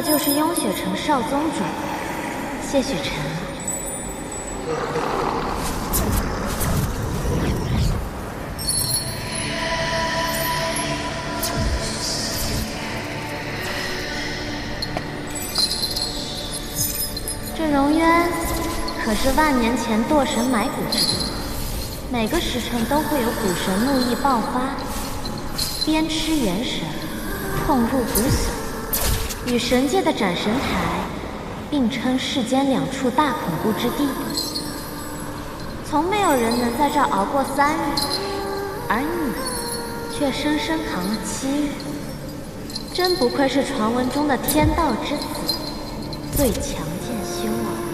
这就是雍雪城少宗主谢雪晨。这荣渊可是万年前堕神埋骨之地，每个时辰都会有古神怒意爆发，鞭笞元神，痛入骨髓，与神界的斩神台并称世间两处大恐怖之地。从没有人能在这儿熬过3日，而你却生生扛了7日，真不愧是传闻中的天道之子，最强剑修啊！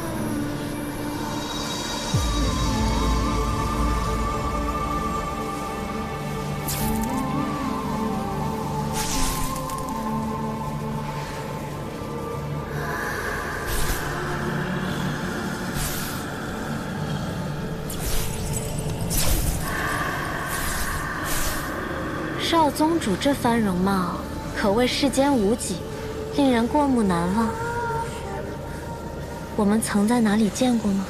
少宗主这番容貌，可谓世间无几，令人过目难忘。我们曾在哪里见过吗？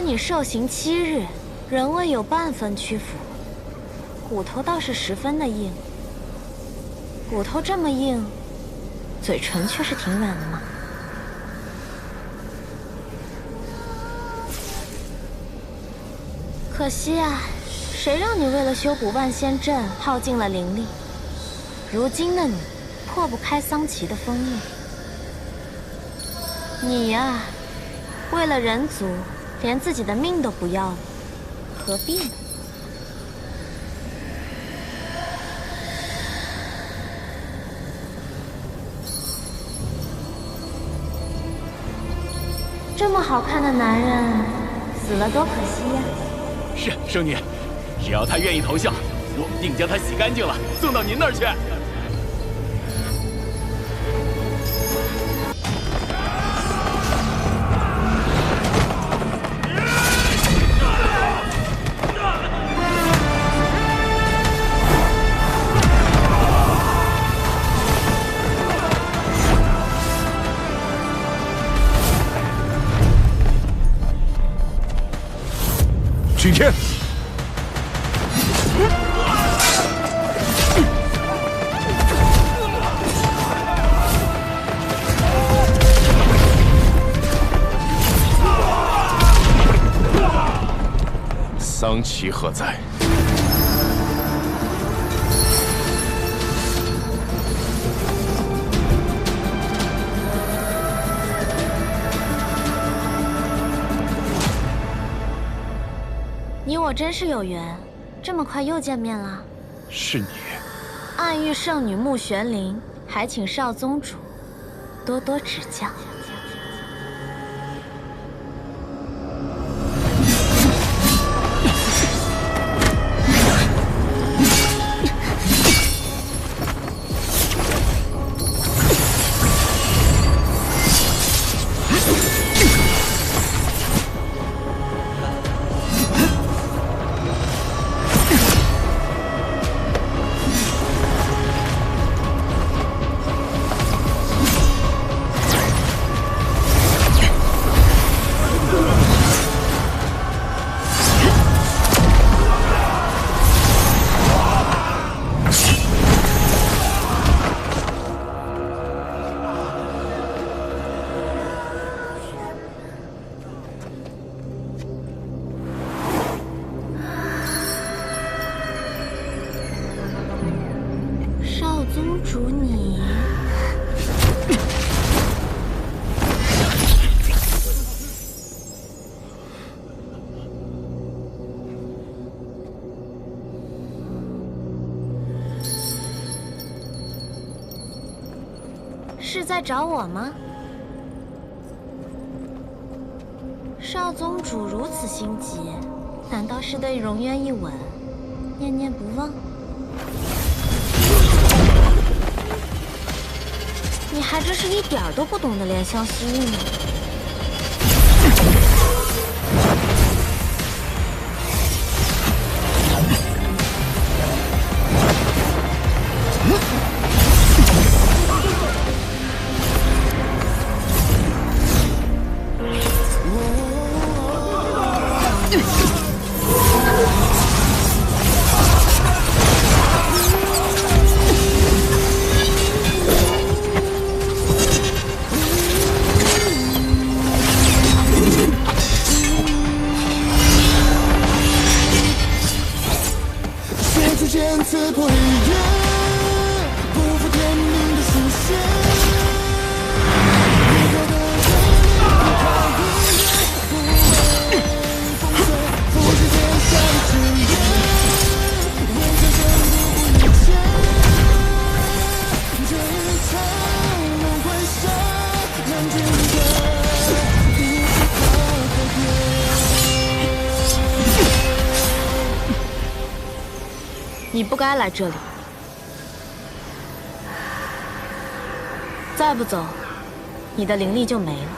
你受刑7日，仍未有半分屈服，骨头倒是十分的硬。骨头这么硬，嘴唇却是挺软的嘛。可惜啊，谁让你为了修补万仙阵耗尽了灵力？如今的你，破不开桑奇的封印。你呀，为了人族。连自己的命都不要了，何必呢？这么好看的男人，死了多可惜呀！是圣女，只要他愿意投效，我们定将他洗干净了，送到您那儿去。请天。桑奇何在？你我真是有缘，这么快又见面了。是你。暗域圣女穆玄灵，还请少宗主多多指教。宗主你，是在找我吗？少宗主如此心急，难道是对荣渊一吻念念不忘？你还真是一点儿都不懂得怜香惜玉呢。刺破日月，不负天命的书写。离合的人，开日月，不畏风吹，复制天下的志愿。愿生生不顾一切，这一场轮回杀，难解的一丝和别。你不该来这里，再不走，你的灵力就没了。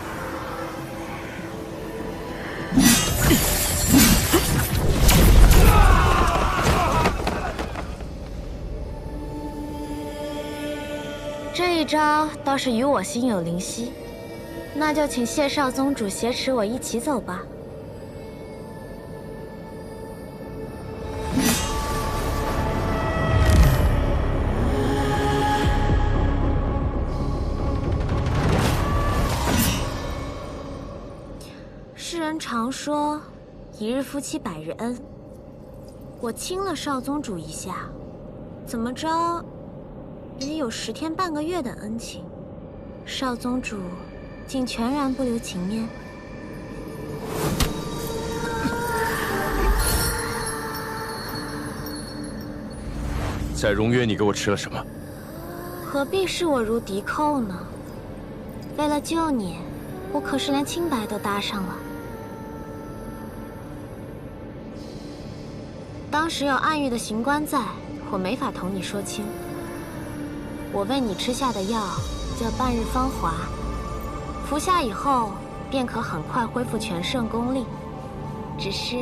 这一招倒是与我心有灵犀，那就请谢少宗主挟持我一起走吧。世人常说，一日夫妻百日恩。我亲了少宗主一下，怎么着，也有10天半个月的恩情。少宗主竟全然不留情面。在荣渊，你给我吃了什么？何必视我如敌寇呢？为了救你，我可是连清白都搭上了。当时有暗域的刑官在，我没法同你说清。我为你吃下的药叫半日芳华，服下以后便可很快恢复全盛功力，只是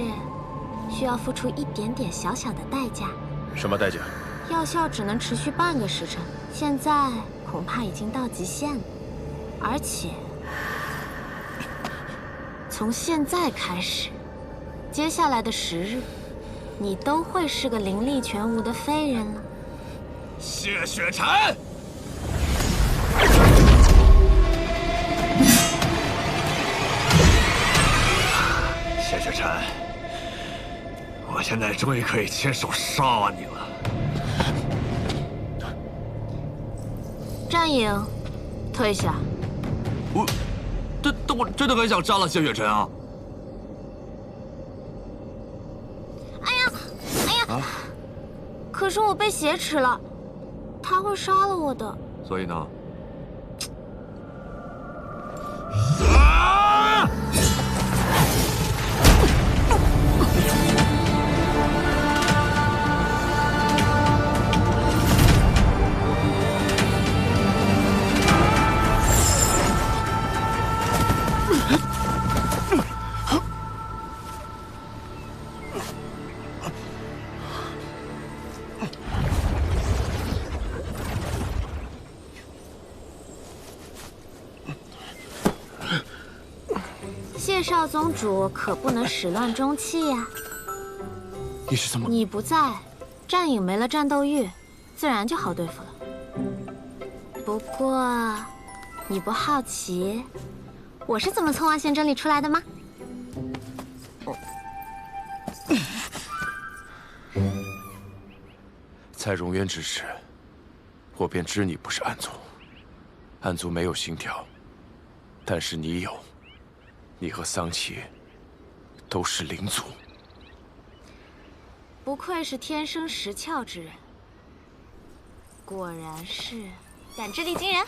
需要付出一点点小小的代价。什么代价？药效只能持续半个时辰，现在恐怕已经到极限了。而且从现在开始，接下来的10日，你都会是个灵力全无的废人了。谢雪晨，谢雪晨，我现在终于可以亲手杀你了。战影，退下。我真的很想杀了谢雪晨啊！哎呀！可是我被挟持了，他会杀了我的。所以呢？谢少宗主可不能始乱终弃呀！你是怎么？你不在，战影没了战斗欲，自然就好对付了。不过，你不好奇我是怎么从万仙阵里出来的吗？在荣渊之时，我便知你不是暗族。暗族没有星条，但是你有。你和桑琪都是灵族。不愧是天生识窍之人，果然是感知力惊人。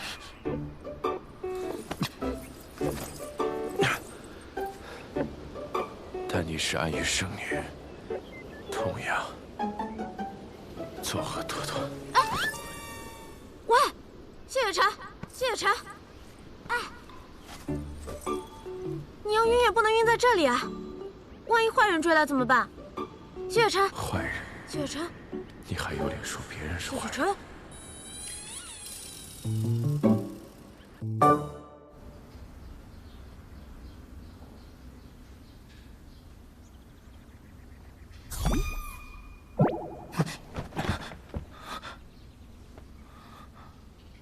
你是安于圣女，同样作何多端？喂，谢雪晨，谢雪晨，哎，你要晕也不能晕在这里啊！万一坏人追来怎么办？谢雪晨，坏人？谢雪晨，你还有脸说别人是坏人？谢雪晨。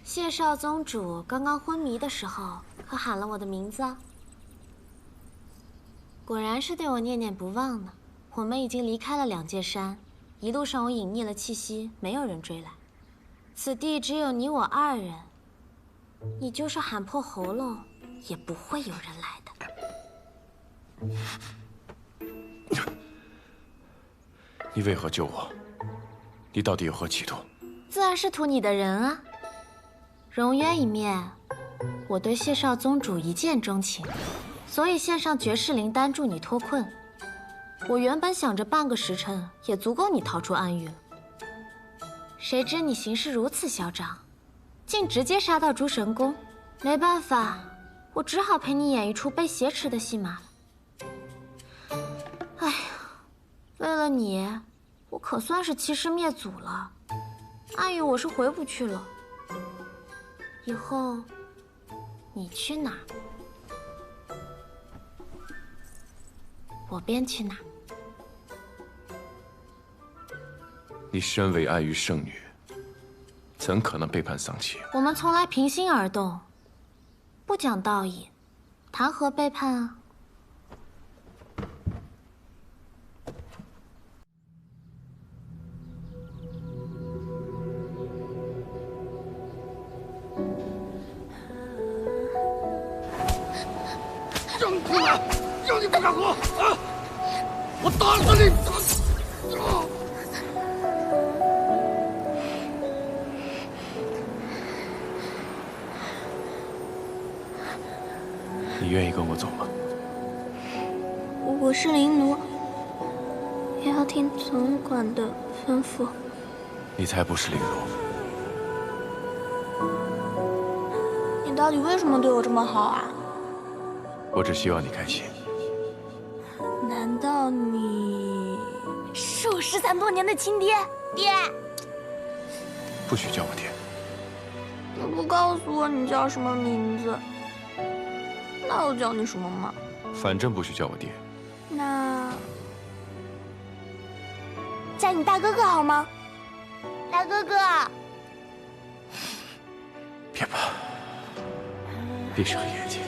谢少宗主刚刚昏迷的时候，可喊了我的名字啊！果然是对我念念不忘呢。我们已经离开了两界山，一路上我隐匿了气息，没有人追来。此地只有你我二人，你就是喊破喉咙，也不会有人来的。你为何救我？你到底有何企图？自然是图你的人啊！荣渊一面，我对谢少宗主一见钟情，所以献上绝世灵丹助你脱困。我原本想着半个时辰也足够你逃出暗域了，谁知你行事如此嚣张，竟直接杀到诸神宫。没办法，我只好陪你演一出被挟持的戏码了。哎呀，为了你，我可算是欺师灭祖了。暗域我是回不去了，以后你去哪，我便去哪。你身为爱于圣女，怎可能背叛丧妻？我们从来平心而动，不讲道义，谈何背叛啊？让你来，让你不敢活啊！我打死你！你愿意跟我走吗？我是灵奴，也要听总管的吩咐。你才不是灵奴。你到底为什么对我这么好啊？我只希望你开心。难道你是我失散多年的亲爹？爹，不许叫我爹。你不告诉我你叫什么名字，那我叫你什么吗？反正不许叫我爹。那叫你大哥哥好吗？大哥哥。别怕，闭上眼睛。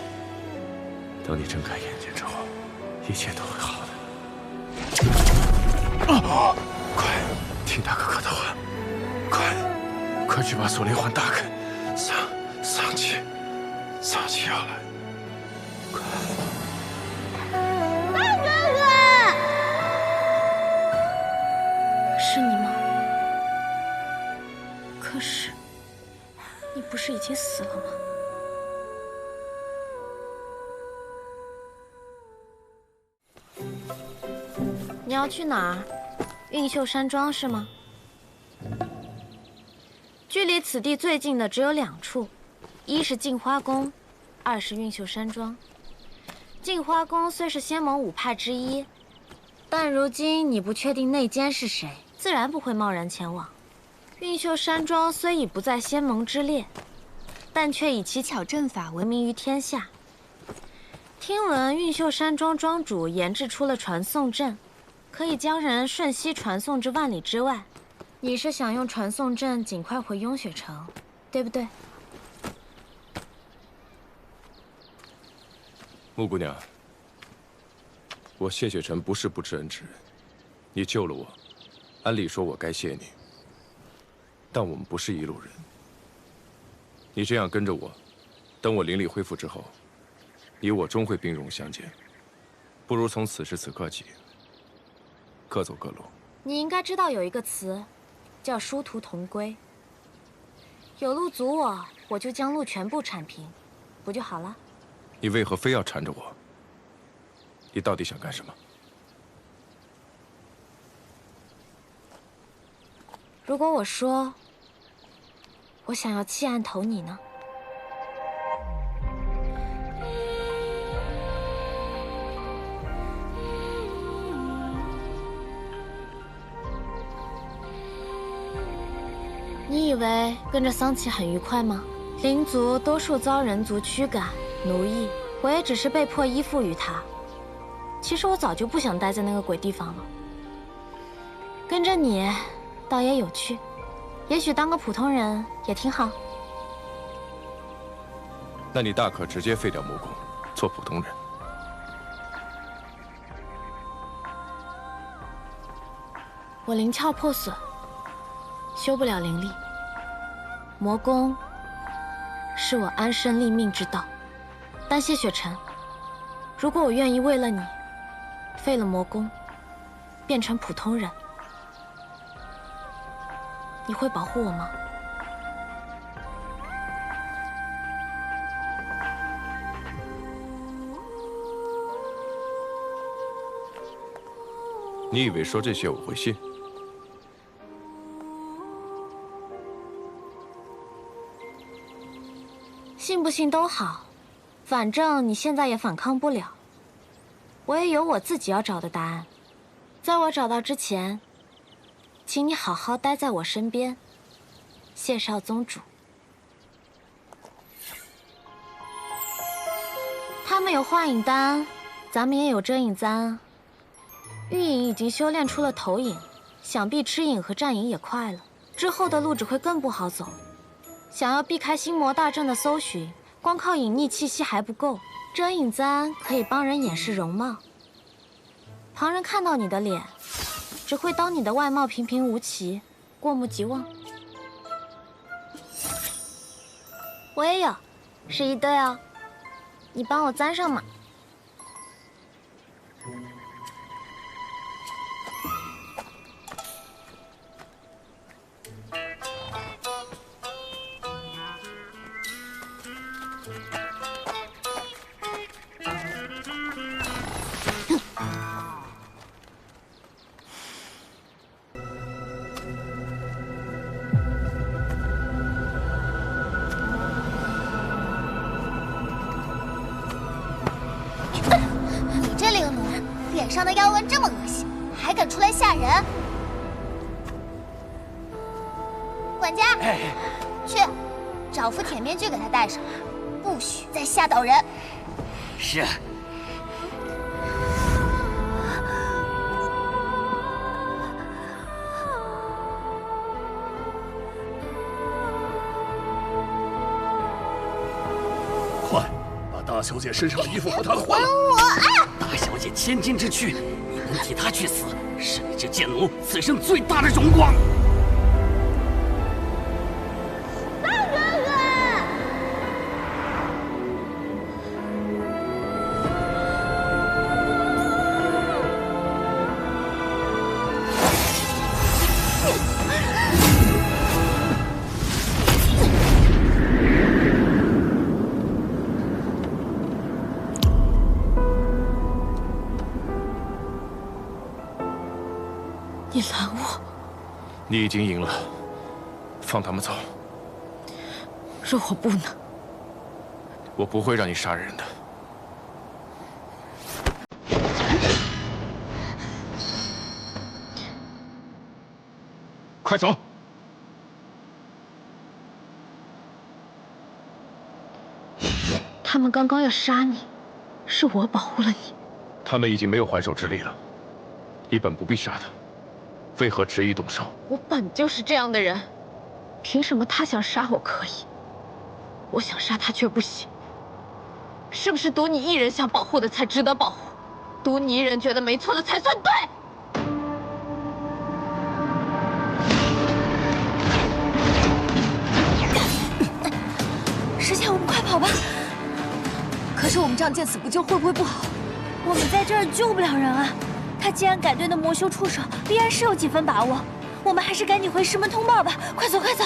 等你睁开眼睛之后，一切都会好的。快，听大哥哥的话，快去把锁灵环打开，丧气要来，快！大哥哥，是你吗？可是，你不是已经死了吗？你要去哪儿？运秀山庄是吗？距离此地最近的只有两处，一是镜花宫，二是运秀山庄。镜花宫虽是仙盟5派之一，但如今你不确定内奸是谁，自然不会贸然前往。运秀山庄虽已不在仙盟之列，但却以奇巧阵法闻名于天下。听闻运秀山庄庄主研制出了传送阵，可以将人瞬息传送至万里之外。你是想用传送阵尽快回雍雪城，对不对？穆姑娘，我谢雪晨不是不知恩之人，你救了我，按理说我该谢你。但我们不是一路人，你这样跟着我，等我灵力恢复之后，你我终会兵戎相见。不如从此时此刻起，各走各路。你应该知道有一个词，叫殊途同归。有路阻我，我就将路全部铲平，不就好了？你为何非要缠着我？你到底想干什么？如果我说我想要弃暗投你呢？你以为跟着桑琪很愉快吗？灵族多数遭人族驱赶、奴役，我也只是被迫依附于他。其实我早就不想待在那个鬼地方了。跟着你，倒也有趣。也许当个普通人也挺好。那你大可直接废掉魔宫，做普通人。我灵窍破损，修不了灵力。魔宫是我安身立命之道。但谢雪晨，如果我愿意为了你，废了魔宫，变成普通人，你会保护我吗？你以为说这些我会信？信不信都好，反正你现在也反抗不了。我也有我自己要找的答案，在我找到之前，请你好好待在我身边，谢少宗主。他们有幻影丹，咱们也有遮影簪啊。玉影已经修炼出了投影，想必吃影和战影也快了，之后的路只会更不好走。想要避开心魔大阵的搜寻，光靠隐匿气息还不够，遮影簪可以帮人掩饰容貌。旁人看到你的脸，只会当你的外貌平平无奇，过目即忘。我也有，是一堆哦，你帮我簪上嘛。脸上的妖纹这么恶心，还敢出来吓人？管家，去找副铁面具给他戴上，不许再吓到人。是。快，把大小姐身上的衣服和她换了。我啊！大小姐千金之躯，你能替她去死，是你这贱奴此生最大的荣光。大哥哥，你拦我！你已经赢了，放他们走。若我不呢？我不会让你杀人的。快走！他们刚刚要杀你，是我保护了你。他们已经没有还手之力了，你本不必杀他。为何执意动手？我本就是这样的人，凭什么他想杀我可以，我想杀他却不行？是不是独你一人想保护的才值得保护？独你一人觉得没错的才算对？师姐，我们快跑吧！可是我们这样见死不救会不会不好？我们在这儿救不了人啊！他既然敢对那魔修出手，必然是有几分把握。我们还是赶紧回师门通报吧！快走，快走！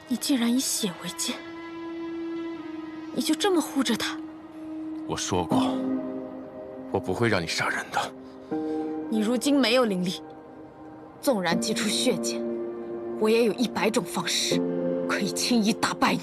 你竟然以血为鉴，你就这么护着他？我说过，我不会让你杀人的。你如今没有灵力，纵然祭出血剑，我也有100种方式可以轻易打败你。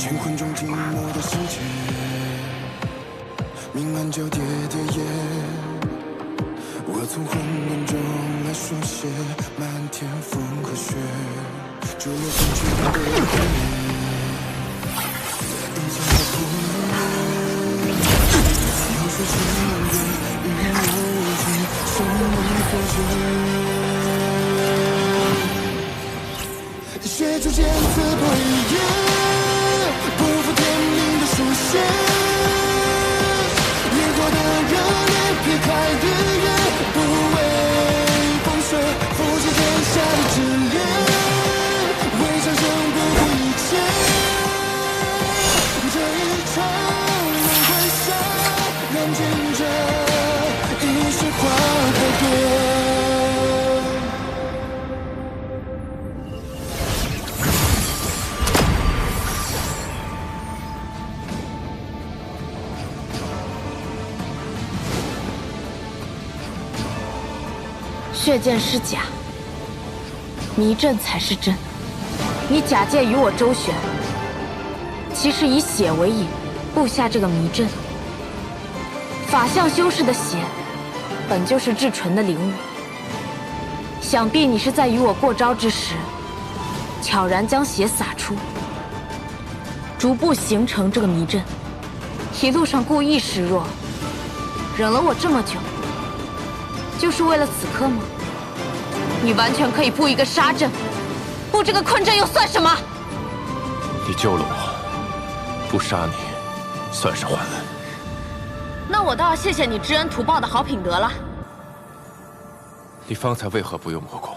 乾坤中静默的世界，明暗交叠的夜，我从混沌中来书写漫天风和雪，坠落风去的回忆，影响了不灭。要说情难枕，一言无尽，生命所至，血出剑刺不一样。不负天命的书写，烈火的热烈，劈开日月，不畏风雪，复习天下的炽烈，为长生不顾一切。这一场轮回下，燃尽这一世花开朵。血剑是假，迷阵才是真。你假借与我周旋，其实以血为引，布下这个迷阵。法相修士的血，本就是至纯的灵物。想必你是在与我过招之时，悄然将血洒出，逐步形成这个迷阵。一路上故意示弱，忍了我这么久，就是为了此刻吗？你完全可以布一个杀阵，布这个困阵又算什么？你救了我，不杀你，算是还恩。那我倒要谢谢你知恩图报的好品德了。你方才为何不用魔功？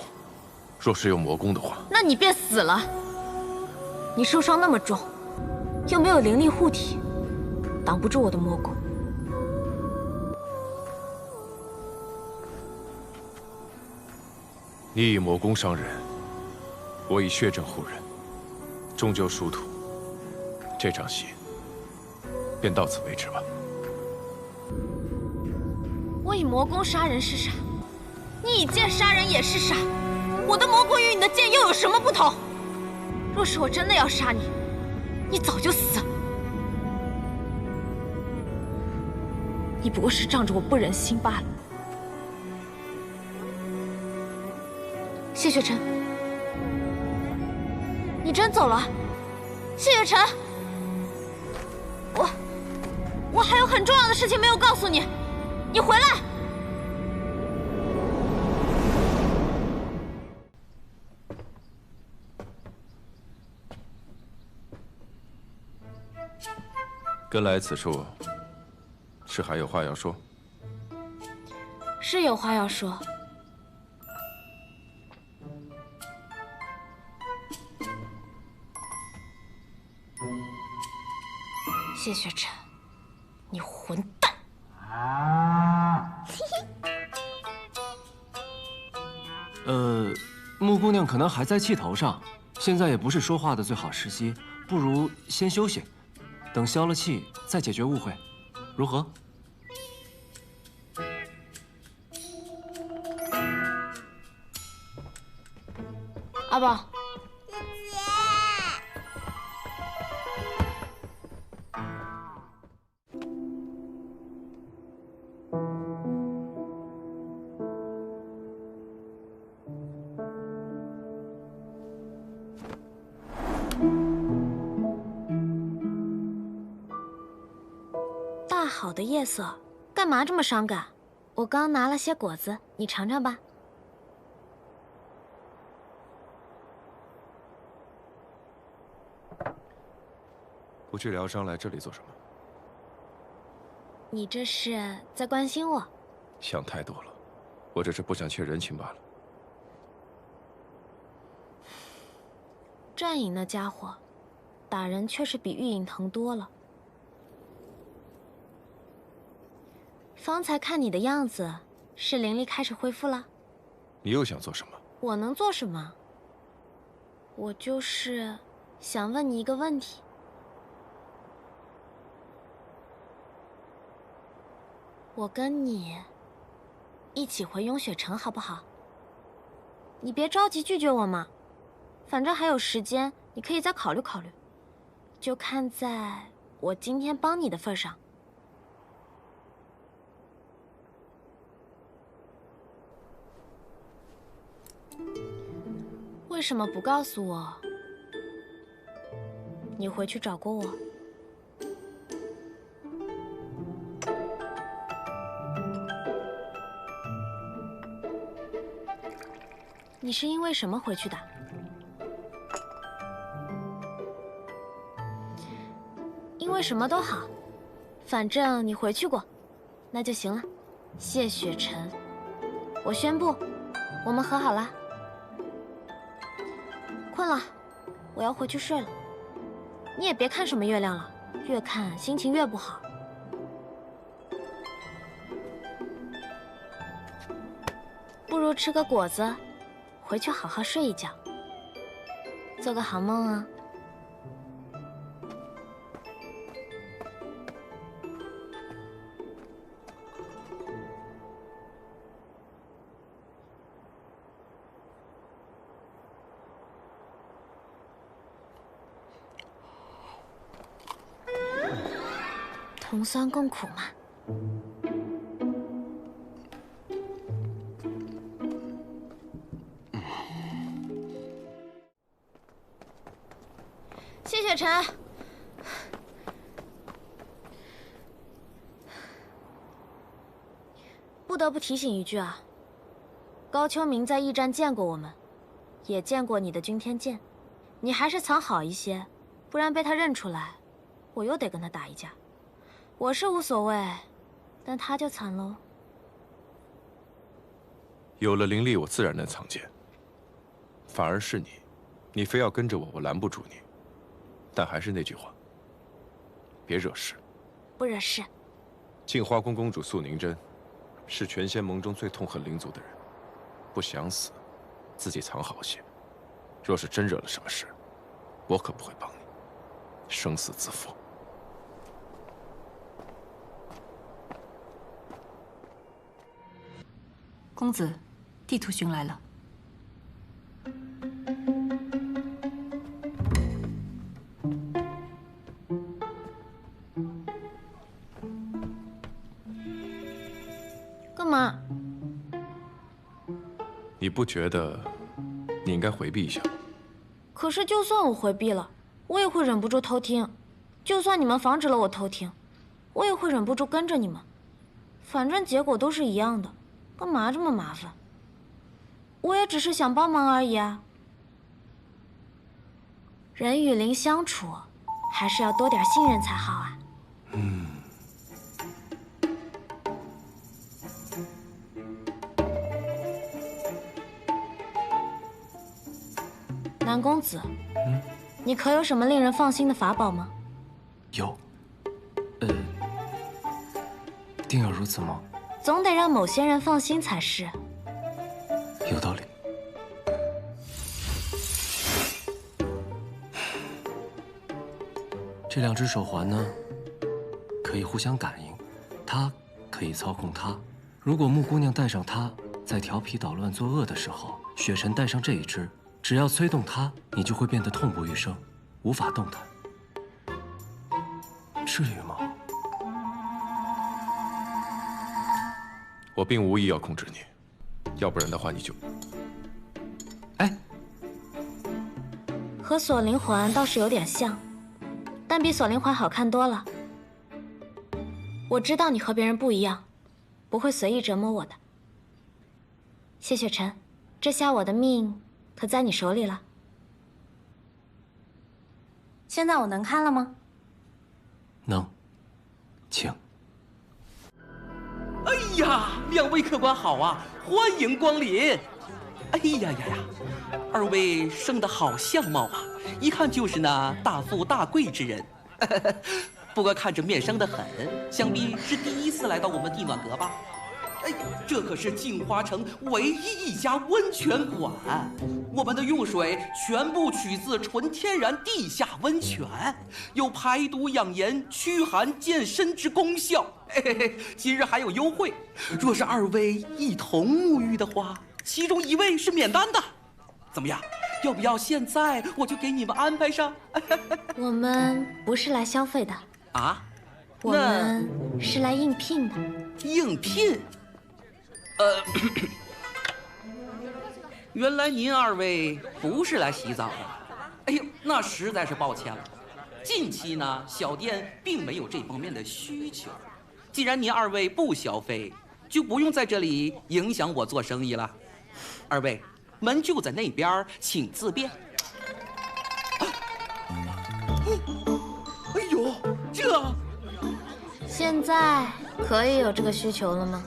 若是用魔功的话，那你便死了。你受伤那么重，又没有灵力护体，挡不住我的魔功。你以魔功伤人，我以血阵护人，终究殊途。这场戏便到此为止吧。我以魔功杀人是傻，你以剑杀人也是傻。我的魔功与你的剑又有什么不同？若是我真的要杀你，你早就死了。你不过是仗着我不忍心罢了。谢雪晨，你真走了？谢雪晨，我还有很重要的事情没有告诉你，你回来！跟来此处，是还有话要说？是有话要说。谢雪晨，你混蛋！木姑娘可能还在气头上，现在也不是说话的最好时机，不如先休息，等消了气再解决误会，如何？阿宝。大好的夜色，干嘛这么伤感？我刚拿了些果子，你尝尝吧。不去疗伤，来这里做什么？你这是在关心我？想太多了，我只是不想欠人情罢了。战影那家伙，打人确实比玉影疼多了。方才看你的样子，是灵力开始恢复了？你又想做什么？我能做什么？我就是想问你一个问题。我跟你一起回雍雪城好不好？你别着急拒绝我嘛，反正还有时间，你可以再考虑考虑。就看在我今天帮你的份上。为什么不告诉我？你回去找过我？你是因为什么回去的？因为什么都好，反正你回去过，那就行了。谢雪晨，我宣布，我们和好了。困了，我要回去睡了。你也别看什么月亮了，越看心情越不好。不如吃个果子，回去好好睡一觉，做个好梦啊。同酸共苦嘛。谢雪晨，不得不提醒一句啊，高秋明在驿站见过我们，也见过你的君天剑，你还是藏好一些，不然被他认出来，我又得跟他打一架。我是无所谓，但他就惨喽。有了灵力，我自然能藏剑。反而是你非要跟着我，我拦不住你。但还是那句话，别惹事。不惹事。镜花宫公主素宁真，是全仙盟中最痛恨灵族的人，不想死，自己藏好些。若是真惹了什么事，我可不会帮你，生死自负。公子，地图寻来了。干嘛？你不觉得你应该回避一下吗？可是就算我回避了，我也会忍不住偷听；就算你们防止了我偷听，我也会忍不住跟着你们。反正结果都是一样的。干嘛这么麻烦？我也只是想帮忙而已啊。人与灵相处，还是要多点信任才好啊。南公子，你可有什么令人放心的法宝吗？有。定要如此吗？总得让某些人放心才是。有道理。这两只手环呢，可以互相感应，它可以操控它。如果木姑娘戴上它，在调皮捣乱作恶的时候，雪晨戴上这一只，只要催动它，你就会变得痛不欲生，无法动弹。至于吗？我并无意要控制你，要不然的话你就……哎，和锁灵环倒是有点像，但比锁灵环好看多了。我知道你和别人不一样，不会随意折磨我的。谢雪晨，这下我的命可在你手里了。现在我能看了吗？能，请。哎呀，两位客官好啊，欢迎光临。哎呀呀呀，二位生得好相貌啊，一看就是那大富大贵之人。不过看着面生得很，想必是第一次来到我们地暖阁吧？哎，这可是镜花城唯一一家温泉馆，我们的用水全部取自纯天然地下温泉，有排毒养颜、驱寒健身之功效。嘿嘿嘿，今日还有优惠，若是二位一同沐浴的话，其中一位是免单的。怎么样？要不要现在我就给你们安排上？我们不是来消费的啊，我们是来应聘的。应聘？原来您二位不是来洗澡的。哎呦，那实在是抱歉了。近期呢，小店并没有这方面的需求。既然您二位不消费，就不用在这里影响我做生意了。二位，门就在那边，请自便。哎呦，这现在可以有这个需求了吗？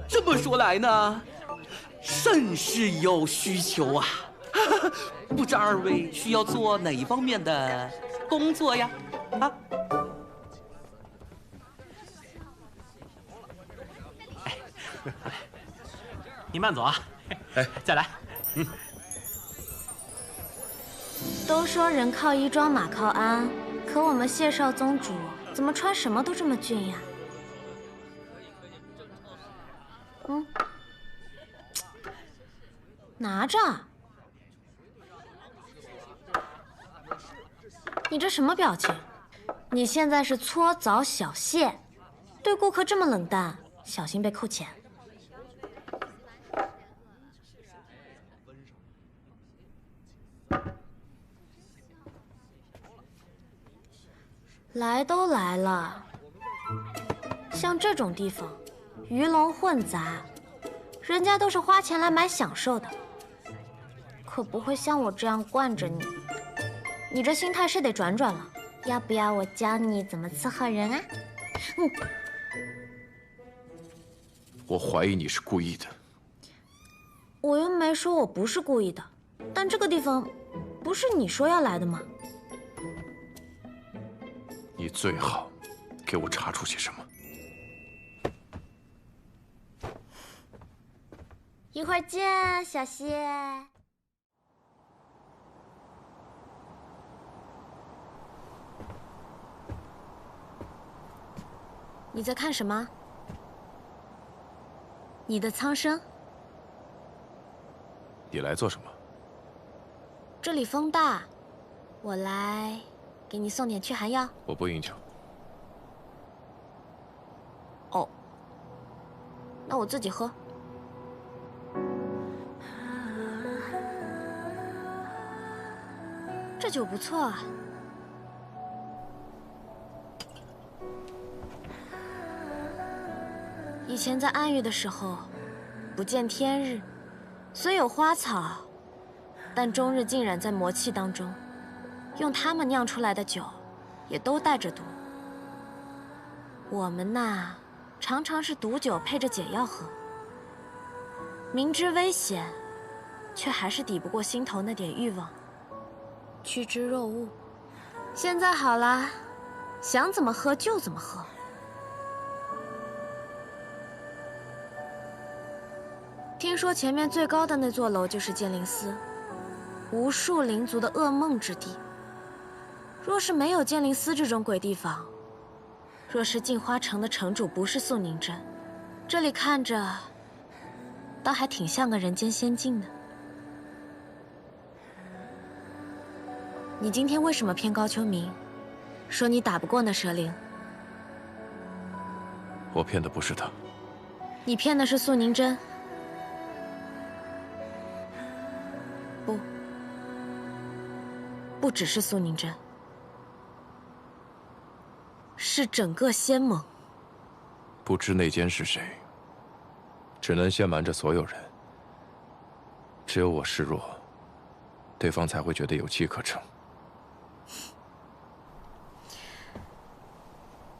这么说来呢，甚是有需求啊！不知二位需要做哪一方面的工作呀？啊？哎，您慢走啊！哎，再来。都说人靠衣装，马靠鞍，可我们谢少宗主怎么穿什么都这么俊呀？拿着。你这什么表情？你现在是搓澡小谢，对顾客这么冷淡，小心被扣钱。来都来了，像这种地方，鱼龙混杂，人家都是花钱来买享受的，可不会像我这样惯着你。你这心态是得转转了，要不要我教你怎么伺候人啊？我怀疑你是故意的。我又没说我不是故意的，但这个地方不是你说要来的吗？你最好给我查出些什么。一会儿见，小谢。你在看什么？你的苍生。你来做什么？这里风大，我来给你送点驱寒药。我不应求。哦，那我自己喝。这酒不错啊。以前在暗域的时候，不见天日，虽有花草，但终日浸染在魔气当中，用它们酿出来的酒，也都带着毒。我们呐，常常是毒酒配着解药喝，明知危险，却还是抵不过心头那点欲望，趋之若鹜。现在好了，想怎么喝就怎么喝。听说前面最高的那座楼就是剑灵司，无数灵族的噩梦之地。若是没有剑灵司这种鬼地方，若是镜花城的城主不是素凝真，这里看着倒还挺像个人间仙境的。你今天为什么骗高秋明，说你打不过那蛇灵？我骗的不是他，你骗的是素凝真。不只是素凝真，是整个仙盟。不知内奸是谁，只能先瞒着所有人。只有我示弱，对方才会觉得有机可乘。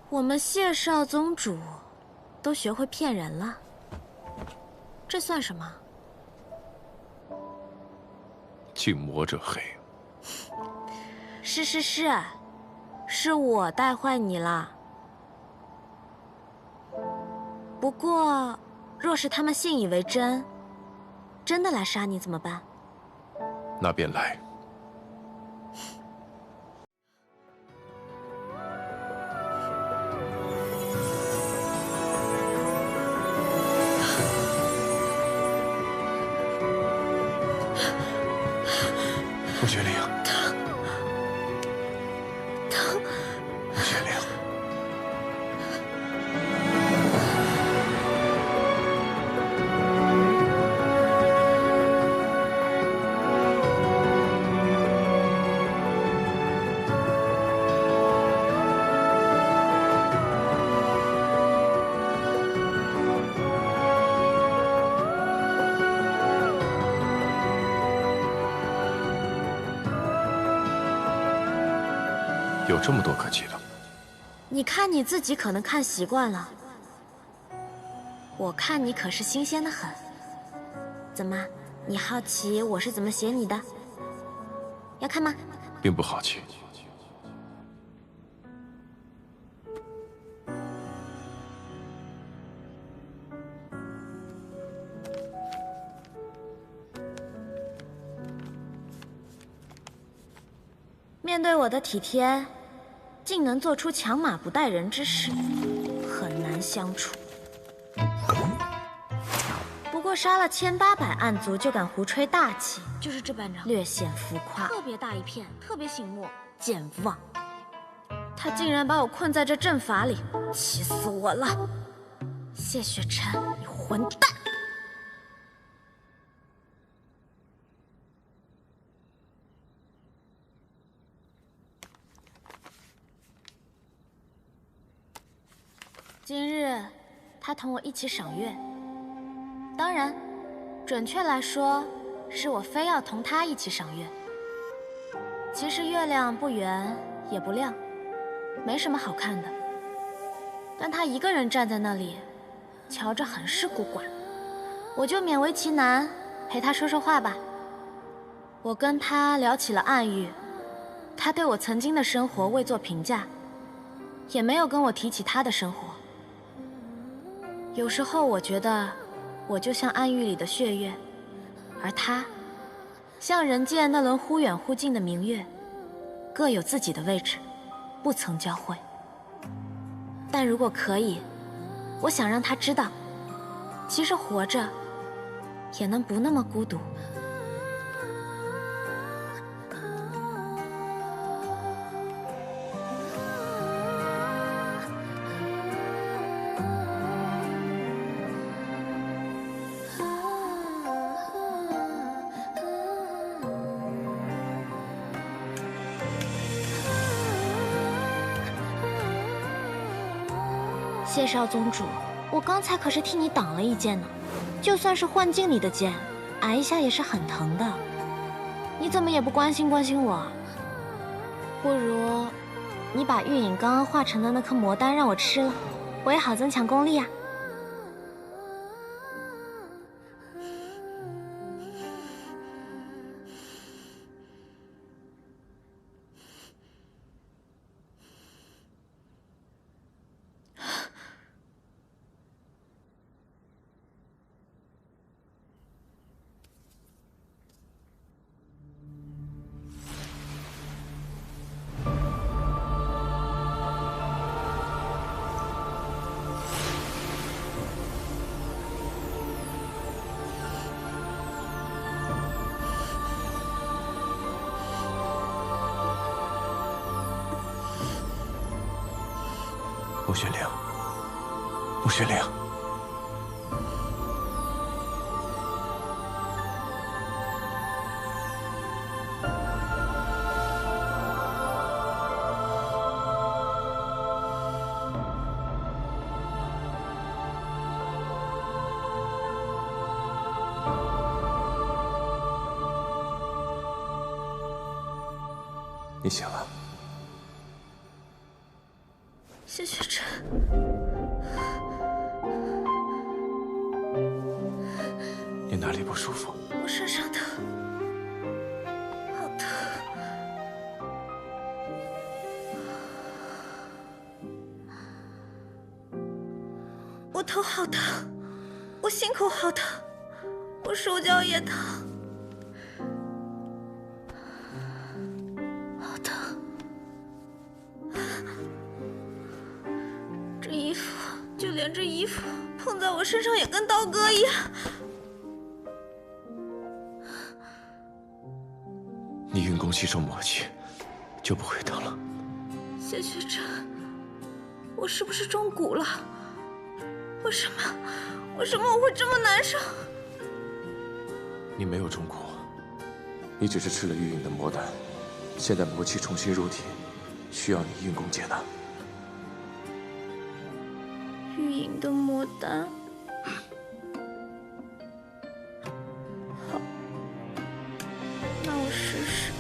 我们谢少宗主都学会骗人了，这算什么？敬魔者黑。是我带坏你了。不过，若是他们信以为真，真的来杀你怎么办？那便来。穆玄灵，穆玄灵，有这么多可气的？你看你自己可能看习惯了，我看你可是新鲜的很。怎么，你好奇我是怎么写你的？要看吗？并不好奇。面对我的体贴，竟能做出强马不带人之事，很难相处。不过杀了1800暗族就敢胡吹大气，就是这班长，略显浮夸，特别大一片，特别醒目，健忘。他竟然把我困在这阵法里，气死我了！谢雪晨，你混蛋！今日，他同我一起赏月。当然，准确来说，是我非要同他一起赏月。其实月亮不圆也不亮，没什么好看的。但他一个人站在那里，瞧着很是孤寡。我就勉为其难，陪他说说话吧。我跟他聊起了暗域，他对我曾经的生活未作评价，也没有跟我提起他的生活。有时候我觉得，我就像暗域里的血月，而他，像人间那轮忽远忽近的明月，各有自己的位置，不曾交汇。但如果可以，我想让他知道，其实活着，也能不那么孤独。谢少宗主，我刚才可是替你挡了一剑呢，就算是幻境里的剑，挨一下也是很疼的。你怎么也不关心关心我？不如你把玉影刚刚化成的那颗魔丹让我吃了，我也好增强功力啊。穆玄灵，穆玄灵，你醒了。谢雪晨，你哪里不舒服？我身上疼，好疼。我头好疼，我心口好疼，我手脚也疼，好疼。这衣服，就连这衣服碰在我身上也跟刀割一样。你运功吸收魔气，就不会疼了。谢雪晨，我是不是中蛊了？为什么我会这么难受？你没有中蛊，你只是吃了玉影的魔丹，现在魔气重新入体，需要你运功解纳。玉影的魔丹。好，那我试试。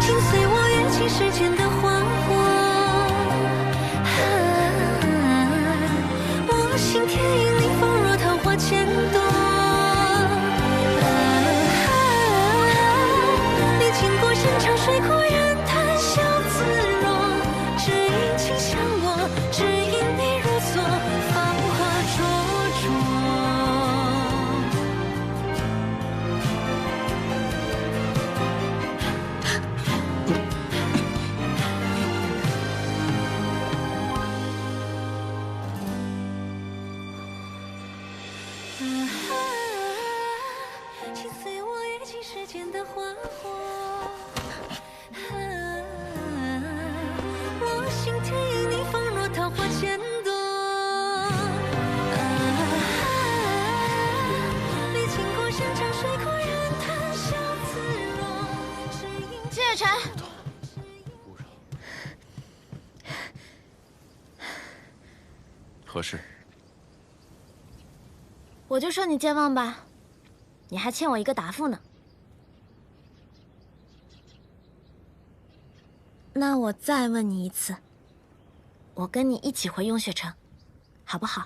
请随我缘起世间的花火，我心田因你放若桃花千朵，历经过山长水阔人谈笑自若，只因情相落，只因你如昨，芳华灼灼。请随我跃进世间的花火，我心田因你放若桃花千朵，历经过山长水阔人谈笑自若，只因谢雪晨，何事？我就说你健忘吧，你还欠我一个答复呢。那我再问你一次，我跟你一起回雍雪城，好不好？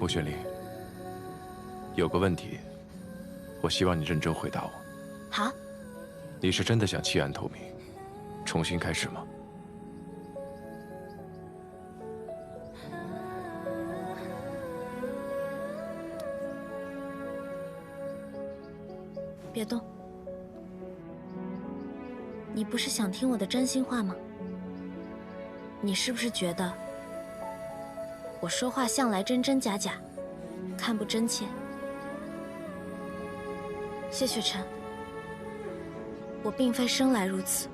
穆玄灵，有个问题，我希望你认真回答我。好。你是真的想弃暗投明，重新开始吗？别动。你不是想听我的真心话吗？你是不是觉得我说话向来真真假假，看不真切？谢雪晨，我并非生来如此，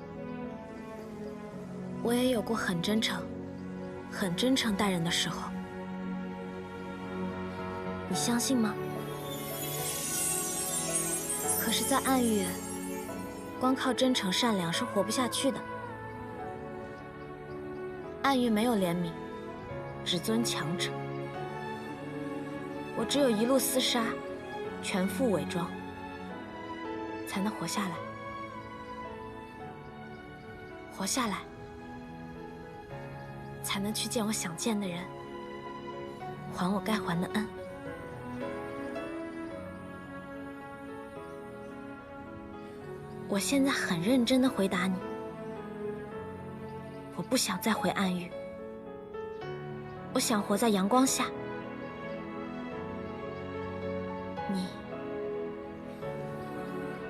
我也有过很真诚、很真诚待人的时候。你相信吗？可是，在暗域，光靠真诚善良是活不下去的。暗域没有怜悯，只尊强者。我只有一路厮杀，全副伪装，才能活下来。活下来，才能去见我想见的人，还我该还的恩。我现在很认真地回答你，我不想再回暗域，我想活在阳光下。你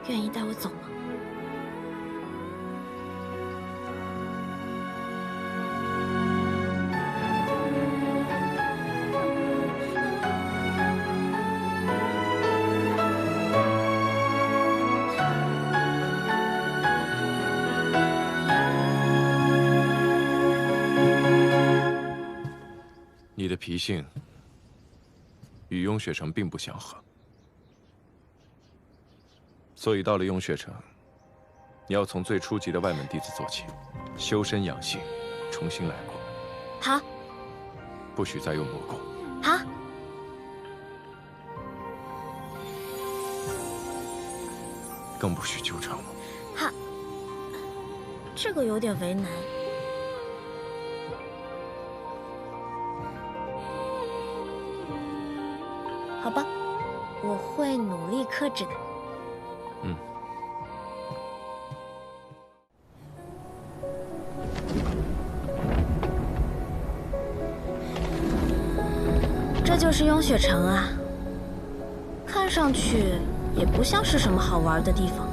愿意带我走吗？性与雍雪城并不相合，所以到了雍雪城，你要从最初级的外门弟子做起，修身养性，重新来过。好。不许再用魔功。好。更不许纠缠我。好。这个有点为难。好吧，我会努力克制的。嗯。这就是雍雪城啊，看上去也不像是什么好玩的地方。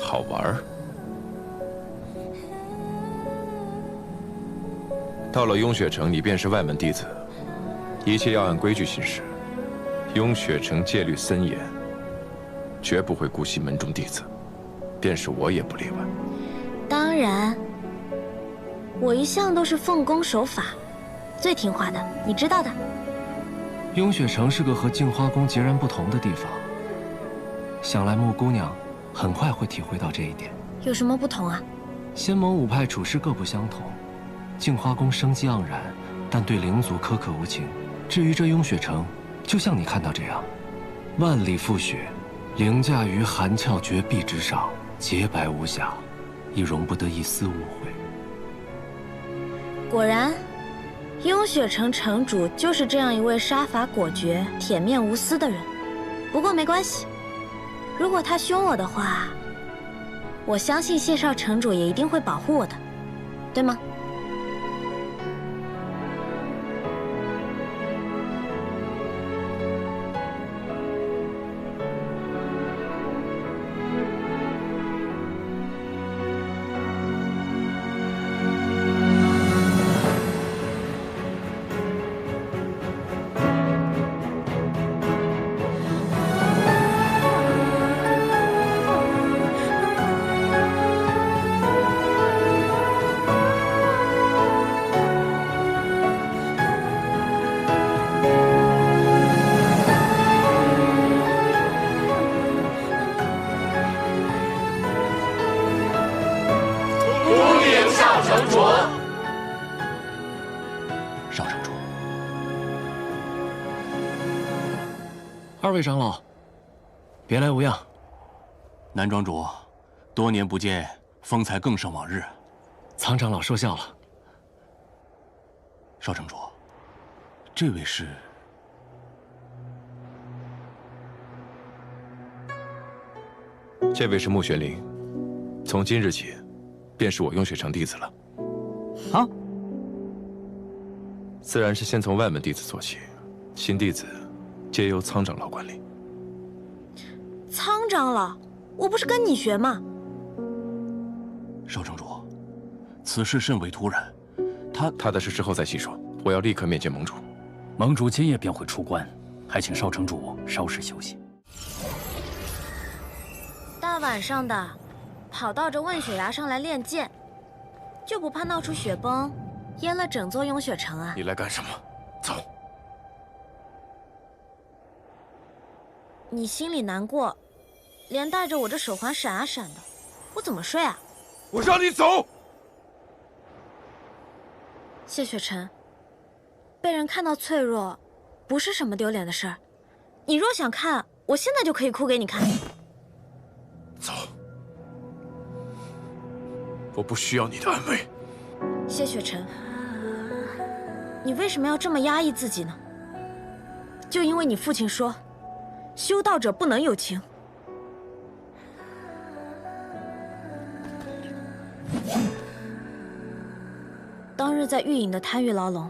好玩？到了雍雪城，你便是外门弟子，一切要按规矩行事。雍雪城戒律森严，绝不会姑息门中弟子，便是我也不例外。当然，我一向都是奉公守法，最听话的，你知道的。雍雪城是个和镜花宫截然不同的地方，想来木姑娘很快会体会到这一点。有什么不同啊？仙盟五派处事各不相同，镜花宫生机盎然，但对灵族苛刻无情。至于这雍雪城，就像你看到这样，万里覆雪，凌驾于寒峭绝壁之上，洁白无瑕，亦容不得一丝误会。果然，雍雪城城主就是这样一位杀伐果决、铁面无私的人。不过没关系，如果他凶我的话，我相信谢少城主也一定会保护我的，对吗？二位长老，别来无恙。南庄主，多年不见，风采更胜往日。苍长老说笑了。少城主，这位是？这位是穆玄灵，从今日起，便是我雍雪城弟子了。啊？自然是先从外门弟子做起，新弟子皆由苍长老管理。苍长老，我不是跟你学吗？少城主，此事甚为突然，他的事之后再细说。我要立刻面见盟主。盟主今夜便会出关，还请少城主稍事休息。大晚上的，跑到这问雪崖上来练剑，就不怕闹出雪崩，淹了整座雍雪城啊？你来干什么？走。你心里难过，连带着我这手环闪啊闪的，我怎么睡啊？我让你走！谢雪晨，被人看到脆弱，不是什么丢脸的事儿。你若想看，我现在就可以哭给你看。走，我不需要你的安慰。谢雪晨，你为什么要这么压抑自己呢？就因为你父亲说，修道者不能有情。当日在玉隐的贪欲牢笼，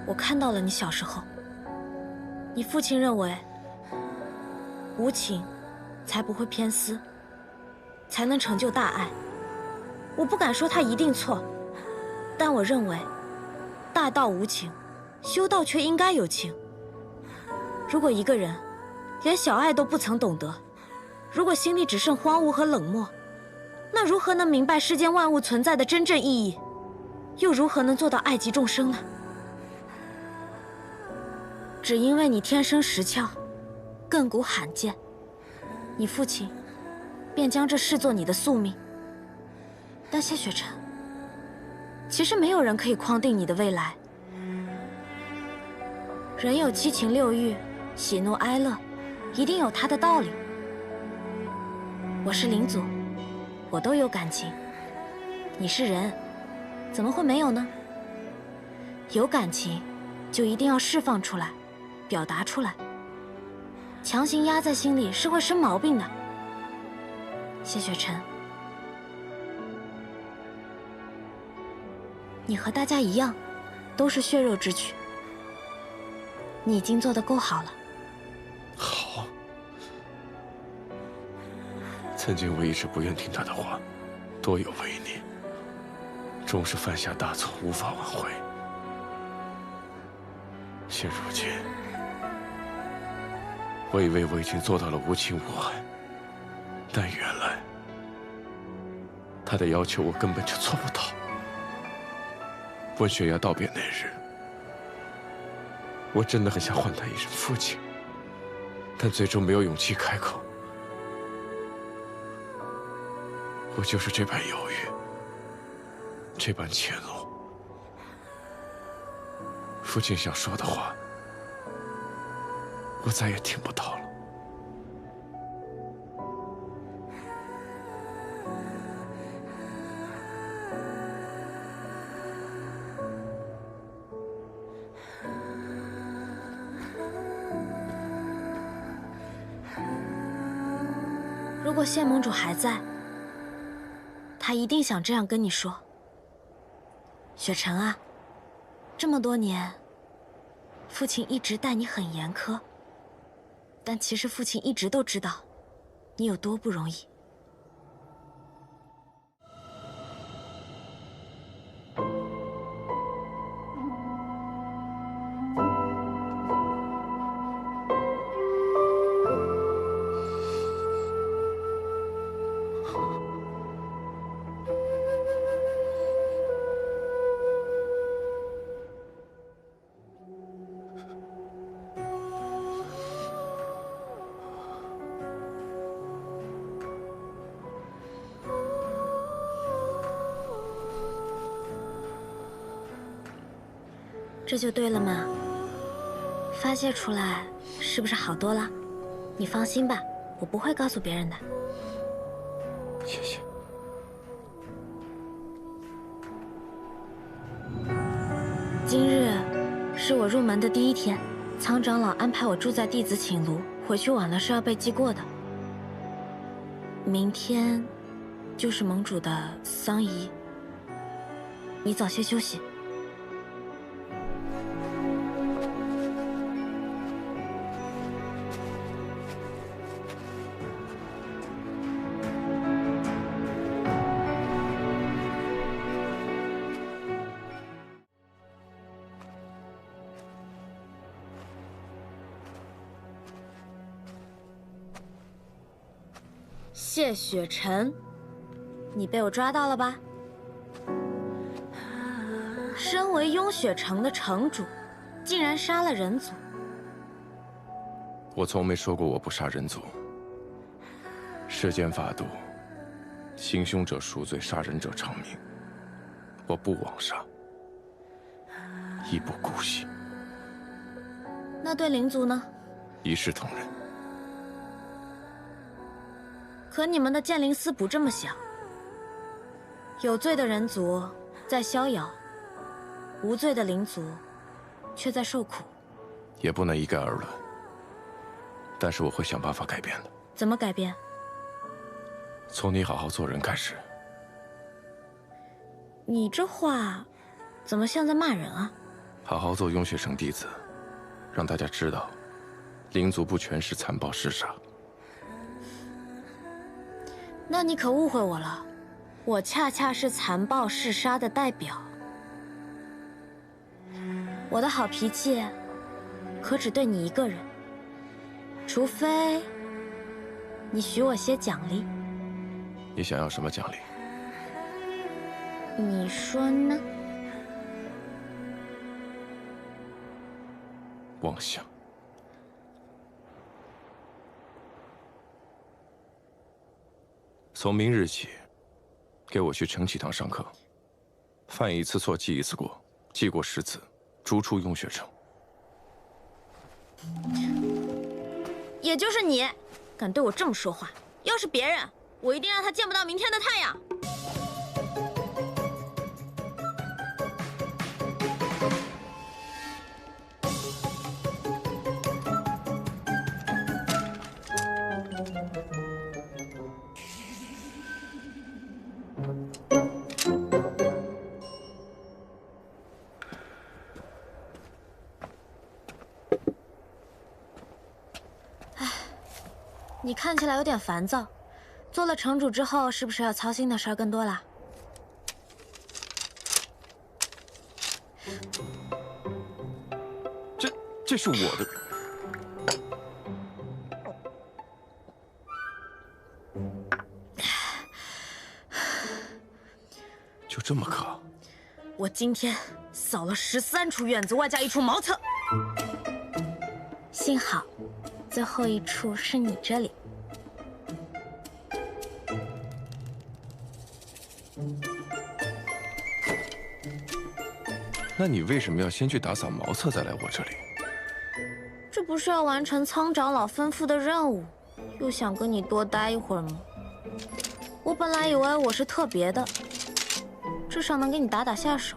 我看到了你小时候。你父亲认为，无情才不会偏私，才能成就大爱。我不敢说他一定错，但我认为，大道无情，修道却应该有情。如果一个人连小爱都不曾懂得，如果心里只剩荒芜和冷漠，那如何能明白世间万物存在的真正意义？又如何能做到爱及众生呢？只因为你天生石窍，亘古罕见，你父亲便将这视作你的宿命。但谢雪晨，其实没有人可以框定你的未来。人有七情六欲，喜怒哀乐，一定有它的道理。我是灵族，我都有感情。你是人，怎么会没有呢？有感情，就一定要释放出来，表达出来。强行压在心里是会生毛病的。谢雪晨，你和大家一样，都是血肉之躯。你已经做得够好了。好。曾经我一直不愿听他的话，多有违逆，终是犯下大错，无法挽回。现如今，我以为我已经做到了无情无爱，但原来他的要求我根本就做不到。问悬崖道别那日，我真的很想唤他一声父亲，但最终没有勇气开口。我就是这般犹豫，这般怯懦。父亲想说的话，我再也听不到了。如果谢盟主还在，他一定想这样跟你说。雪晨啊，这么多年，父亲一直待你很严苛，但其实父亲一直都知道你有多不容易。这就对了嘛，发泄出来是不是好多了？你放心吧，我不会告诉别人的。谢谢。今日是我入门的第一天，苍长老安排我住在弟子寝庐，回去晚了是要被记过的。明天就是盟主的丧仪，你早些休息。谢雪晨，你被我抓到了吧？身为雍雪城的城主，竟然杀了人族。我从没说过我不杀人族。世间法度，行凶者赎罪，杀人者偿命。我不枉杀，亦不姑息。那对灵族呢？一视同仁。可你们的剑灵司不这么想，有罪的人族在逍遥，无罪的灵族却在受苦。也不能一概而论，但是我会想办法改变的。怎么改变？从你好好做人开始。你这话怎么像在骂人啊？好好做雍雪城弟子，让大家知道，灵族不全是残暴嗜杀。那你可误会我了，我恰恰是残暴嗜杀的代表。我的好脾气可只对你一个人，除非你许我些奖励。你想要什么奖励？你说呢？妄想。从明日起，给我去承启堂上课，犯一次错记一次过，记过10次，逐出雍雪城。也就是你，敢对我这么说话，要是别人，我一定让他见不到明天的太阳。你看起来有点烦躁，做了城主之后，是不是要操心的事儿更多了？这是我的。就这么渴？我今天扫了13处院子，外加1处茅厕，幸好最后1处是你这里。那你为什么要先去打扫茅厕，再来我这里？这不是要完成苍长老吩咐的任务，又想跟你多待一会儿吗？我本来以为我是特别的，至少能给你打下手，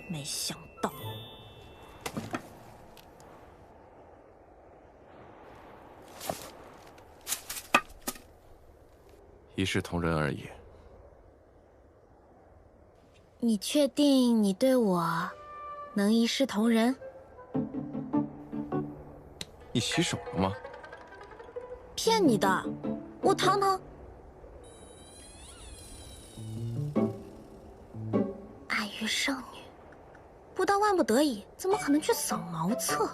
没想到。一视同仁而已。你确定你对我能一视同仁？你洗手了吗？骗你的，我堂堂爱玉圣女，不到万不得已，怎么可能去扫茅厕？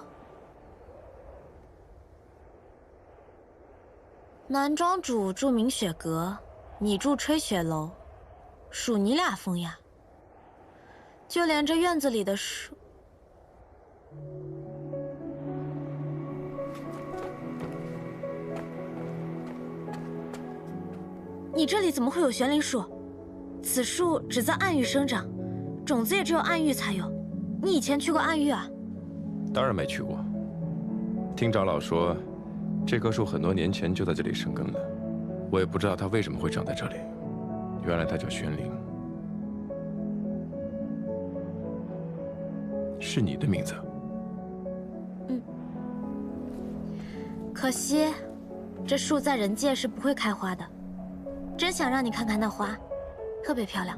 南庄主住明雪阁，你住吹雪楼，属你俩风雅。就连这院子里的树，你这里怎么会有玄灵树？此树只在暗域生长，种子也只有暗域才有。你以前去过暗域啊？当然没去过。听长老说，这棵树很多年前就在这里生根了，我也不知道它为什么会长在这里。原来它叫玄灵。是你的名字。可惜，这树在人界是不会开花的。真想让你看看那花，特别漂亮。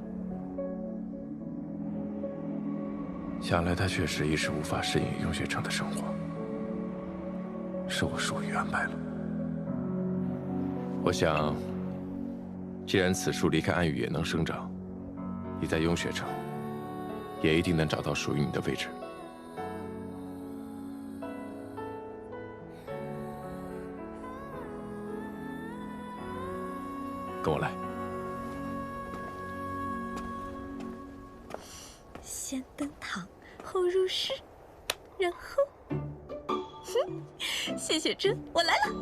想来他确实一时无法适应雍雪城的生活，是我疏于安排了。我想，既然此树离开暗域也能生长，你在雍雪城也一定能找到属于你的位置。跟我来。先登堂，后入室，然后，谢雪珍，我来了。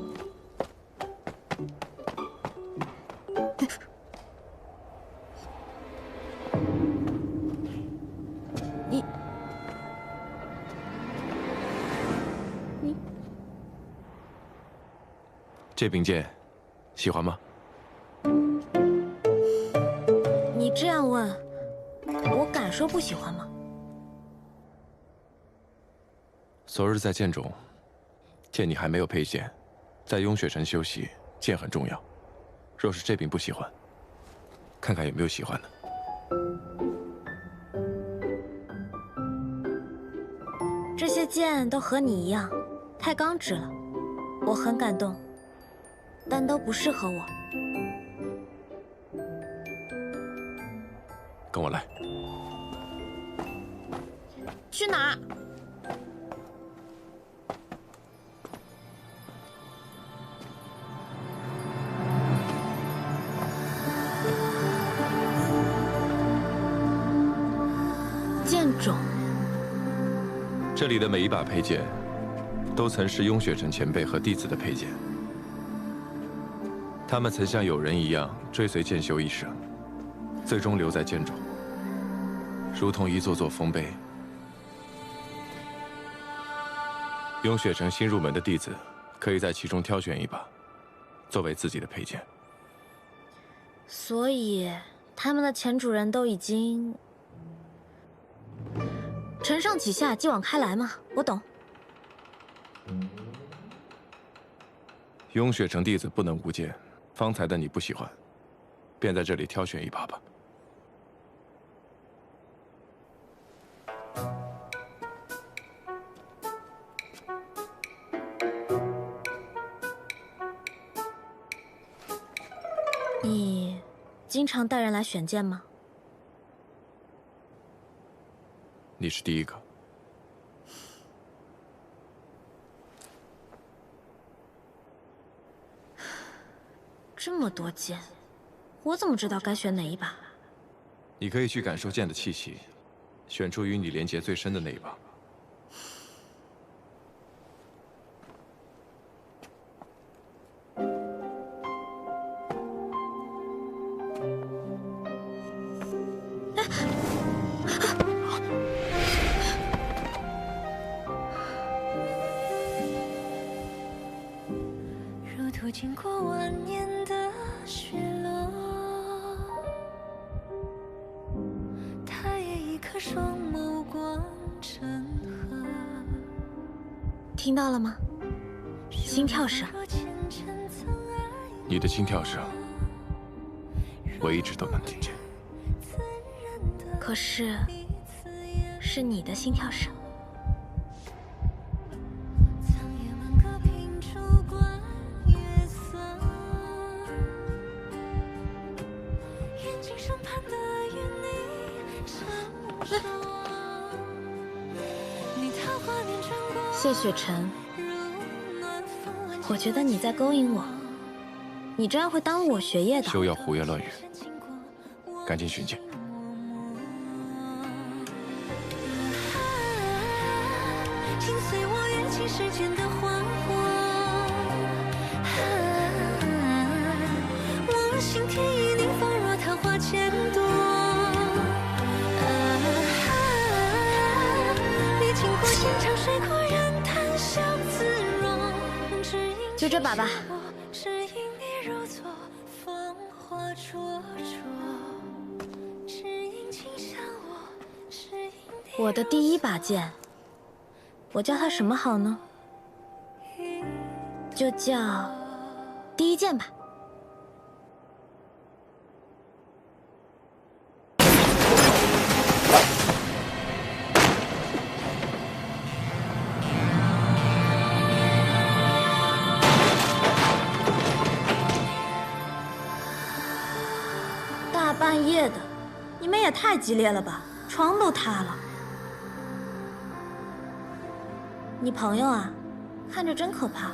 你，这柄剑，喜欢吗？你这样问，我敢说不喜欢吗？昨日在剑中，见你还没有佩剑，在雍雪城休息，剑很重要。若是这柄不喜欢，看看有没有喜欢的。这些剑都和你一样，太刚直了，我很感动，但都不适合我。跟我来。去哪儿？剑种。这里的每一把佩剑都曾是雍雪城前辈和弟子的佩剑。他们曾像友人一样追随剑修一生，最终留在剑中，如同一座座丰碑。雍雪城新入门的弟子，可以在其中挑选一把，作为自己的佩剑。所以，他们的前主人都已经承上启下，继往开来嘛。我懂。雍雪城弟子不能无剑，方才的你不喜欢，便在这里挑选一把吧。你经常带人来选剑吗？你是第一个。这么多剑，我怎么知道该选哪一把？你可以去感受剑的气息，选出与你连结最深的那一把。如途经过万年的雪落，他也一颗双眸光成河。听到了吗？心跳声。你的心跳声，我一直都能听见。可是，是你的心跳声。谢雪晨，我觉得你在勾引我，你这样会耽误我学业的。休要胡言乱语，赶紧寻剑。请随我跃进时间的花火，我心田已凝放若桃花千朵。历经过千场水阔人谈笑自若，就这把吧。只因你如昨芳华灼灼，只因倾向我，只因你我的第一把剑，我叫它什么好呢？就叫第一剑吧。大半夜的，你们也太激烈了吧，床都塌了。你朋友啊，看着真可怕。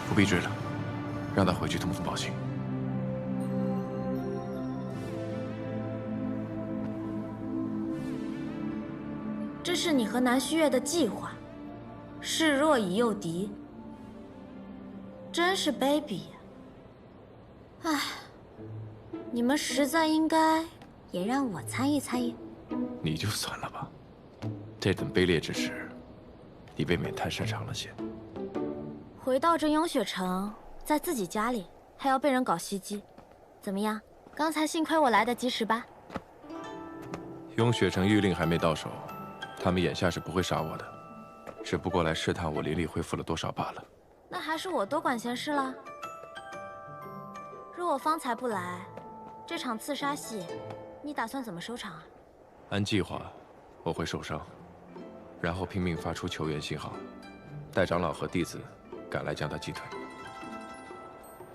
不必追了，让他回去通风报信。这是你和南虚月的计划，示弱以诱敌，真是卑鄙呀！唉，你们实在应该也让我参与参与。你就算了吧，这等卑劣之事，你未免太擅长了些。回到这雍雪城，在自己家里还要被人搞袭击，怎么样？刚才幸亏我来得及时吧？雍雪城谕令还没到手，他们眼下是不会杀我的，只不过来试探我灵力恢复了多少罢了。那还是我多管闲事了。若我方才不来，这场刺杀戏，你打算怎么收场啊？按计划，我会受伤，然后拼命发出求援信号，待长老和弟子赶来将他击退。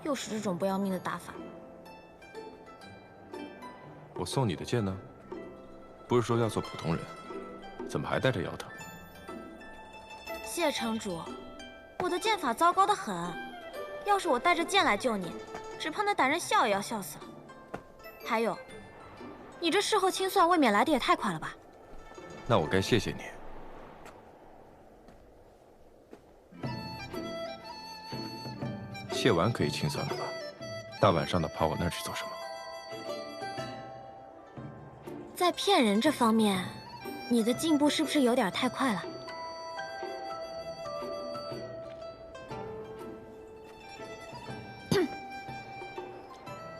又是这种不要命的打法。我送你的剑呢？不是说要做普通人，怎么还带着摇头？谢城主，我的剑法糟糕得很，要是我带着剑来救你，只怕那歹人笑也要笑死了。还有，你这事后清算未免来的也太快了吧？那我该谢谢你。谢完可以清算了吧？大晚上的跑我那儿去做什么？在骗人这方面，你的进步是不是有点太快了？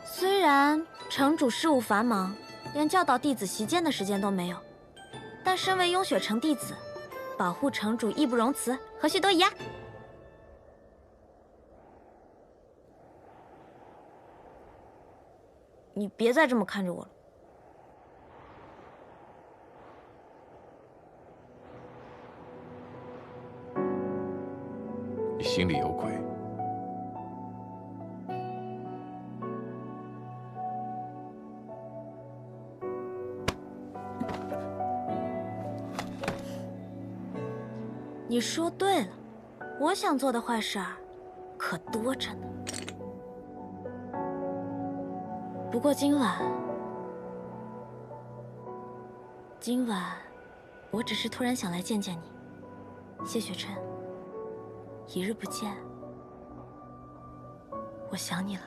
虽然城主事务繁忙，连教导弟子习剑的时间都没有，但身为雍雪城弟子，保护城主义不容辞，何须多疑啊？你别再这么看着我了。你心里有鬼。你说对了，我想做的坏事儿可多着呢。不过今晚，我只是突然想来见见你，谢雪琛。一日不见，我想你了。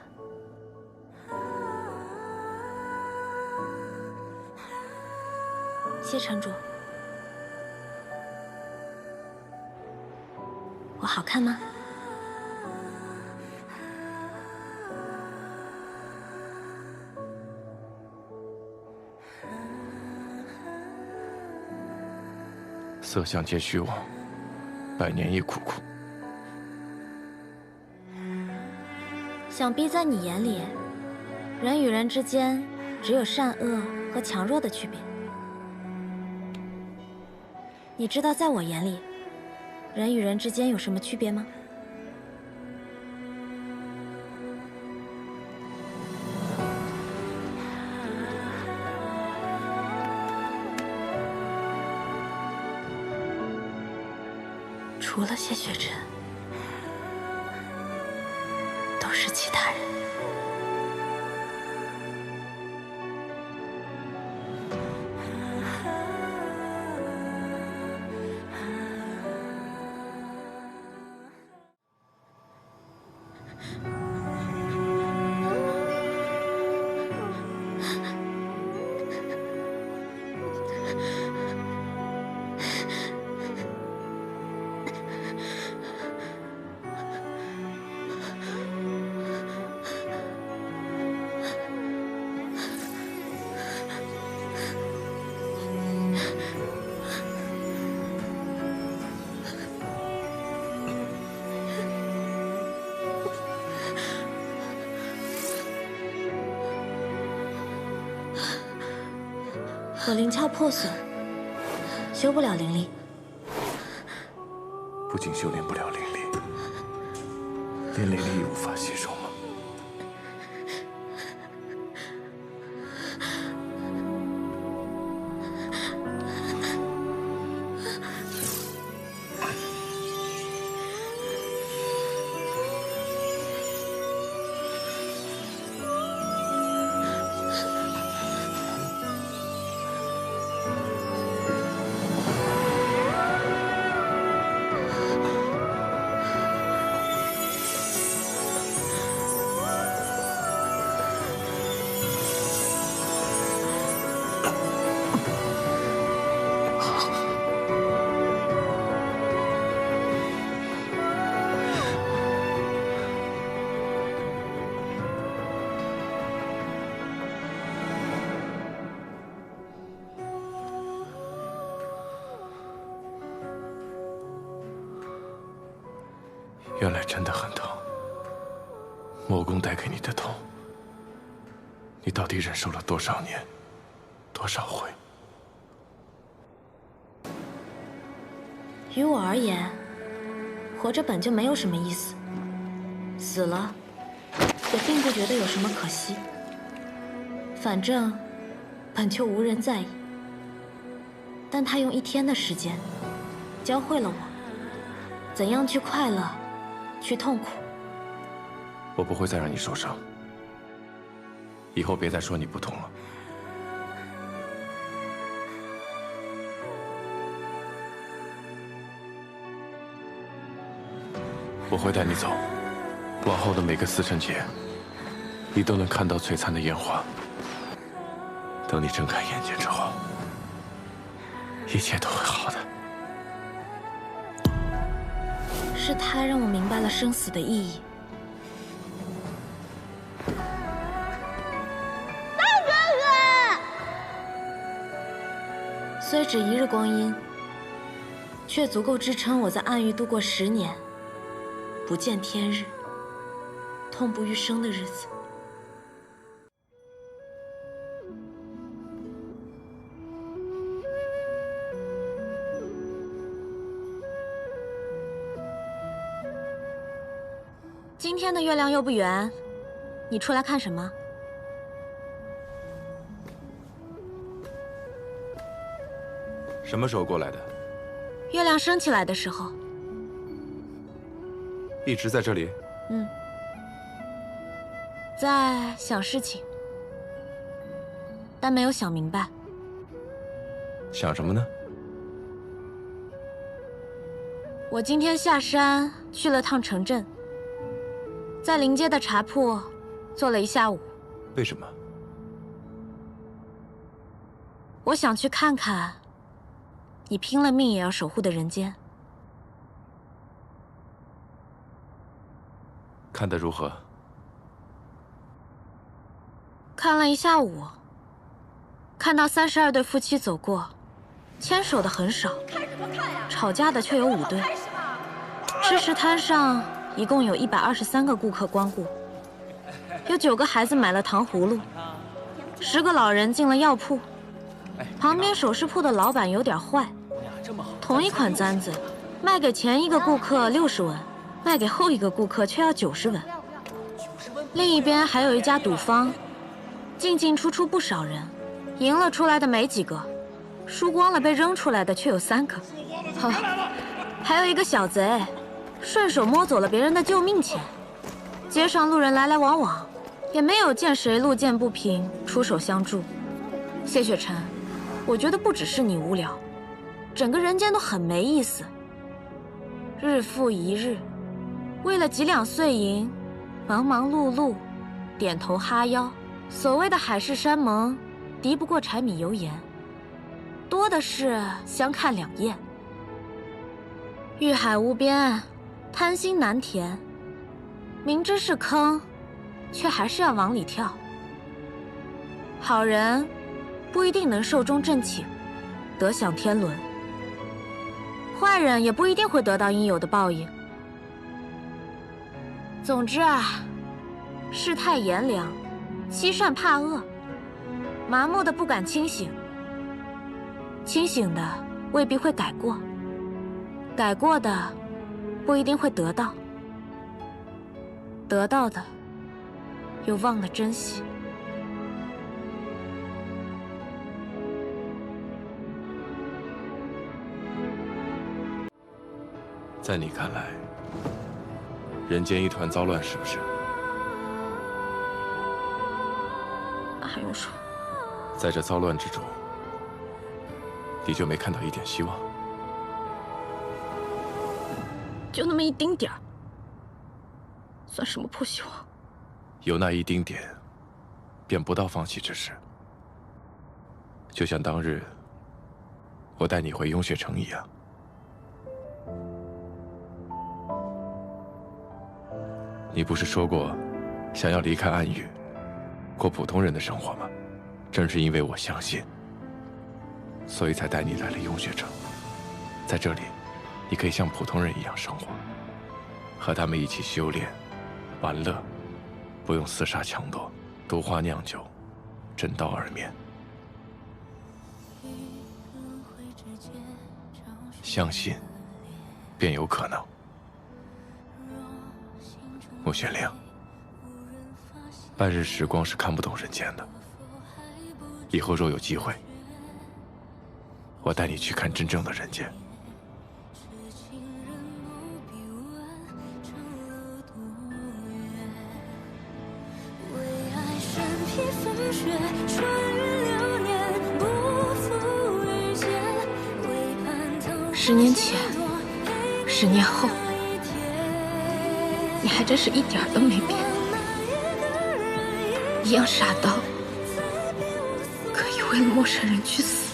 谢城主，我好看吗？色相皆虚妄，百年亦苦苦。想必在你眼里，人与人之间只有善恶和强弱的区别。你知道在我眼里，人与人之间有什么区别吗？除了谢雪琛，都是其他人。我灵窍破损，修不了灵力。不仅修炼不了灵力，连灵力也无法吸收吗？原来真的很疼。魔宫带给你的痛，你到底忍受了多少年，多少回？于我而言，活着本就没有什么意思，死了也并不觉得有什么可惜。反正本就无人在意。但他用1天的时间，教会了我怎样去快乐，去痛苦。我不会再让你受伤。以后别再说你不同了。我会带你走，往后的每个司晨节，你都能看到璀璨的烟花。等你睁开眼睛之后，一切都会好的。是他让我明白了生死的意义。大哥哥，虽只一日光阴，却足够支撑我在暗域度过10年，不见天日，痛不欲生的日子。今天的月亮又不圆，你出来看什么？什么时候过来的？月亮升起来的时候。一直在这里？在想事情，但没有想明白。想什么呢？我今天下山去了趟城镇，在临街的茶铺坐了一下午。为什么？我想去看看你拼了命也要守护的人间。看得如何？看了一下午，看到32对夫妻走过，牵手的很少，吵架的却有5对。吃食摊上一共有123个顾客光顾，有9个孩子买了糖葫芦，10个老人进了药铺。旁边首饰铺的老板有点坏，同一款簪子，卖给前一个顾客60文，卖给后一个顾客却要90文。另一边还有一家赌坊，进进出出不少人，赢了出来的没几个，输光了被扔出来的却有3个。好，还有一个小贼，顺手摸走了别人的救命钱。街上路人来来往往，也没有见谁路见不平出手相助。谢雪晨，我觉得不只是你无聊，整个人间都很没意思。日复一日，为了几两碎银，忙忙碌碌，点头哈腰。所谓的海誓山盟，敌不过柴米油盐，多的是相看两厌。欲海无边，贪心难填，明知是坑，却还是要往里跳。好人不一定能寿终正寝，得享天伦；坏人也不一定会得到应有的报应。总之啊，世态炎凉，欺善怕恶，麻木的不敢清醒，清醒的未必会改过，改过的不一定会得到，得到的又忘了珍惜。在你看来，人间一团糟乱，是不是？还用说？在这糟乱之中，你就没看到一点希望？就那么一丁点儿，算什么破希望？有那一丁点，便不到放弃之时。就像当日我带你回雍雪城一样。你不是说过，想要离开暗域，过普通人的生活吗？正是因为我相信，所以才带你来了雍雪城。在这里，你可以像普通人一样生活，和他们一起修炼、玩乐，不用厮杀抢夺，毒花酿酒，枕刀而眠。相信，便有可能。穆玄灵，半日时光是看不懂人间的。以后若有机会，我带你去看真正的人间。为爱身披风10年前，10年后，你还真是一点儿都没变，一样傻到可以为了陌生人去死。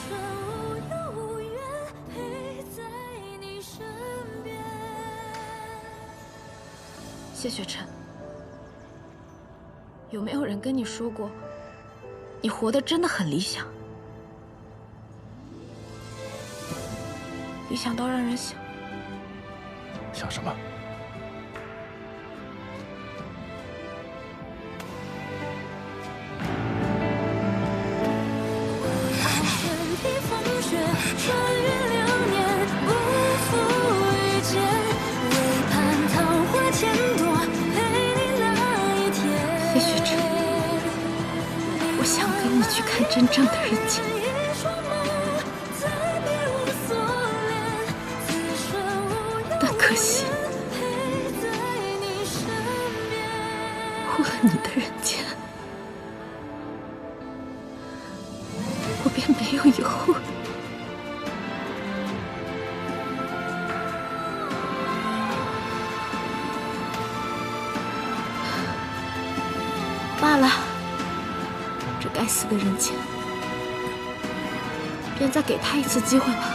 谢雪晨，有没有人跟你说过，你活得真的很理想？理想到让人想什么？谢雪晨，我想跟你去看真正的人间。可惜，我和你的人间，我便没有以后了。罢了，这该死的人间，便再给他一次机会吧。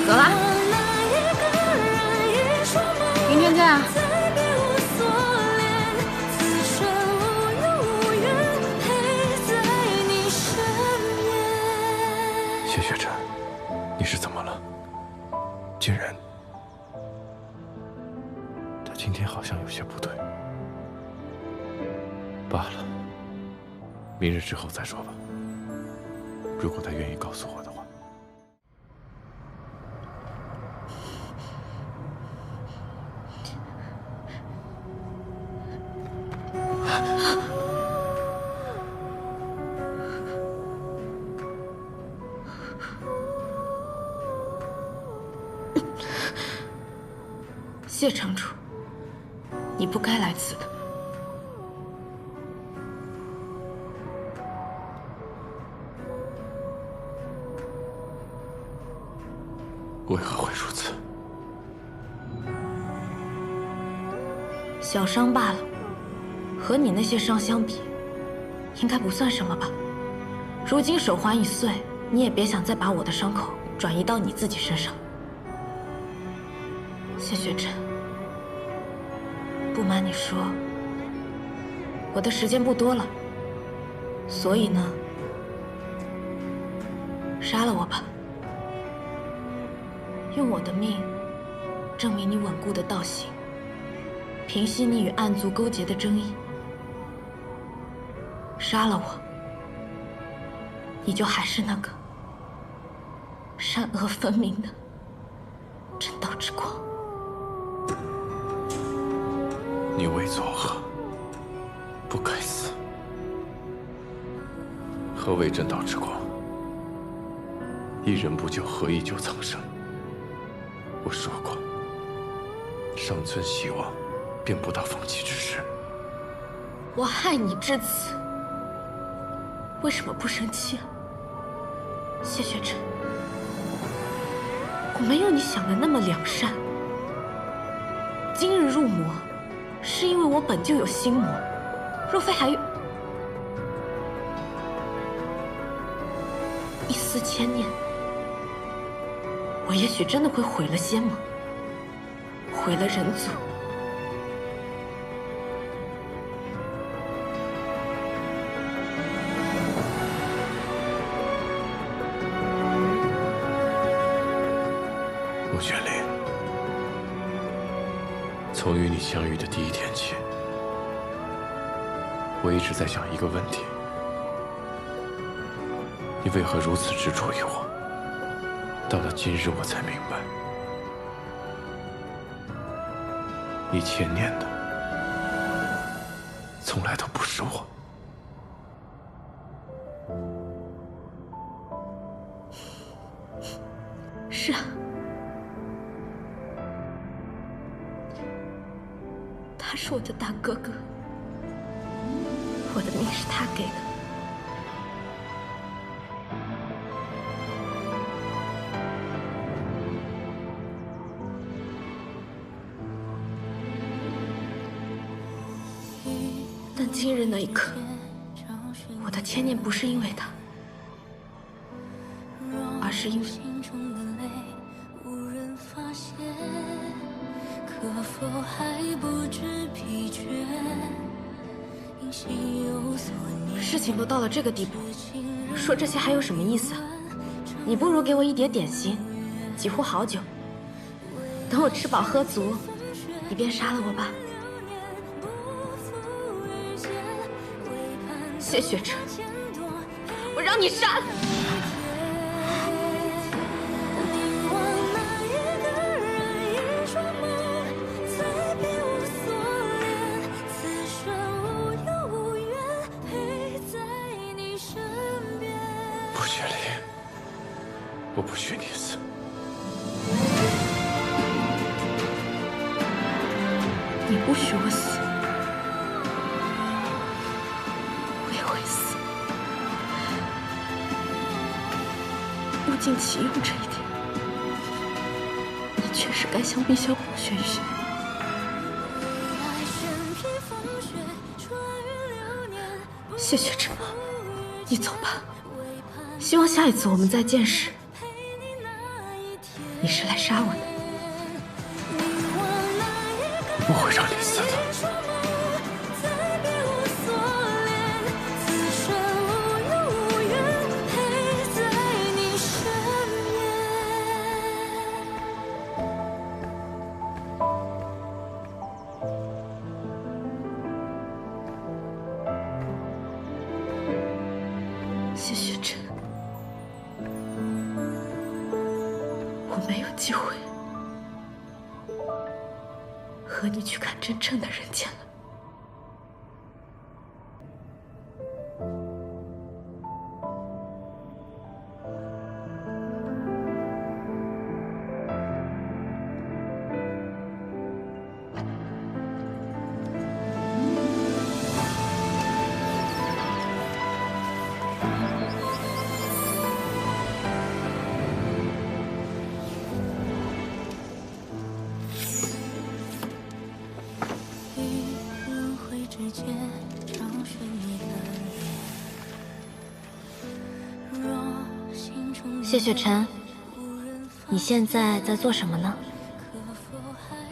走啦，明天见啊！谢雪晨，你是怎么了？竟然，他今天好像有些不对。罢了，明日之后再说吧。如果他愿意告诉我的话。谢城主，你不该来此的。为何会如此？小伤罢了，和你那些伤相比，应该不算什么吧。如今手环已碎，你也别想再把我的伤口转移到你自己身上。谢雪晨，不瞒你说，我的时间不多了，所以呢，杀了我吧。用我的命证明你稳固的道行，平息你与暗族勾结的争议。杀了我，你就还是那个善恶分明的正道之光。你为作恶，不该死。何为正道之光？一人不救，何以救苍生？我说过，尚存希望，便不到放弃之时。我害你至此，为什么不生气啊？谢雪晨，我没有你想的那么良善。今日入魔，是因为我本就有心魔，若非还有一丝牵念，我也许真的会毁了仙盟，毁了人族。穆玄灵，从与你相遇的第一天起，我一直在想一个问题：你为何如此执着于我？到了今日，我才明白，你牵念的从来都不是我。是啊，他是我的大哥哥，我的命是他给的。但今日那一刻，我的牵念不是因为他，而是因为可否还不知疲倦？事情都到了这个地步，说这些还有什么意思啊？你不如给我一碟点心，几壶好酒，等我吃饱喝足，你便杀了我吧。谢雪晨，我让你杀了。不雪梨，我不许你死。你不许我死，我也会死。物尽其用这一点，你确实该向陛下斡旋一下。谢雪晨，你走吧。希望下一次我们再见时，你是来杀我的。我不会让你死的。谢雪晨，我没有机会和你去看真正的人间了。谢雪晨，你现在在做什么呢？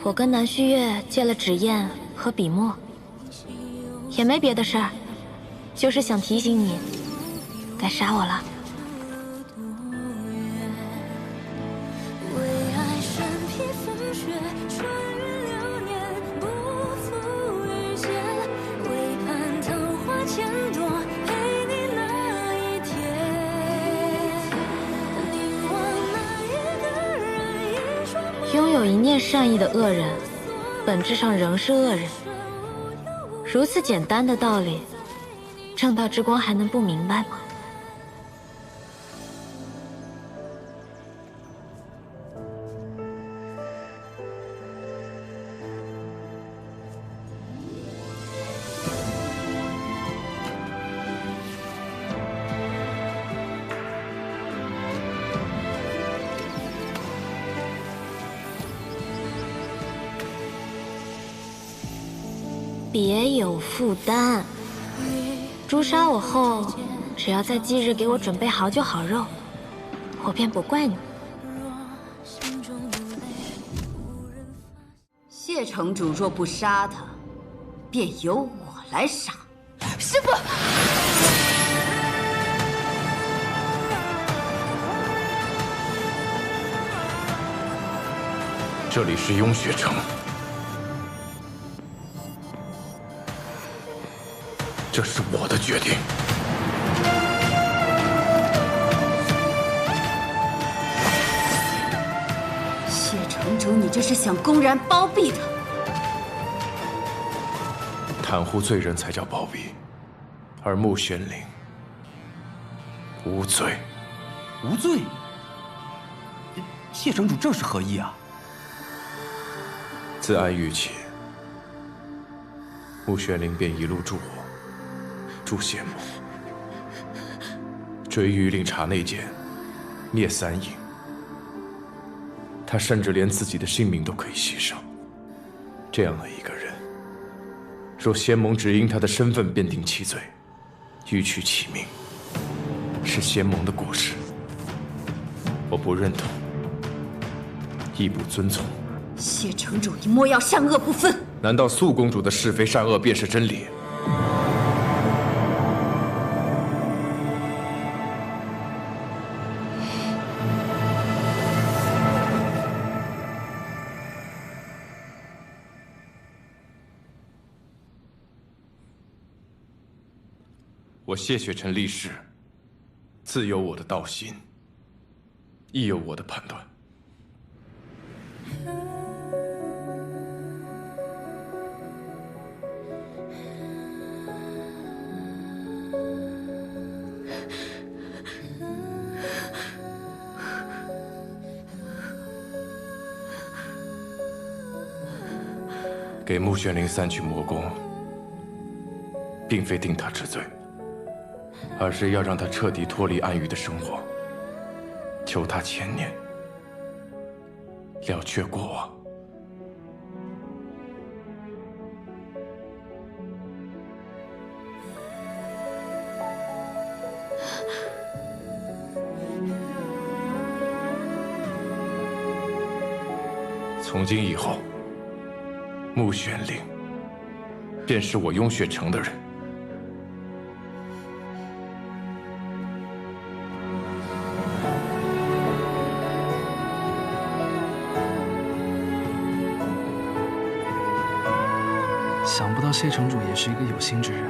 我跟南虚月借了纸砚和笔墨，也没别的事儿，就是想提醒你，该杀我了。拥有一念善意的恶人，本质上仍是恶人。如此简单的道理，正道之光还能不明白吗？别有负担。诛杀我后，只要在忌日给我准备好酒好肉，我便不怪你。谢城主若不杀他，便由我来杀。师父，这里是雍雪城。这是我的决定。谢城主，你这是想公然包庇他？袒护罪人才叫包庇，而穆玄灵无罪。无罪？谢城主这是何意啊？自安狱起，穆玄灵便一路助我，助谢幕，追谕令查内奸，灭三营。他甚至连自己的性命都可以牺牲。这样的一个人，若仙盟只因他的身份辨定其罪，欲取其命，是仙盟的过失，我不认同，亦不遵从。谢城主，你莫要善恶不分。难道素公主的是非善恶便是真理？我谢雪晨立誓，自有我的道心，亦有我的判断。给穆玄灵散去魔功，并非定他治罪，而是要让他彻底脱离暗狱的生活，求他千年，了却过往。从今以后，穆玄灵便是我雍雪城的人。想不到谢城主也是一个有心之人，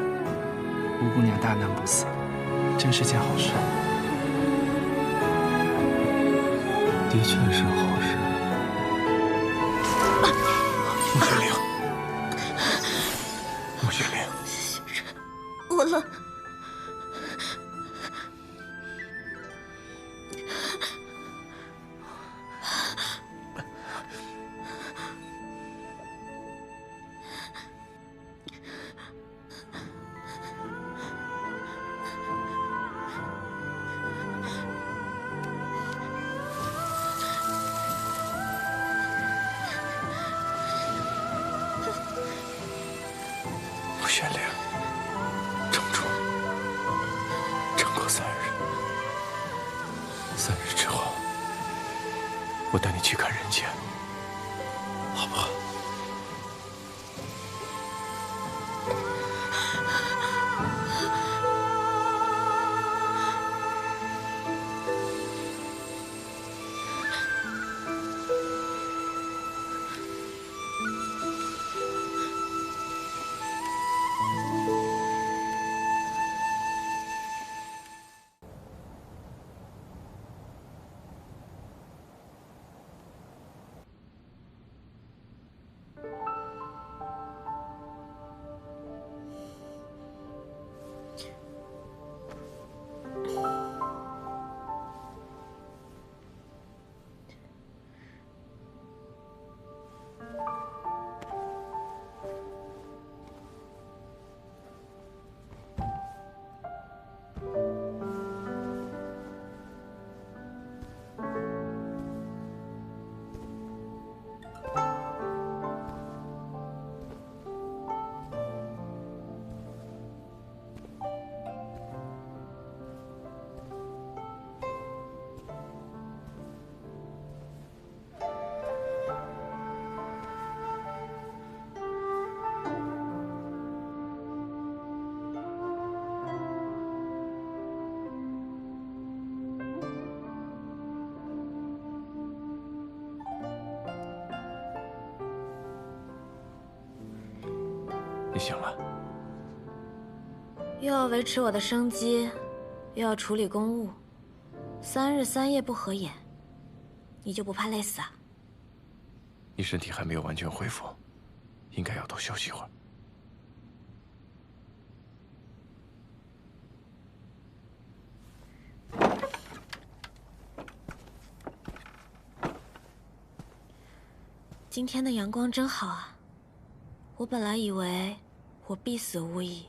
吴姑娘大难不死，真是件好事。的确是好事。穆玄灵，穆玄灵，我了。穆玄灵，城主，撑过3日，3日之后，我带你去看人间，好不好？你醒了？又要维持我的生机，又要处理公务，3日3夜不合眼，你就不怕累死啊？你身体还没有完全恢复，应该要多休息一会儿。今天的阳光真好啊！我本来以为我必死无疑。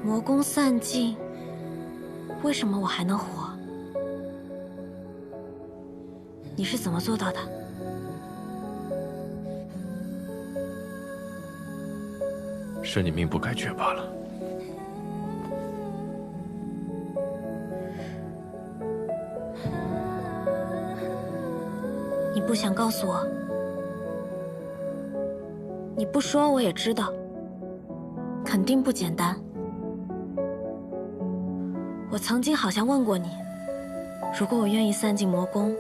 魔功散尽，为什么我还能活？你是怎么做到的？是你命不该绝罢了。你不想告诉我？你不说我也知道，肯定不简单。我曾经好像问过你，如果我愿意散尽魔功，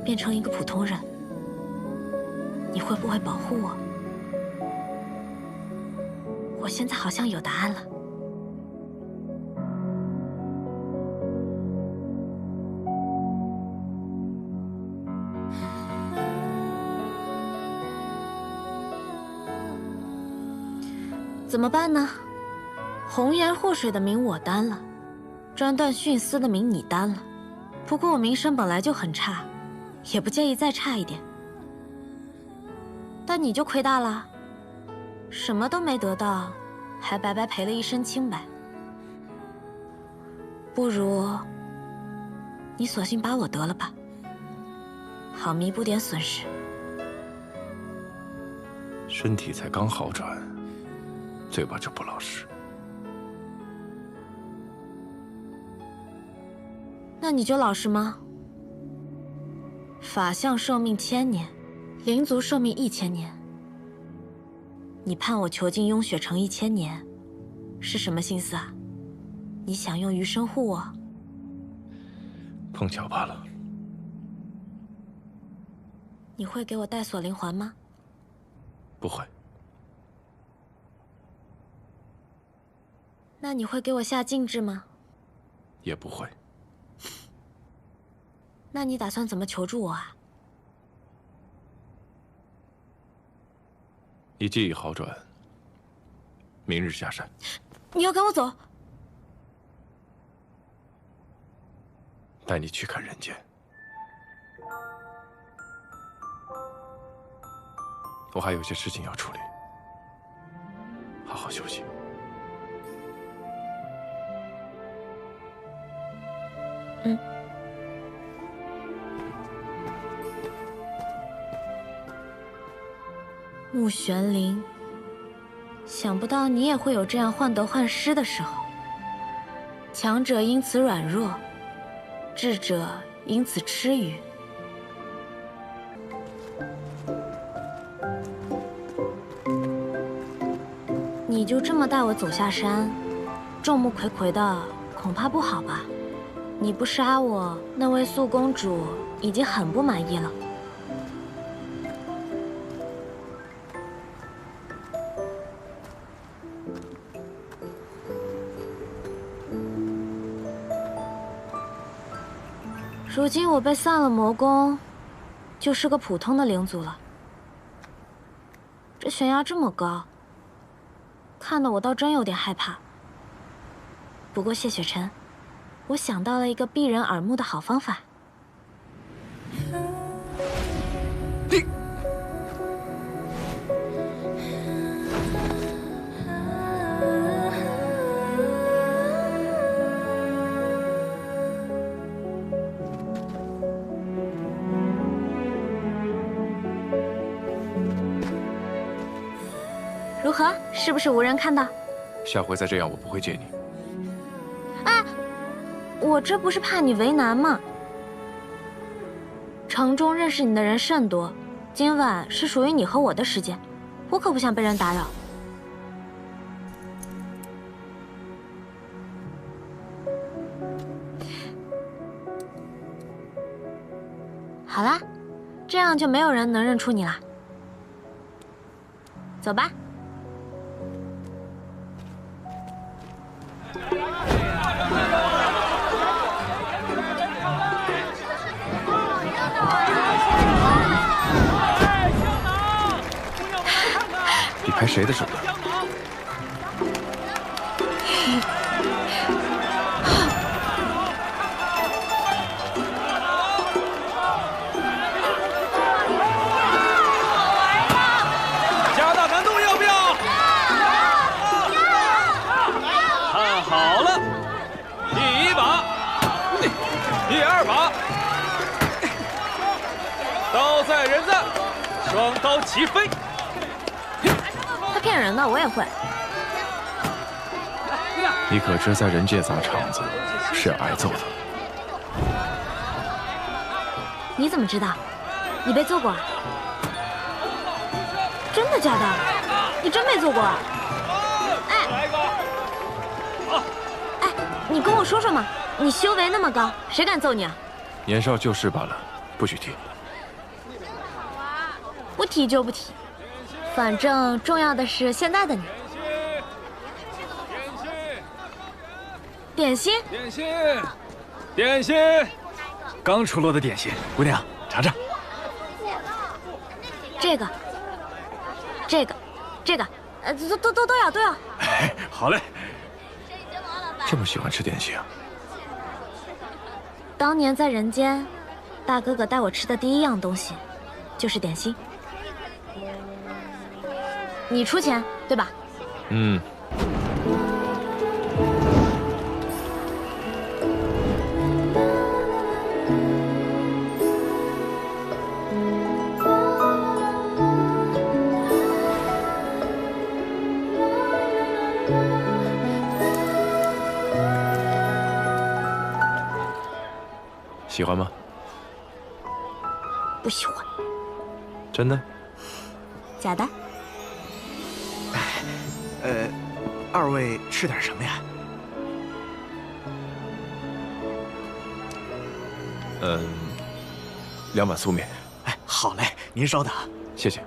变成一个普通人，你会不会保护我？我现在好像有答案了。怎么办呢？红颜祸水的名我担了，专断徇私的名你担了。不过我名声本来就很差，也不介意再差一点。但你就亏大了，什么都没得到，还白白赔了一身清白。不如你索性把我得了吧，好弥补点损失。身体才刚好转，嘴巴就不老实。那你就老实吗？法相寿命1000年，灵族寿命1000年。你判我囚禁雍雪城1000年，是什么心思啊？你想用余生护我？碰巧罢了。你会给我带锁灵环吗？不会。那你会给我下禁制吗？也不会。那你打算怎么求助我啊？你技艺好转，明日下山。你要赶我走？带你去看人间。我还有些事情要处理，好好休息。嗯。穆玄灵，想不到你也会有这样患得患失的时候。强者因此软弱，智者因此痴愚。你就这么带我走下山，众目睽睽的，恐怕不好吧？你不杀我，那位素公主已经很不满意了。如今我被散了魔功，就是个普通的灵族了。这悬崖这么高，看得我倒真有点害怕。不过谢雪晨，我想到了一个避人耳目的好方法。如何？是不是无人看到？下回再这样，我不会借你。哎，我这不是怕你为难吗？城中认识你的人甚多，今晚是属于你和我的时间，我可不想被人打扰。好啦，这样就没有人能认出你了。走吧。你拍谁的手呢？双刀齐飞。他骗人的，我也会。你可知在人界砸场子是要挨揍的？你怎么知道？你被揍过啊？真的假的？你真没揍过啊？哎，你跟我说说嘛，你修为那么高，谁敢揍你啊？年少旧事罢了，不许提。不提就不提，反正重要的是现在的你。点心，点心，点心，刚出炉的点心，姑娘尝尝。这个，都要。哎，好嘞。这么喜欢吃点心啊？当年在人间，大哥哥带我吃的第一样东西，就是点心。你出钱对吧？嗯。喜欢吗？不喜欢。真的？假的？二位吃点什么呀？2碗素面。哎，好嘞，您稍等。谢谢。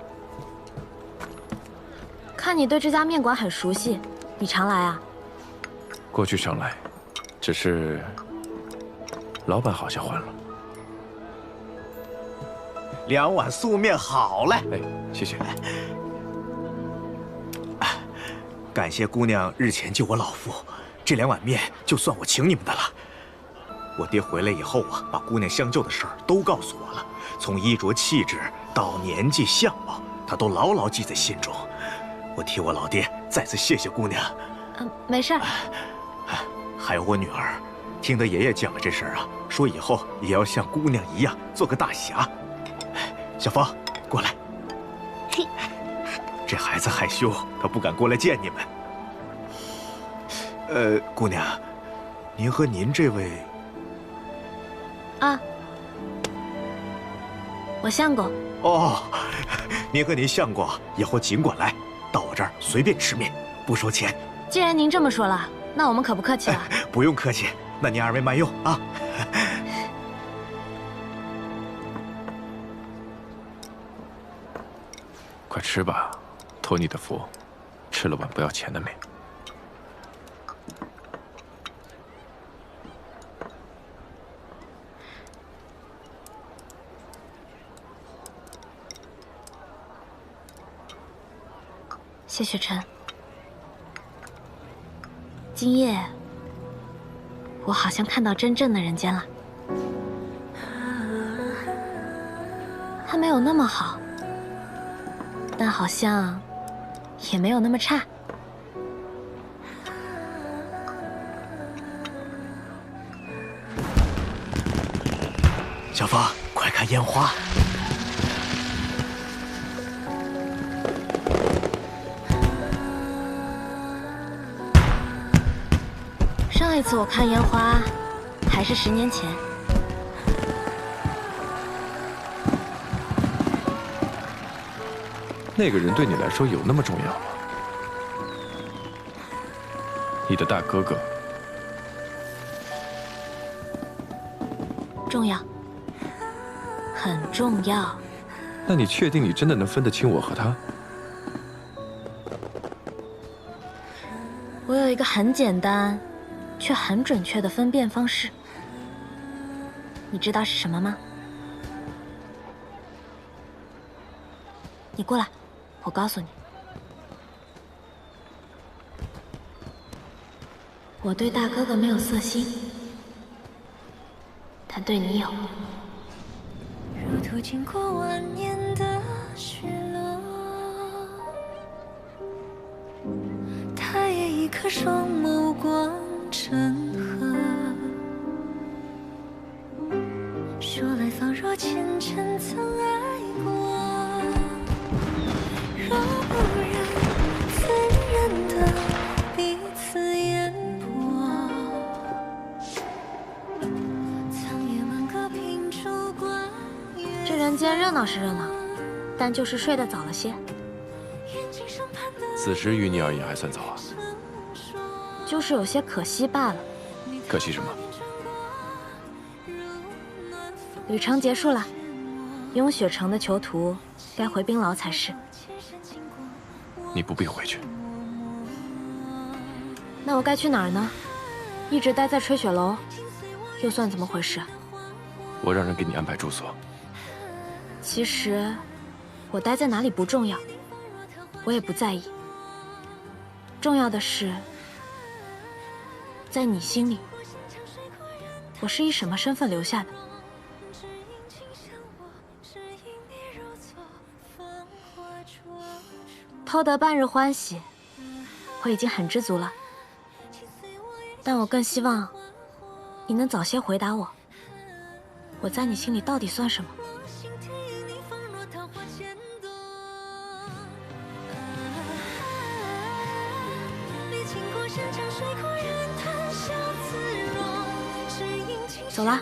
看你对这家面馆很熟悉，你常来啊？过去常来，只是老板好像换了。2碗素面好嘞。哎，谢谢。感谢姑娘日前救我老父，这2碗面就算我请你们的了。我爹回来以后啊，把姑娘相救的事儿都告诉我了，从衣着气质到年纪相貌，他都牢牢记在心中。我替我老爹再次谢谢姑娘。没事儿。还有我女儿，听得爷爷讲了这事儿啊，说以后也要像姑娘一样做个大侠。小芳，过来。这孩子害羞，他不敢过来见你们。姑娘，您和您这位啊，我相公。哦，您和您相公以后尽管来，到我这儿随便吃面，不收钱。既然您这么说了，那我们可不客气了。不用客气，那您2位慢用啊。快吃吧，托你的福，吃了碗不要钱的面。谢雪晨，今夜我好像看到真正的人间了。他没有那么好，但好像也没有那么差。小芳，快看烟花！上一次我看烟花，还是10年前。那个人对你来说有那么重要吗？你的大哥哥。重要，很重要。那你确定你真的能分得清我和他？我有一个很简单，却很准确的分辨方式。你知道是什么吗？你过来，我告诉你。我对大哥哥没有色心，但对你有。如图经过万年的雪落，他也一颗双眸光成河。说来仿若前尘曾爱过，闹是热闹，但就是睡得早了些。此时于你而言还算早啊。就是有些可惜罢了。可惜什么？旅程结束了，雍雪城的囚徒该回冰牢才是。你不必回去。那我该去哪儿呢？一直待在吹雪楼，又算怎么回事？我让人给你安排住所。其实，我待在哪里不重要，我也不在意。重要的是，在你心里，我是以什么身份留下的？偷得半日欢喜，我已经很知足了。但我更希望你能早些回答我，我在你心里到底算什么？走了。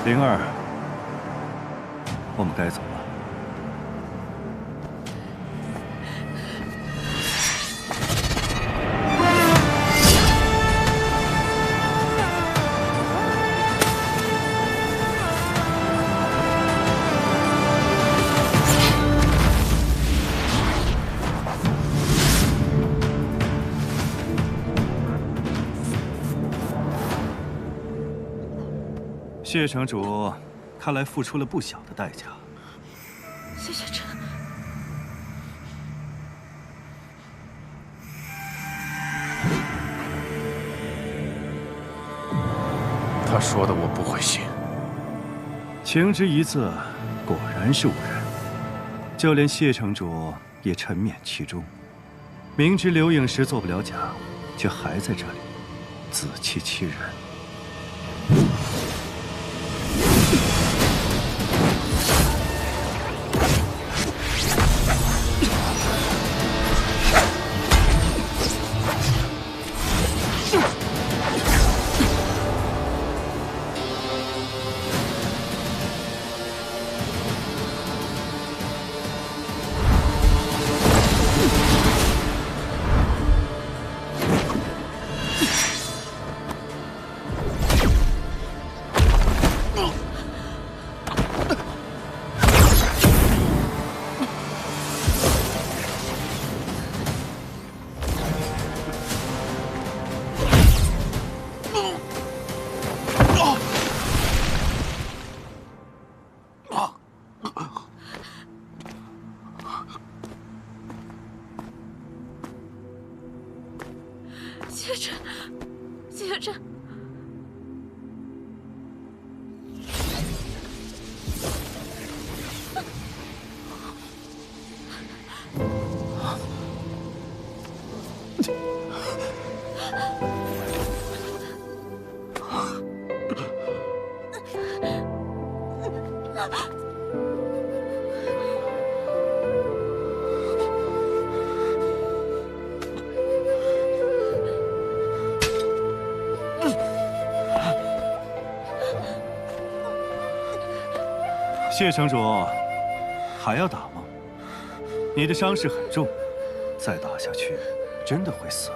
灵儿，我们该走了。谢城主，看来付出了不小的代价。谢雪晨，他说的我不会信。情之一字，果然是无人。就连谢城主也沉湎其中，明知刘颖石做不了假，却还在这里自欺欺人。谢晨，谢晨。谢城主，还要打吗？你的伤势很重，再打下去，真的会死。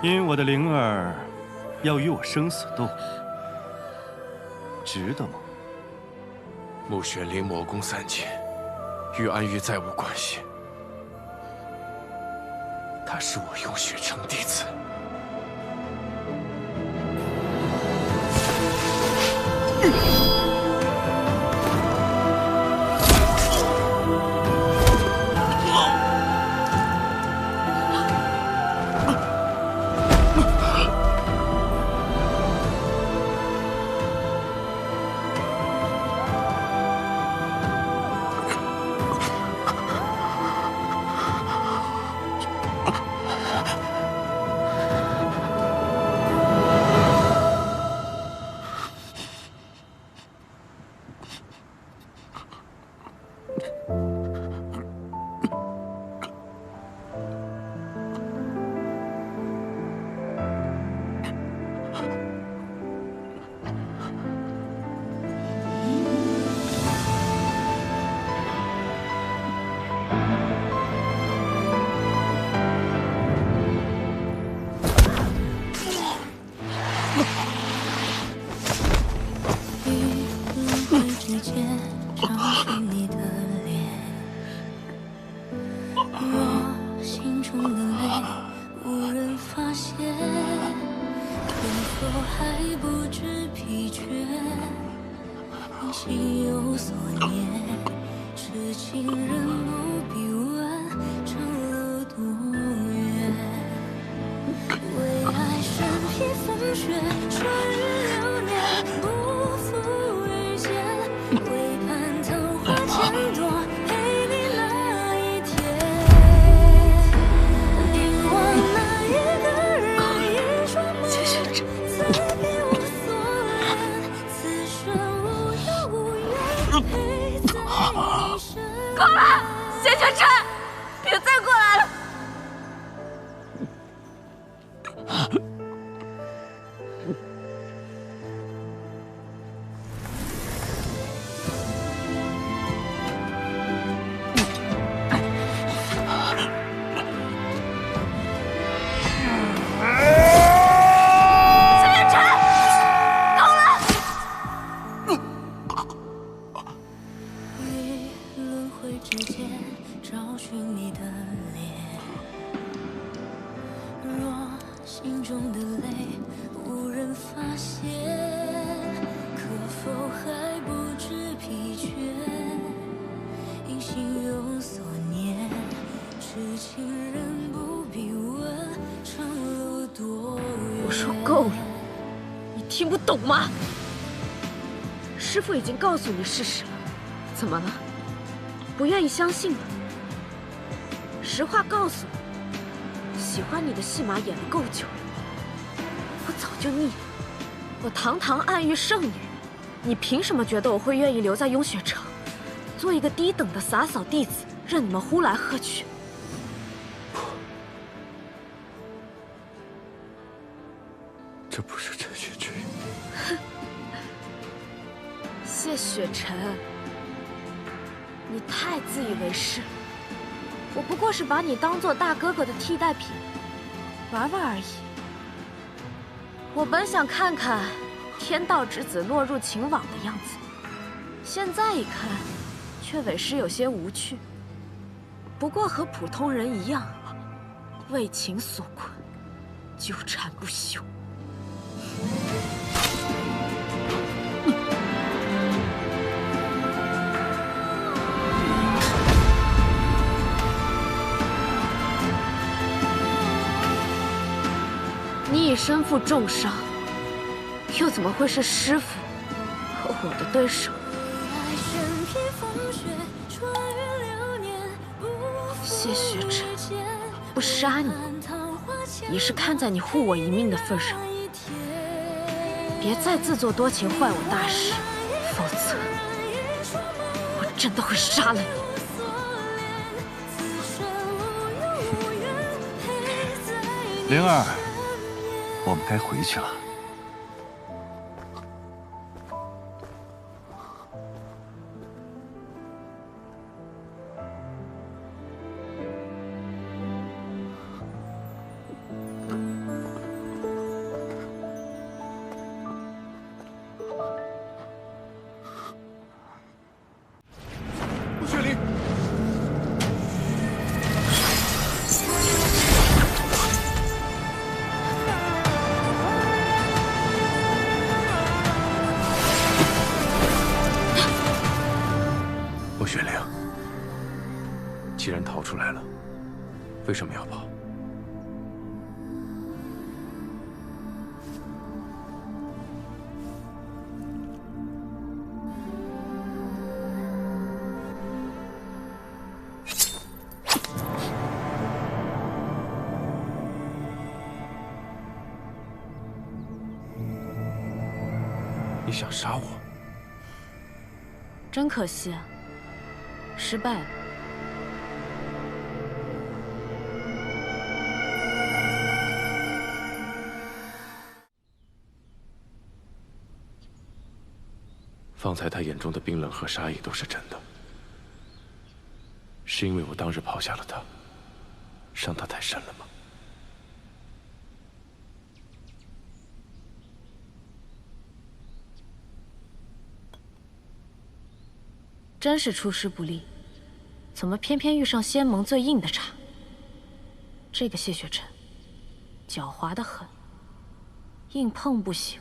因我的灵儿要与我生死斗，值得吗？暮雪临魔宫3剑，与安玉再无关系。他是我雍雪城弟子。挥间找寻你的脸。若心中的泪无人发现，可否还不知疲倦？你心有所念，痴情人不必问长路多远。为爱身披风雪，穿越流年，不负遇见。为盼桃花千朵，陪你那一天。凝望那一个人，一双眸，赐给我所愿。此生无忧无怨，陪在你身边。够了，谢雪晨，别再过来了。轮回之间找寻你的脸。若心中的泪无人发现，可否还不知疲倦？因心有所念，痴情人不必问长路多远。我说够了，你听不懂吗？师父已经告诉你事实了，怎么了？不愿意相信吗？实话告诉你，喜欢你的戏码演了够久了，我早就腻了。我堂堂暗域圣女，你凭什么觉得我会愿意留在雍雪城，做一个低等的洒扫弟子，任你们呼来喝去？这不是陈雪之意。哼，谢雪晨。你太自以为是了，我不过是把你当做大哥哥的替代品，玩玩而已。我本想看看天道之子落入情网的样子，现在一看，却委实有些无趣。不过和普通人一样，为情所困，纠缠不休。你已身负重伤，又怎么会是师父和我的对手？谢雪晨，不杀你，也是看在你护我一命的份上。别再自作多情坏我大事，否则我真的会杀了你。灵儿，我们该回去了。陆雪灵。陆雪灵，既然逃出来了，为什么要跑？你想杀我？真可惜啊，失败了。方才他眼中的冰冷和杀意都是真的，是因为我当日抛下了他，伤他太深了吗？真是出师不利，怎么偏偏遇上仙盟最硬的茬？这个谢雪晨，狡猾得很，硬碰不行，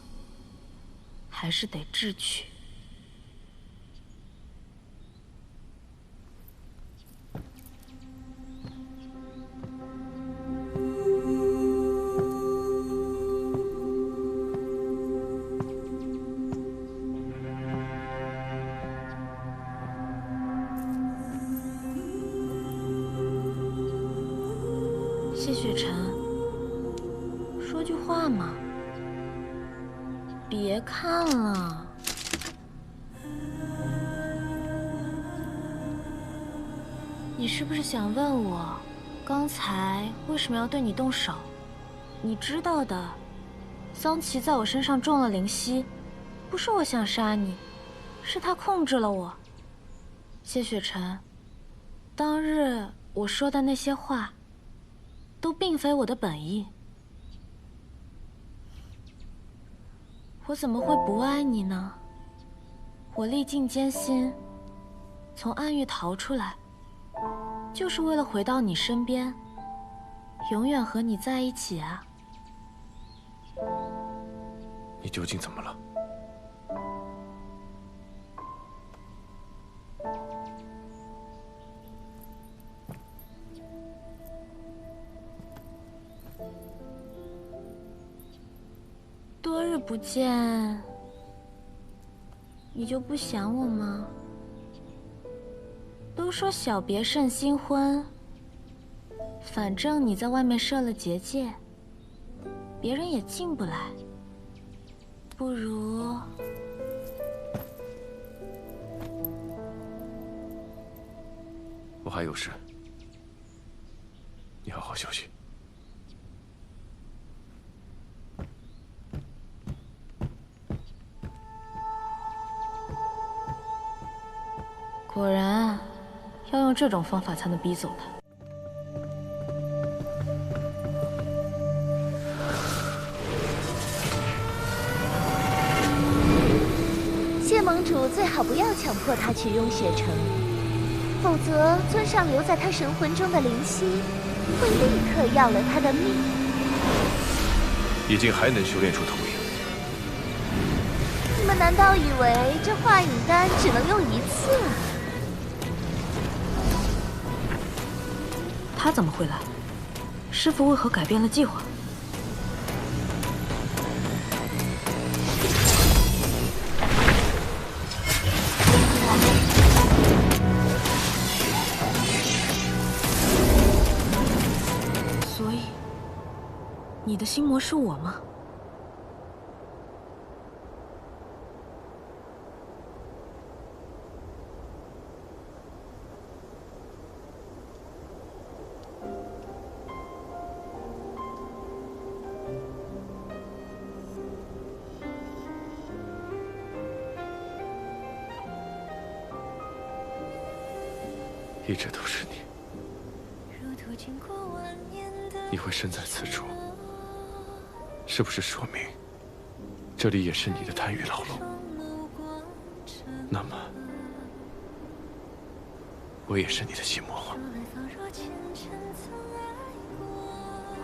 还是得智取。谢雪晨，说句话嘛。别看了。你是不是想问我，刚才为什么要对你动手？你知道的，桑琪在我身上中了灵犀，不是我想杀你，是他控制了我。谢雪晨，当日我说的那些话，都并非我的本意。我怎么会不爱你呢？我历尽艰辛，从暗域逃出来，就是为了回到你身边，永远和你在一起啊！你究竟怎么了？多日不见，你就不想我吗？都说小别胜新婚，反正你在外面设了结界，别人也进不来。不如……我还有事，你好好休息。果然，要用这种方法才能逼走他。谢盟主最好不要强迫他去雍雪城，否则尊上留在他神魂中的灵犀会立刻要了他的命。已经还能修炼出投影？你们难道以为这化影丹只能用一次啊？他怎么会来？师父为何改变了计划？所以，你的心魔是我吗？一直都是你。你会身在此处，是不是说明这里也是你的贪欲牢笼？那么，我也是你的心魔吗？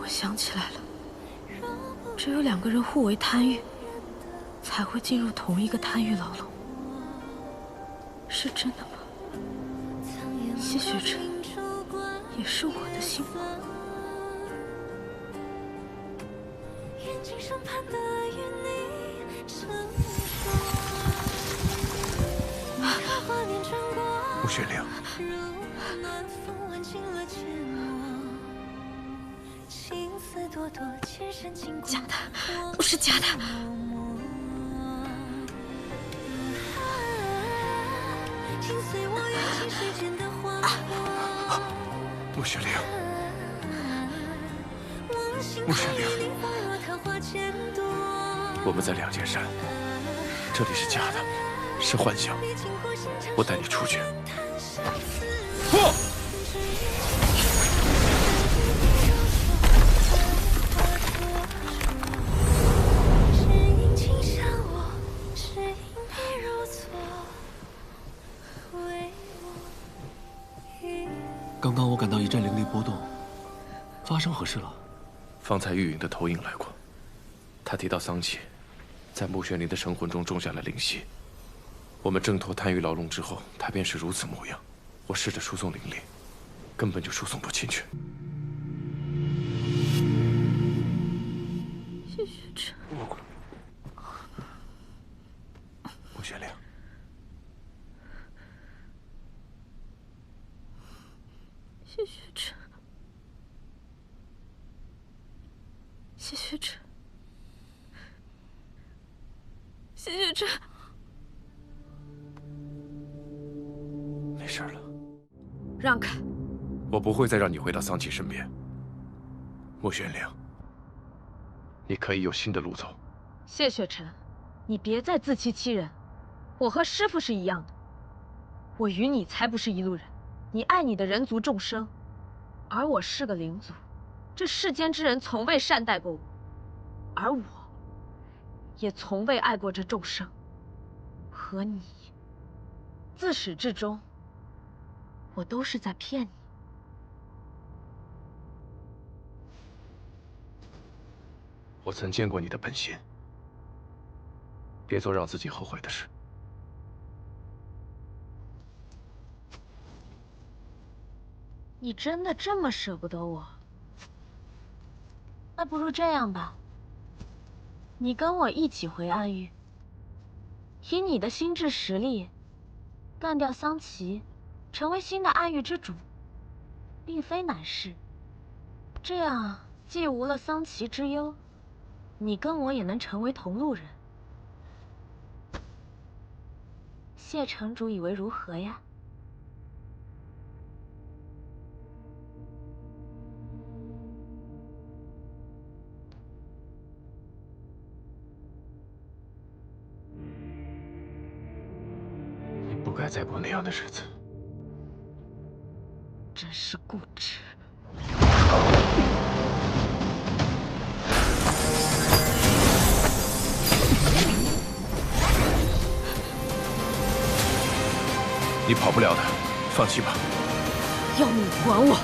我想起来了，只有两个人互为贪欲，才会进入同一个贪欲牢笼。是真的吗？谢雪晨也是我的心魔。穆玄灵，假的，不是假的。穆玄灵，穆玄灵，我们在两界山，这里是假的，是幻想。我带你出去。破！刚刚我感到一阵灵力波动，发生何事了？方才玉影的投影来过，他提到桑启在穆玄灵的神魂中种下了灵犀。我们挣脱贪欲牢笼之后，他便是如此模样。我试着输送灵力，根本就输送不进去。谢雪晨。穆玄灵。谢雪晨。谢雪晨。谢雪晨。没事了。让开！我不会再让你回到桑启身边。穆玄灵，你可以有新的路走。谢雪晨，你别再自欺欺人。我和师父是一样的，我与你才不是一路人。你爱你的人族众生，而我是个灵族，这世间之人从未善待过我，而我也从未爱过这众生。和你，自始至终，我都是在骗你。我曾见过你的本心，别做让自己后悔的事。你真的这么舍不得我？那不如这样吧，你跟我一起回暗域，以你的心智实力，干掉桑启，成为新的暗域之主，并非难事。这样既无了桑启之忧，你跟我也能成为同路人。谢城主以为如何呀？你不该再过那样的日子。真是固执。你跑不了的，放弃吧。要你管我！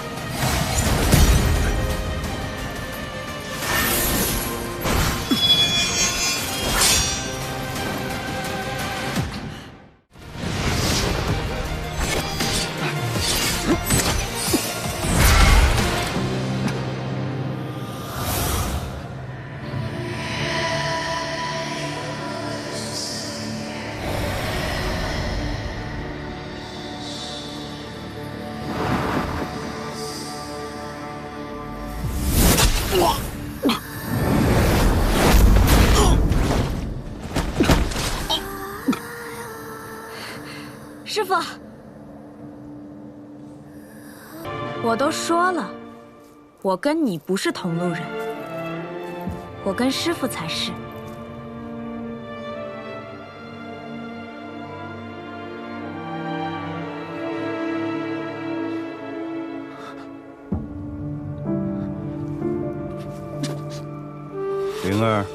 师父，我都说了，我跟你不是同路人，我跟师父才是。灵儿。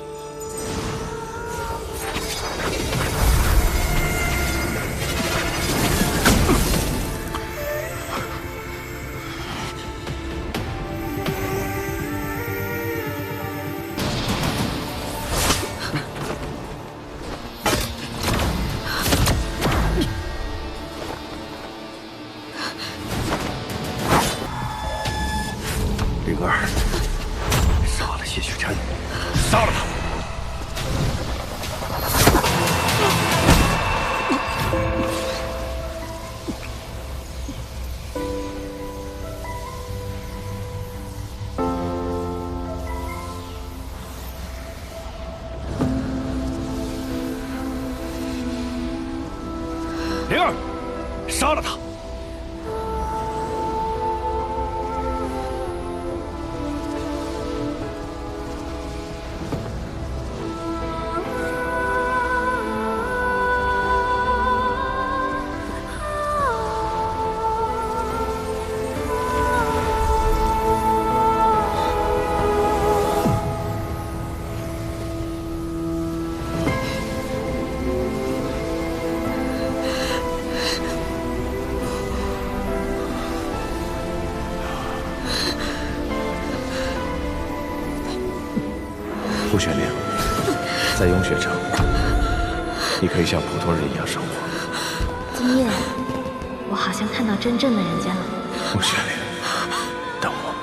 灵儿，杀了谢雪晨，杀了他！灵儿，杀了他！傅玄灵，在雍雪城，你可以像普通人一样生活。今夜，我好像看到真正的人间了。傅玄灵，等我。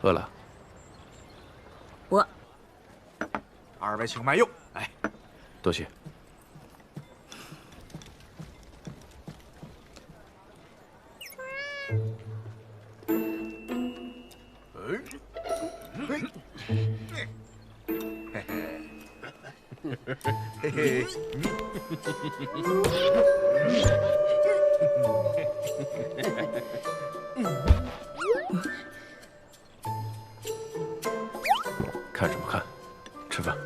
饿了？我。二位请慢用。哎，多谢。嘿嘿。看什么看？吃饭。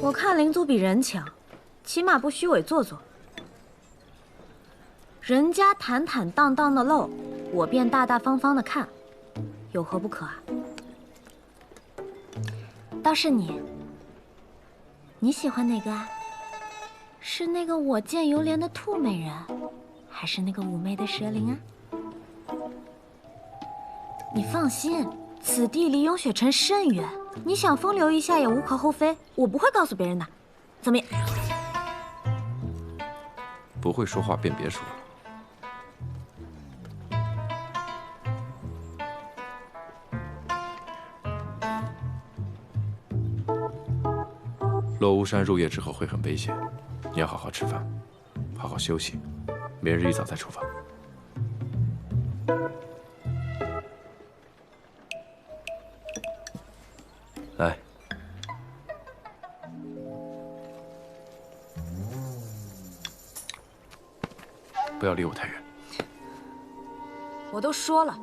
我看灵族比人强，起码不虚伪做作。人家坦坦荡荡的露，我便大大方方的看，有何不可啊？倒是你，你喜欢哪个啊？是那个我见犹怜的兔美人，还是那个妩媚的蛇灵啊？你放心，此地离雍雪城甚远，你想风流一下也无可厚非，我不会告诉别人的。怎么样？不会说话便别说了。落巫山入夜之后会很危险，你要好好吃饭，好好休息，明日一早再出发。来，不要离我太远。我都说了，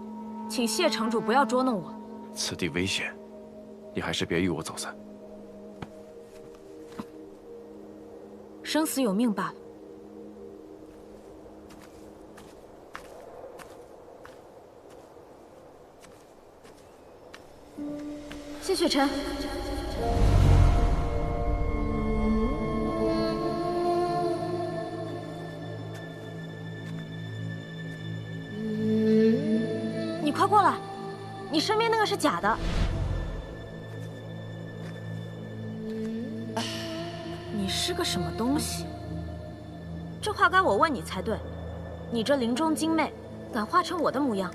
请谢城主不要捉弄我。此地危险，你还是别与我走散。生死有命罢了。谢雪晨，你快过来，你身边那个是假的。你是个什么东西？这话该我问你才对。你这林中精魅，敢化成我的模样，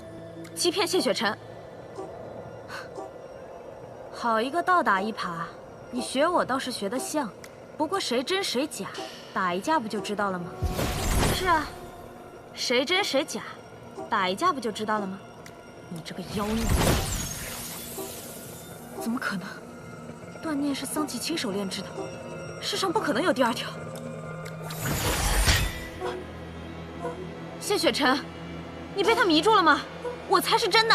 欺骗谢雪晨？好一个倒打一耙！你学我倒是学得像，不过谁真谁假，打一架不就知道了吗？是啊，谁真谁假，打一架不就知道了吗？你这个妖孽！怎么可能？锻炼是桑琪亲手炼制的，世上不可能有第二条。谢雪晨，你被他迷住了吗？我才是真的。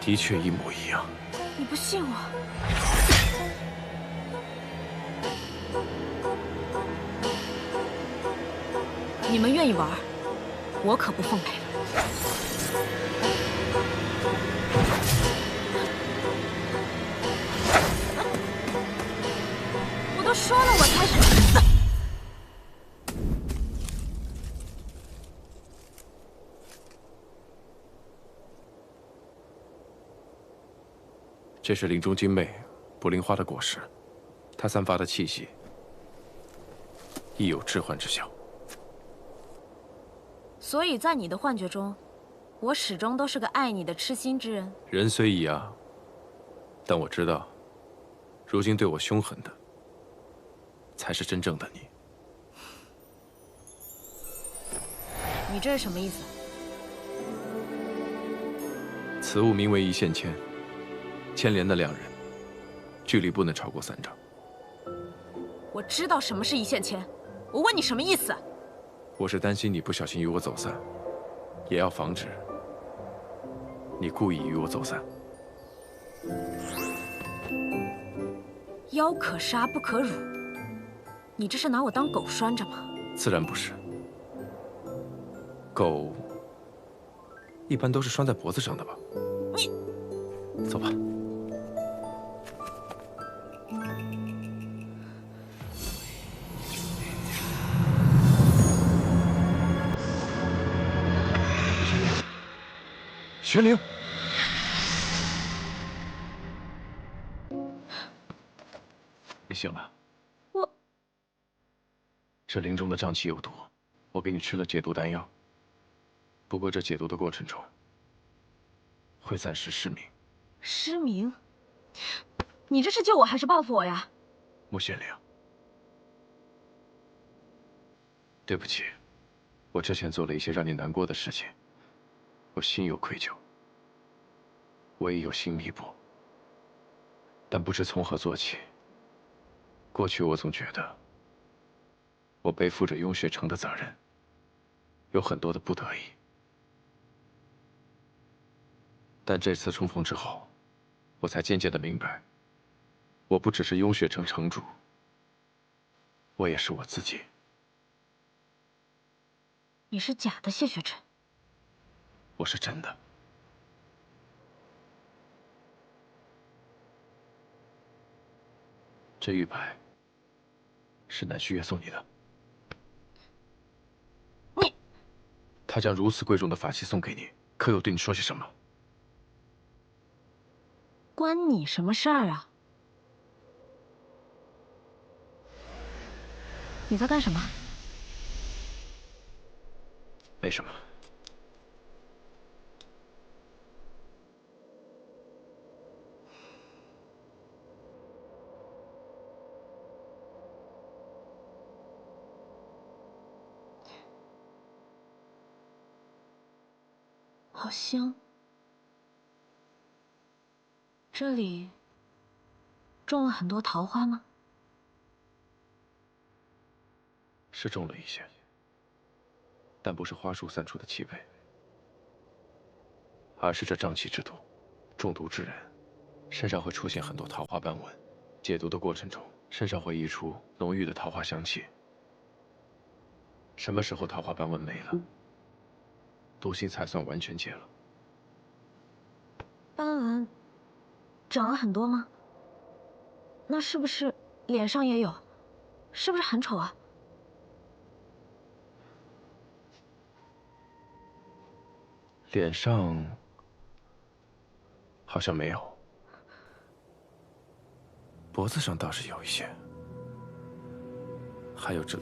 的确一模一样。你不信我？你们愿意玩，我可不奉陪。我都说了，我才是。这是林中精魅不灵花的果实，它散发的气息亦有致幻之效。所以在你的幻觉中，我始终都是个爱你的痴心之人。人虽一样，但我知道，如今对我凶狠的，才是真正的你。你这是什么意思？此物名为一线牵。牵连的两人，距离不能超过3丈。我知道什么是一线牵，我问你什么意思？我是担心你不小心与我走散，也要防止你故意与我走散。妖可杀不可辱，你这是拿我当狗拴着吗？自然不是。狗一般都是拴在脖子上的吧？你，走吧。玄灵，你醒了。我这灵中的瘴气有毒，我给你吃了解毒丹药。不过这解毒的过程中，会暂时失明。失明？你这是救我还是报复我呀？穆玄灵，对不起，我之前做了一些让你难过的事情，我心有愧疚，我也有心弥补，但不知从何做起。过去我总觉得，我背负着雍雪城的责任，有很多的不得已。但这次重逢之后，我才渐渐的明白，我不只是雍雪城城主，我也是我自己。你是假的谢雪晨，我是真的。这玉牌是南虚月送你的。他将如此贵重的法器送给你，可有对你说些什么？关你什么事儿啊？你在干什么？没什么。好香。这里种了很多桃花吗？是种了一些，但不是花树散出的气味，而是这瘴气之毒。中毒之人身上会出现很多桃花斑纹，解毒的过程中，身上会溢出浓郁的桃花香气。什么时候桃花斑纹没了，毒性才算完全解了。斑纹长了很多吗？那是不是脸上也有？是不是很丑啊？脸上好像没有，脖子上倒是有一些，还有这。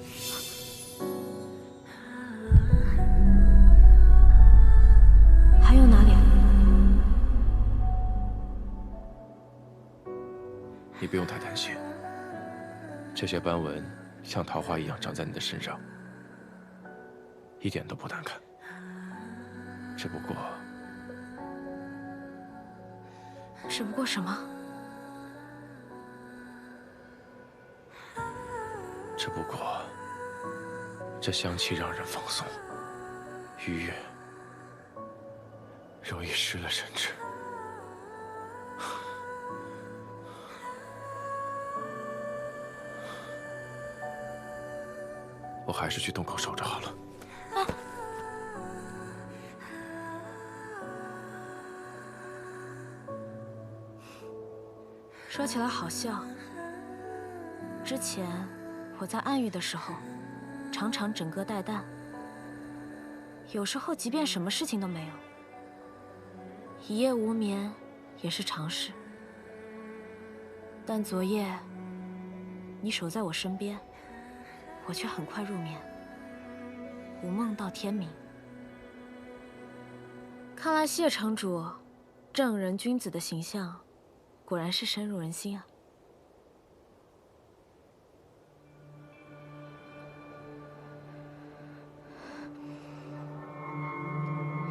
还有哪里？你不用太担心，这些斑纹像桃花一样长在你的身上，一点都不难看。只不过什么？只不过这香气让人放松、愉悦，容易失了神智。我还是去洞口守着好了。说起来好笑，之前我在暗域的时候，常常枕戈待旦，有时候即便什么事情都没有，一夜无眠也是常事。但昨夜你守在我身边，我却很快入眠，无梦到天明。看来谢城主正人君子的形象果然是深入人心啊。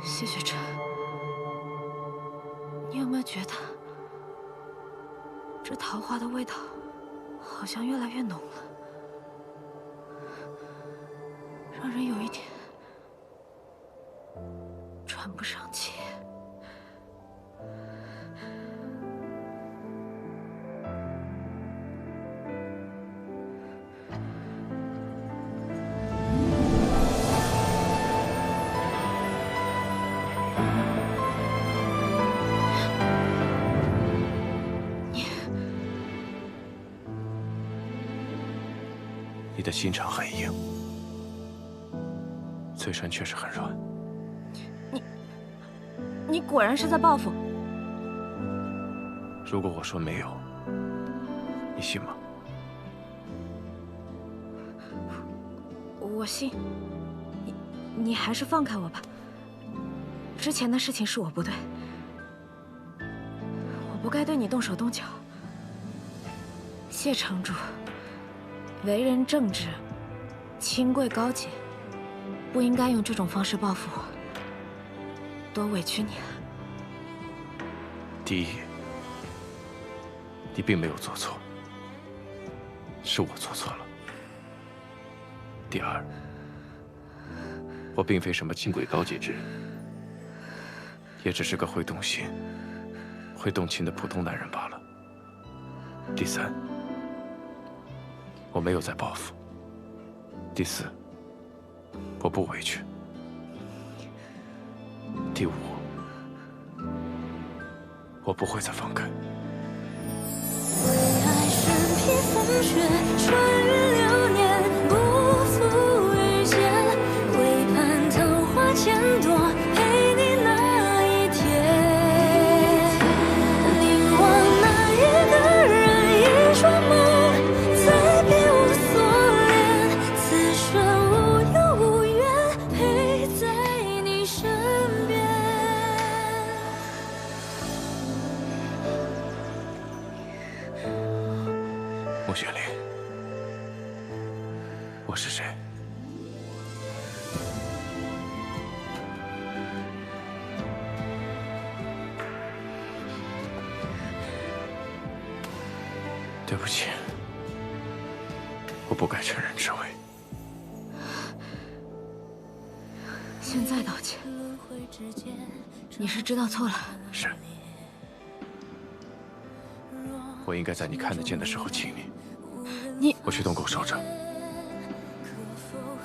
谢雪晨，你有没有觉得这桃花的味道好像越来越浓了，让人有一点喘不上气。你的心肠很硬，嘴唇却是很软。你果然是在报复。如果我说没有，你信吗？我信。你还是放开我吧。之前的事情是我不对，我不该对你动手动脚。谢城主为人正直，清贵高洁，不应该用这种方式报复我。多委屈你啊！第一，你并没有做错，是我做错了。第二，我并非什么清贵高洁之人，也只是个会动心、会动情的普通男人罢了。第三，我没有在报复。第四，我不委屈。第五，我不会再放开。为爱身披风雪，穿越流年，不负遇见。为盼桃花千朵，陪你那一天。凝望那一个人，一双眸，再别无所恋。此生无忧无怨，陪在你身边。穆雪玲，我是谁？对不起，我不该乘人之危。现在道歉，你是知道错了。是，我应该在你看得见的时候亲你。我去洞口守着，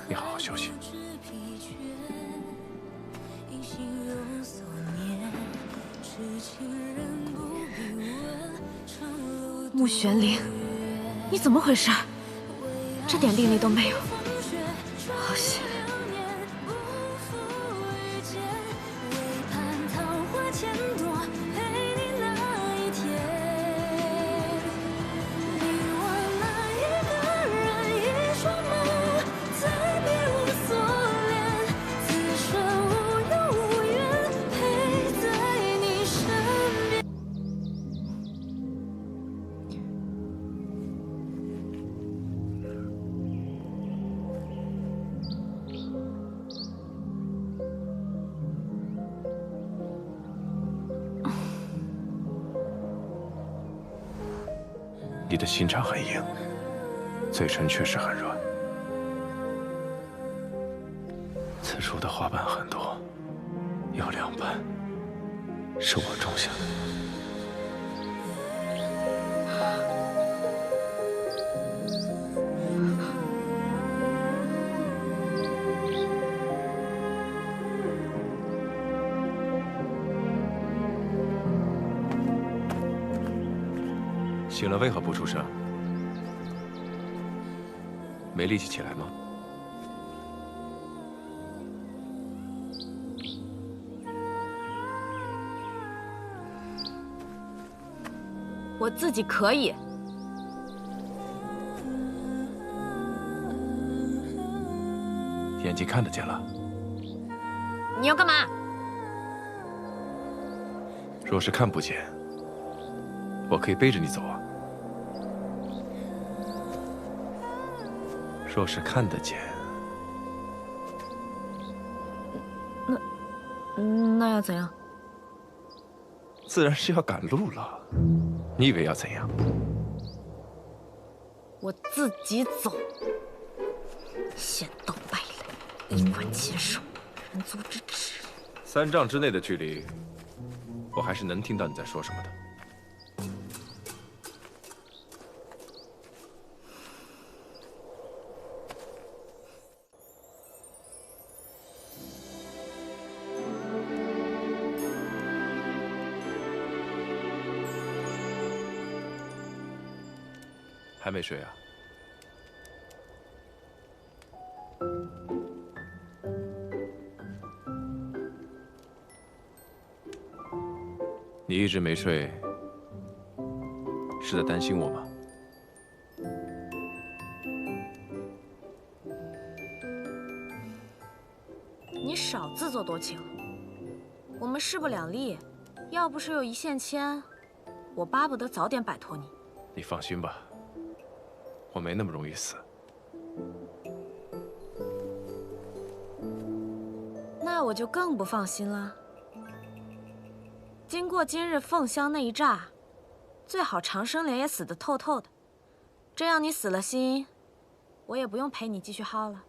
你好好休息。穆玄灵，你怎么回事？这点定力都没有，好险！你的心肠很硬，嘴唇确实很软。此处的花瓣很多，有2瓣是我种下的。醒了为何不出声？没力气起来吗？我自己可以。眼睛看得见了。你要干嘛？若是看不见，我可以背着你走啊。若是看得见，那要怎样？自然是要赶路了。你以为要怎样？我自己走。仙道败类，衣冠禽兽，人族之耻。3丈之内的距离，我还是能听到你在说什么的。还没睡啊？你一直没睡，是在担心我吗？你少自作多情。我们势不两立，要不是有一线牵，我巴不得早点摆脱你。你放心吧，我没那么容易死。那我就更不放心了。经过今日凤香那一炸，最好长生莲也死得透透的，这样你死了心，我也不用陪你继续耗了。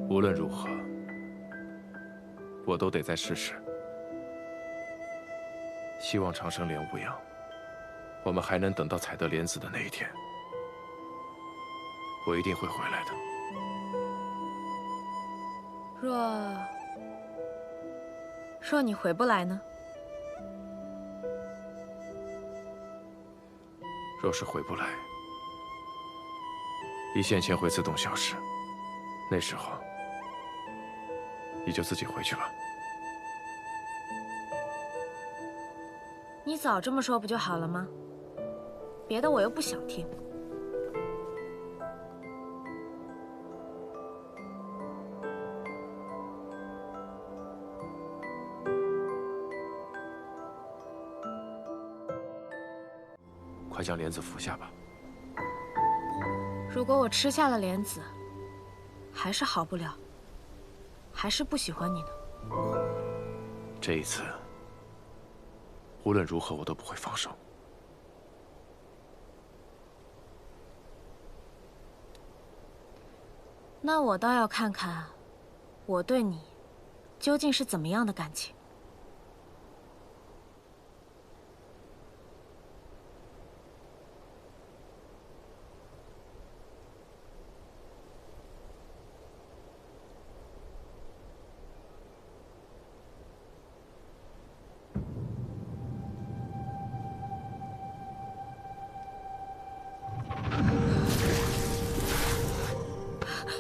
无论如何，我都得再试试。希望长生莲无恙，我们还能等到采得莲子的那一天。我一定会回来的。若你回不来呢？若是回不来，一线牵会自动消失，那时候你就自己回去吧。你早这么说不就好了吗？别的我又不想听。快将莲子服下吧。如果我吃下了莲子，还是好不了，还是不喜欢你呢。这一次，无论如何我都不会放手。那我倒要看看，我对你究竟是怎么样的感情。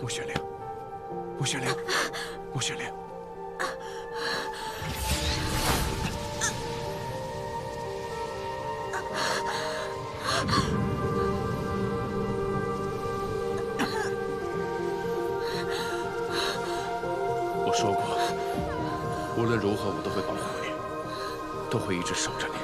穆玄灵，穆玄灵，穆玄灵。我说过，无论如何我都会保护你，都会一直守着你。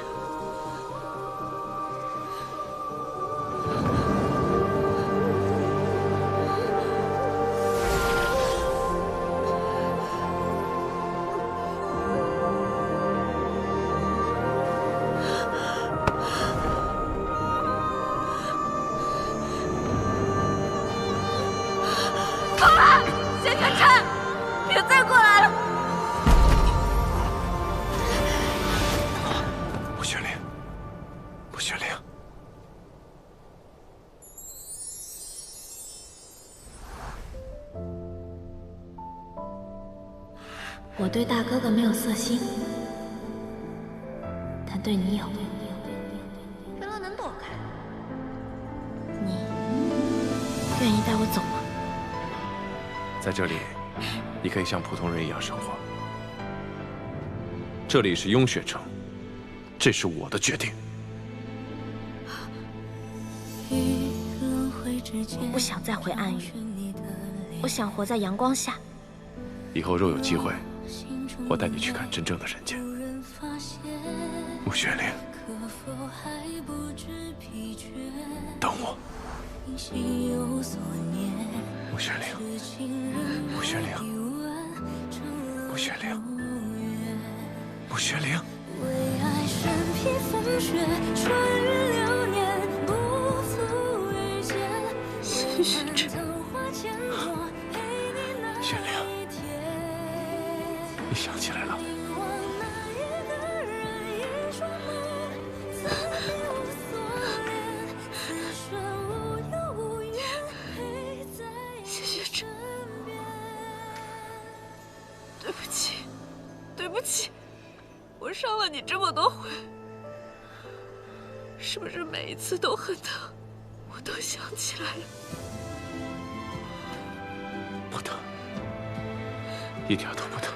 我对大哥哥没有色心，但对你有。人了能躲开？你愿意带我走吗？在这里，你可以像普通人一样生活。这里是雍雪城，这是我的决定。我不想再回暗域，我想活在阳光下。以后若有机会，我带你去看真正的人间。穆玄灵，等我。穆玄灵，穆玄灵，穆玄灵，穆玄灵。为爱身披风雪，穿越流年，不负遇见。谢谢这。玄灵。你想起来了？谢谢这，对不起，对不起，我伤了你这么多回，是不是每一次都很疼？我都想起来了。不疼。一点都不疼，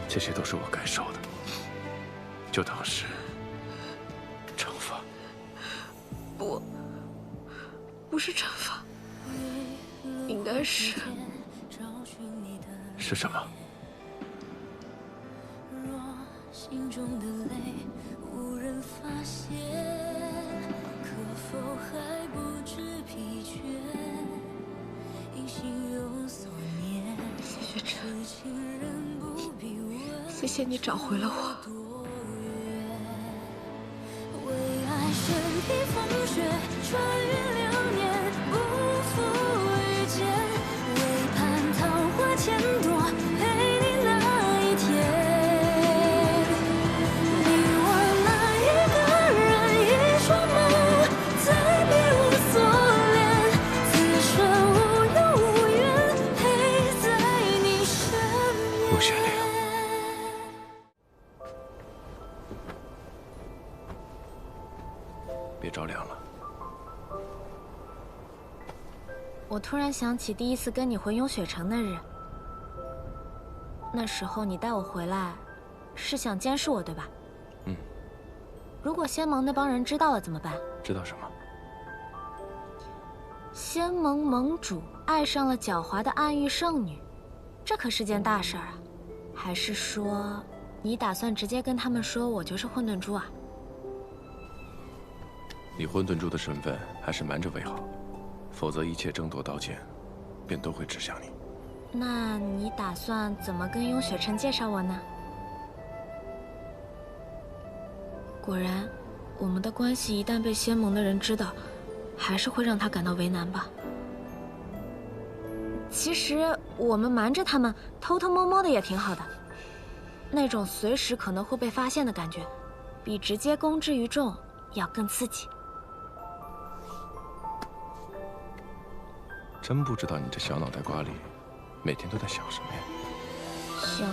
这些都是我该受的，就当是惩罚。不是惩罚，应该是什么？心中的泪无人发现，可否还不知疲倦？因心有所念，谢谢痴情人不必问。谢谢你找回了我。为爱身披风雪，穿越流年，不负遇见。为盼桃花千朵，陪你那一天。陆玄灵，别着凉了。我突然想起第一次跟你回雍雪城那日，那时候你带我回来，是想监视我，对吧？嗯。如果仙盟那帮人知道了怎么办？知道什么？仙盟盟主爱上了狡猾的暗域圣女，这可是件大事儿啊！还是说，你打算直接跟他们说我就是混沌珠啊？你混沌珠的身份还是瞒着为好，否则一切争夺刀剑，便都会指向你。那你打算怎么跟雍雪城介绍我呢？果然，我们的关系一旦被仙盟的人知道，还是会让他感到为难吧。其实我们瞒着他们，偷偷摸摸的也挺好的。那种随时可能会被发现的感觉，比直接公之于众要更刺激。真不知道你这小脑袋瓜里，每天都在想什么呀？想……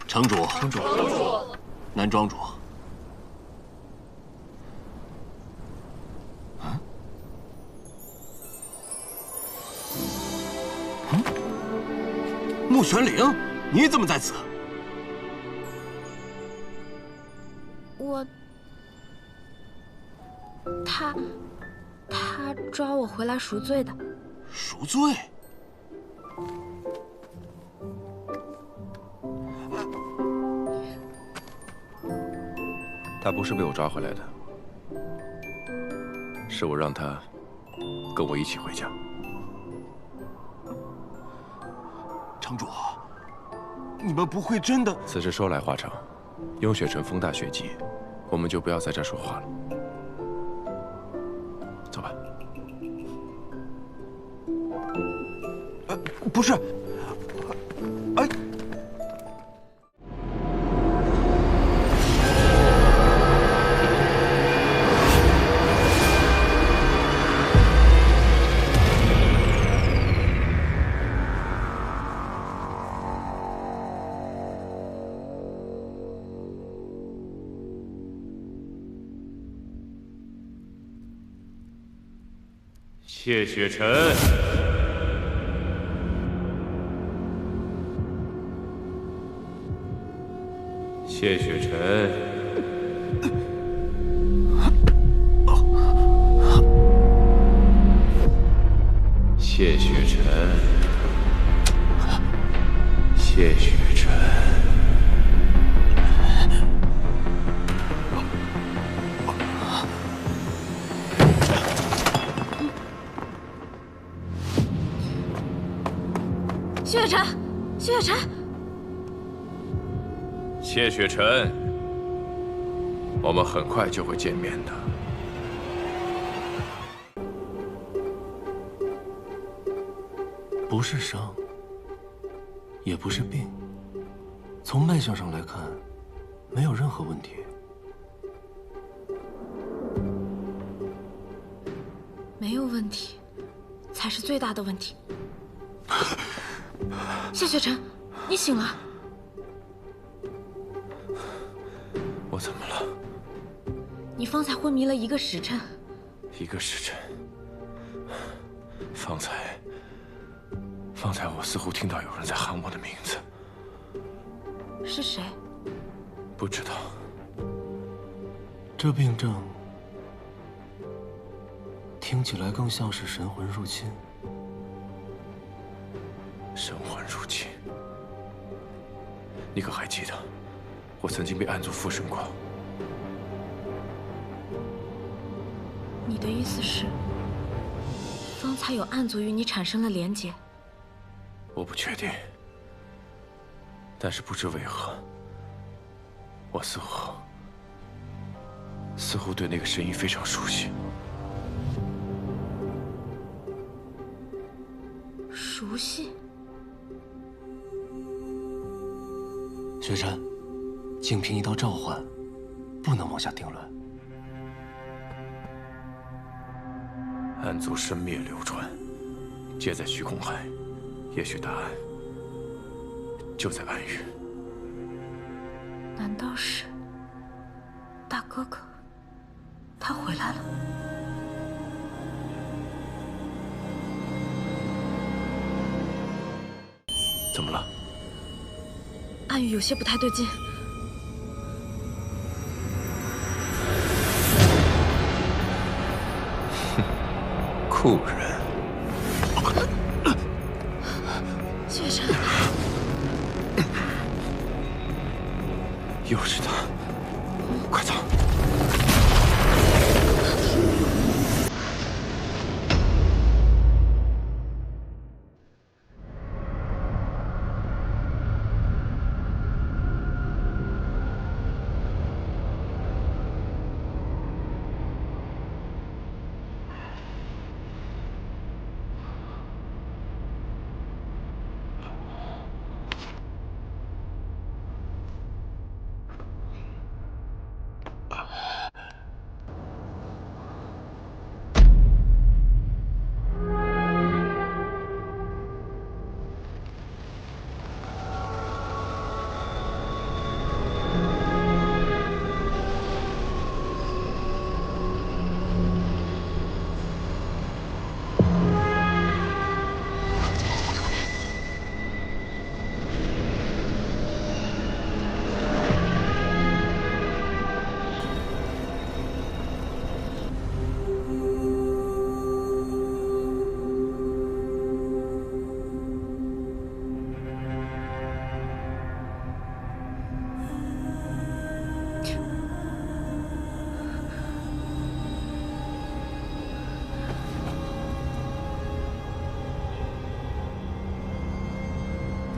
城主，南庄主。穆玄灵，你怎么在此？他抓我回来赎罪的。赎罪？他不是被我抓回来的，是我让他跟我一起回家。城主，你们不会真的……此事说来话长，雍雪城风大雪急，我们就不要在这说话了。走吧。不是，哎。谢雪晨，谢雪晨，谢雪晨，谢雪晨。谢雪晨，谢雪晨，谢雪晨，我们很快就会见面的。不是伤，也不是病，从脉象上来看，没有任何问题。没有问题，才是最大的问题。谢雪晨，你醒了。我怎么了？你方才昏迷了1个时辰。1个时辰。方才我似乎听到有人在喊我的名字。是谁？不知道。这病症听起来更像是神魂入侵。神魂入侵。你可还记得，我曾经被暗族附身过？你的意思是，方才有暗族与你产生了连结？我不确定，但是不知为何，我似乎对那个声音非常熟悉。熟悉？雪晨，仅凭一道召唤，不能妄下定论。暗族生灭流传，皆在虚空海。也许答案就在暗域。难道是大哥哥？他回来了？怎么了？暗域有些不太对劲。酷人。雪晨，又是他！快走！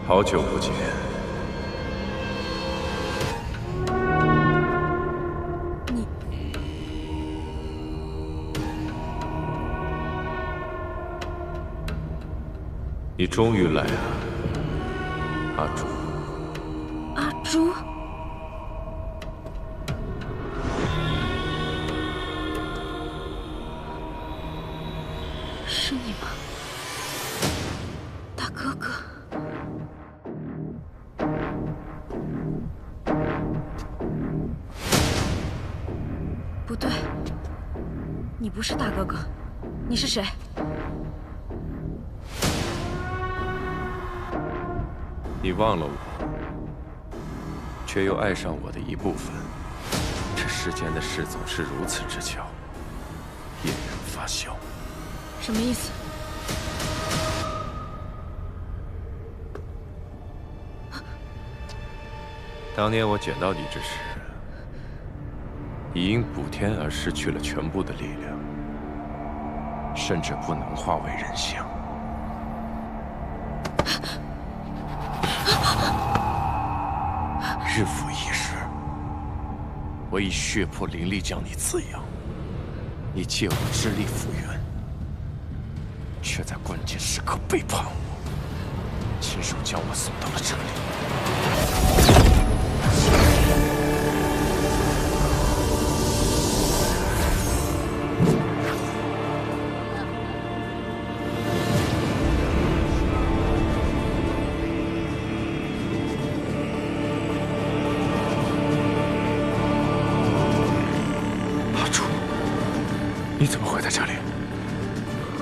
好久不见。你终于来了，阿朱。阿朱？是你吗，大哥哥？不对，你不是大哥哥，你是谁？你忘了我，却又爱上我的一部分。这世间的事总是如此之巧，引人发笑。什么意思？当年我捡到你之时，已因补天而失去了全部的力量，甚至不能化为人形。日复一日，我以血魄灵力将你滋养，你借我之力复原，却在关键时刻背叛我，亲手将我送到了这里。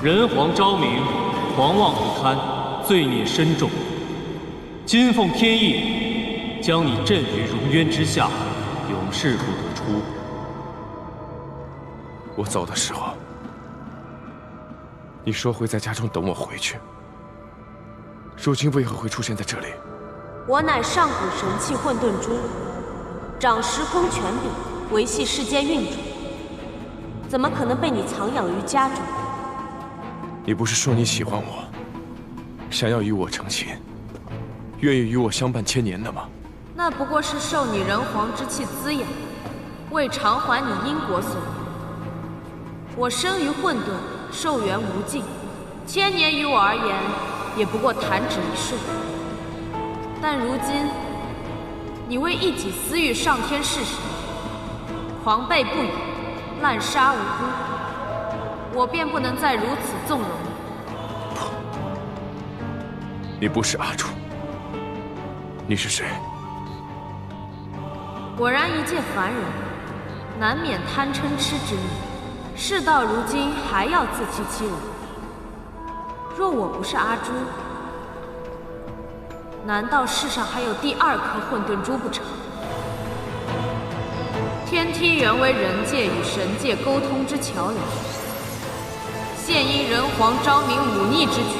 人皇昭明狂妄不堪，罪孽深重。今奉天意，将你镇于荣渊之下，永世不得出。我走的时候，你说会在家中等我回去。如今为何会出现在这里？我乃上古神器混沌珠，掌时空权柄，维系世间运转，怎么可能被你藏养于家中？你不是说你喜欢我，想要与我成亲，愿意与我相伴千年的吗？那不过是受你人皇之气滋养，为偿还你因果所为。我生于混沌，寿元无尽，千年于我而言，也不过弹指一瞬。但如今，你为一己私欲上天弑神，狂悖不已，滥杀无辜，我便不能再如此纵容你。不，你不是阿朱，你是谁？果然一介凡人，难免贪嗔痴之念，事到如今还要自欺欺人。若我不是阿朱，难道世上还有第二颗混沌珠不成？天梯原为人界与神界沟通之桥梁，现因人皇昭明忤逆之举，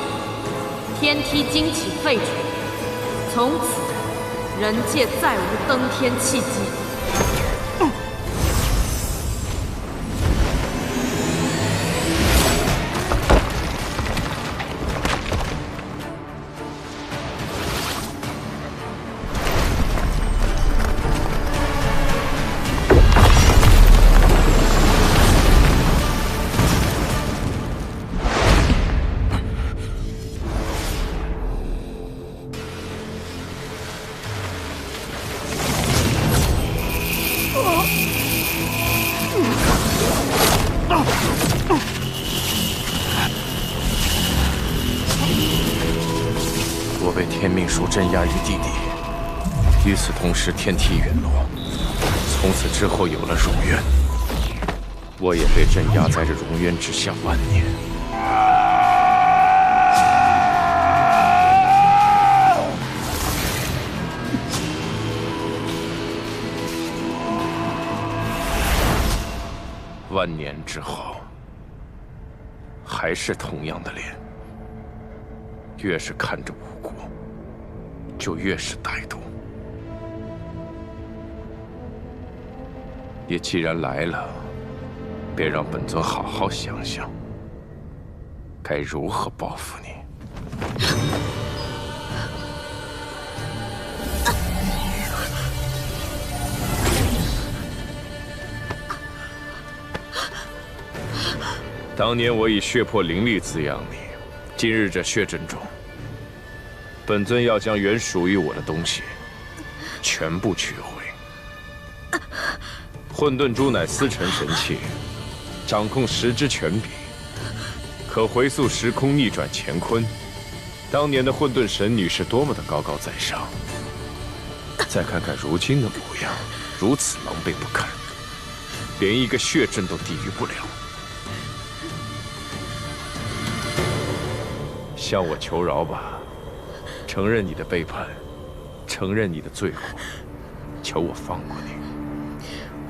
天梯惊起废除，从此人界再无登天契机。我被天命术镇压于地底，与此同时，天梯陨落，从此之后有了荣渊，我也被镇压在这荣渊之下万年。万年之后，还是同样的脸。越是看着无辜，就越是歹毒。也既然来了，便让本尊好好想想，该如何报复你。当年我以血魄灵力滋养你。今日这血阵中，本尊要将原属于我的东西全部取回。混沌珠乃司辰神器，掌控时之权柄，可回溯时空，逆转乾坤。当年的混沌神女是多么的高高在上，再看看如今的模样，如此狼狈不堪，连一个血阵都抵御不了。向我求饶吧，承认你的背叛，承认你的罪过，求我放过你。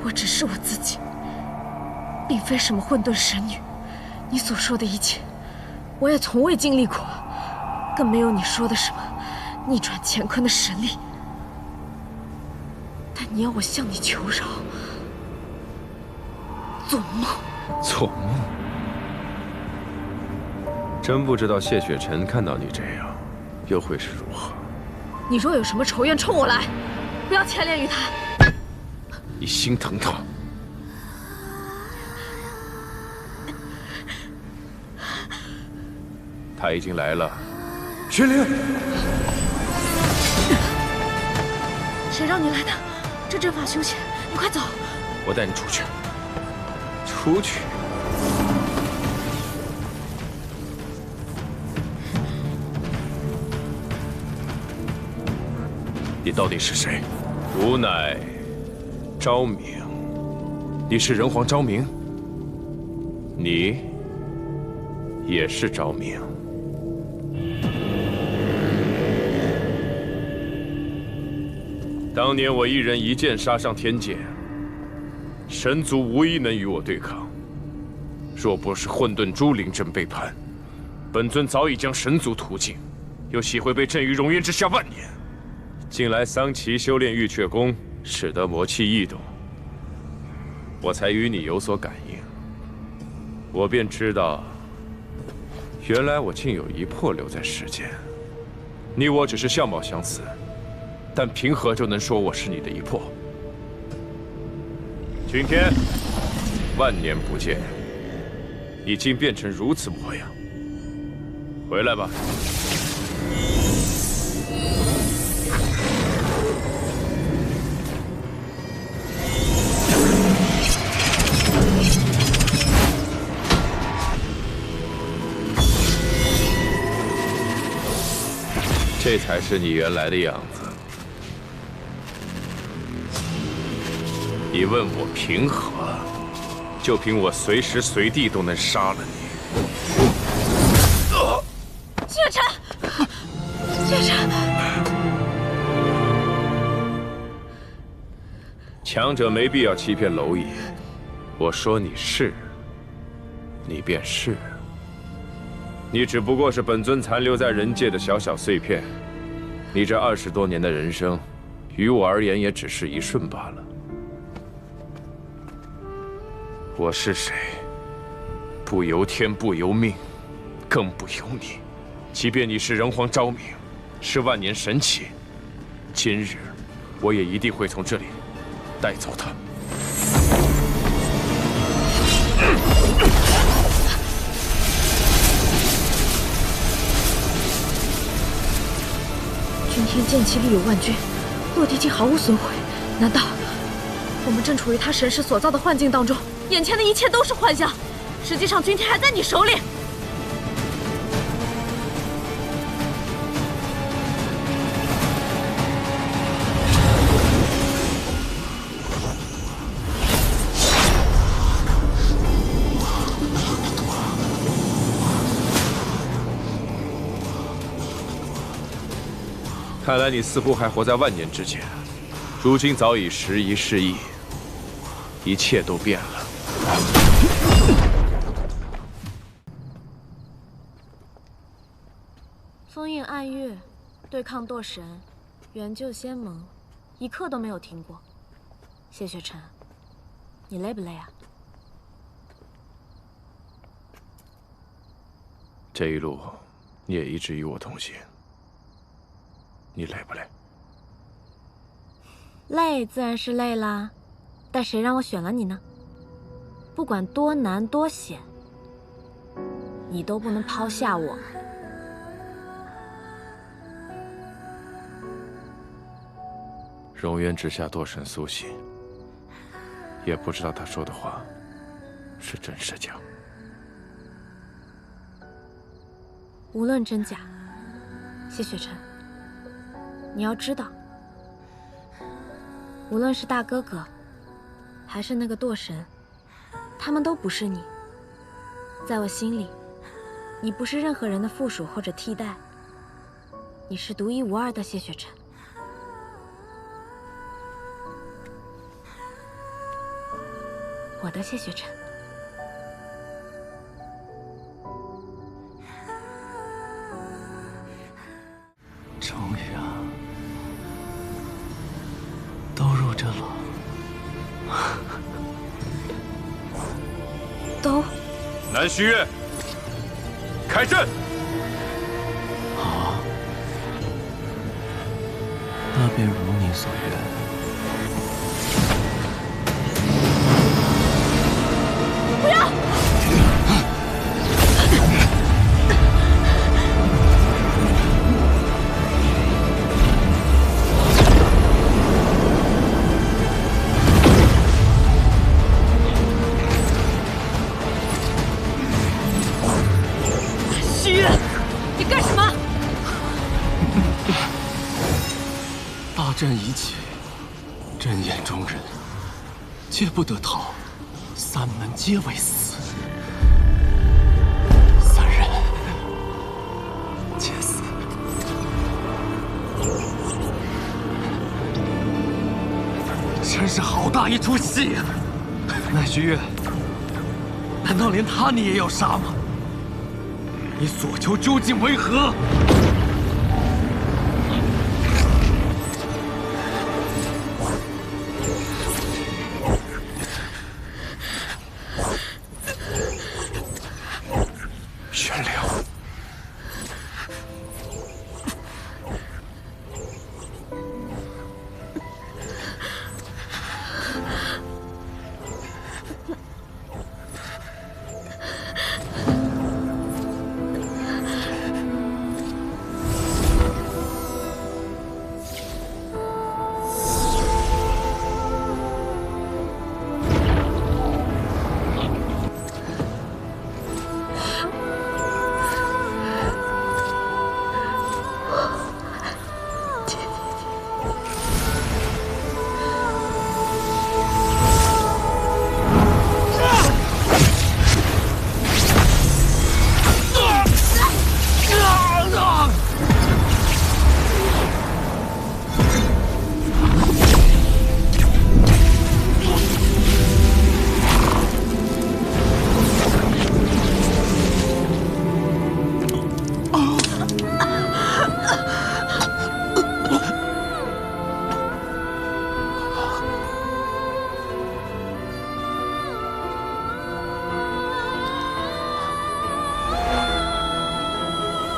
我只是我自己，并非什么混沌神女。你所说的一切，我也从未经历过，更没有你说的什么逆转乾坤的神力。但你要我向你求饶，做梦！做梦？真不知道谢雪晨看到你这样，又会是如何。你若有什么仇怨，冲我来，不要牵连于他。你心疼他？他已经来了。玄灵，谁让你来的？这阵法凶险，你快走！我带你出去。出去？你到底是谁？吾乃昭明。你是人皇昭明？你也是昭明。当年我一人一剑杀上天界，神族无一能与我对抗。若不是混沌朱灵阵背叛，本尊早已将神族屠尽，又岂会被镇于熔岩之下万年？近来桑奇修炼玉阙功，使得魔气异动，我才与你有所感应。我便知道，原来我竟有一魄留在世间。你我只是相貌相似，但凭何就能说我是你的一魄？君天，万年不见，你竟变成如此模样。回来吧。这才是你原来的样子。你问我凭何？就凭我随时随地都能杀了你。雪晨，雪晨，强者没必要欺骗蝼蚁。我说你是，你便是。你只不过是本尊残留在人界的小小碎片。你这20多年的人生，于我而言也只是一瞬罢了。我是谁？不由天，不由命，更不由你。即便你是人皇昭明，是万年神祇，今日我也一定会从这里带走他。君天剑气力有万钧，落地竟毫无损毁。难道我们正处于他神识所造的幻境当中？眼前的一切都是幻象，实际上君天还在你手里。看来你似乎还活在万年之前，如今早已时移世易，一切都变了。封印暗月，对抗堕神，援救仙盟，一刻都没有停过。谢雪晨，你累不累啊？这一路你也一直与我同行。你累不累？累自然是累啦，但谁让我选了你呢？不管多难多险，你都不能抛下我。熔岩之下堕神苏醒，也不知道他说的话是真是假。无论真假，谢雪晨。你要知道，无论是大哥哥，还是那个堕神，他们都不是你。在我心里，你不是任何人的附属或者替代，你是独一无二的谢雪晨。我的谢雪晨。终于啊，都入阵了。都。南虚月，开阵。好，那便如你所愿。不要！虚月，你干什么？大战已起，阵眼中人皆不得逃，三门皆为死。三人，真是好大一出戏啊！奈须月，难道连他你也要杀吗？你所求究竟为何？玄灵。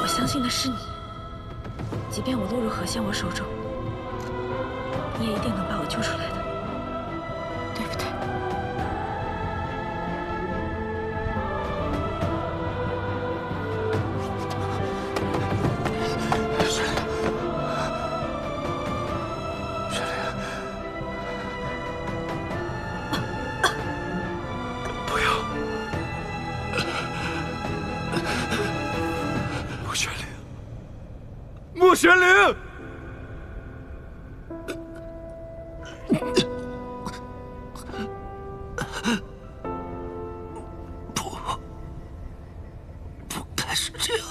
相信的是你，即便我落入何仙王手中，你也一定能把我救出来的，对不对？不要！穆玄灵，不该是这样。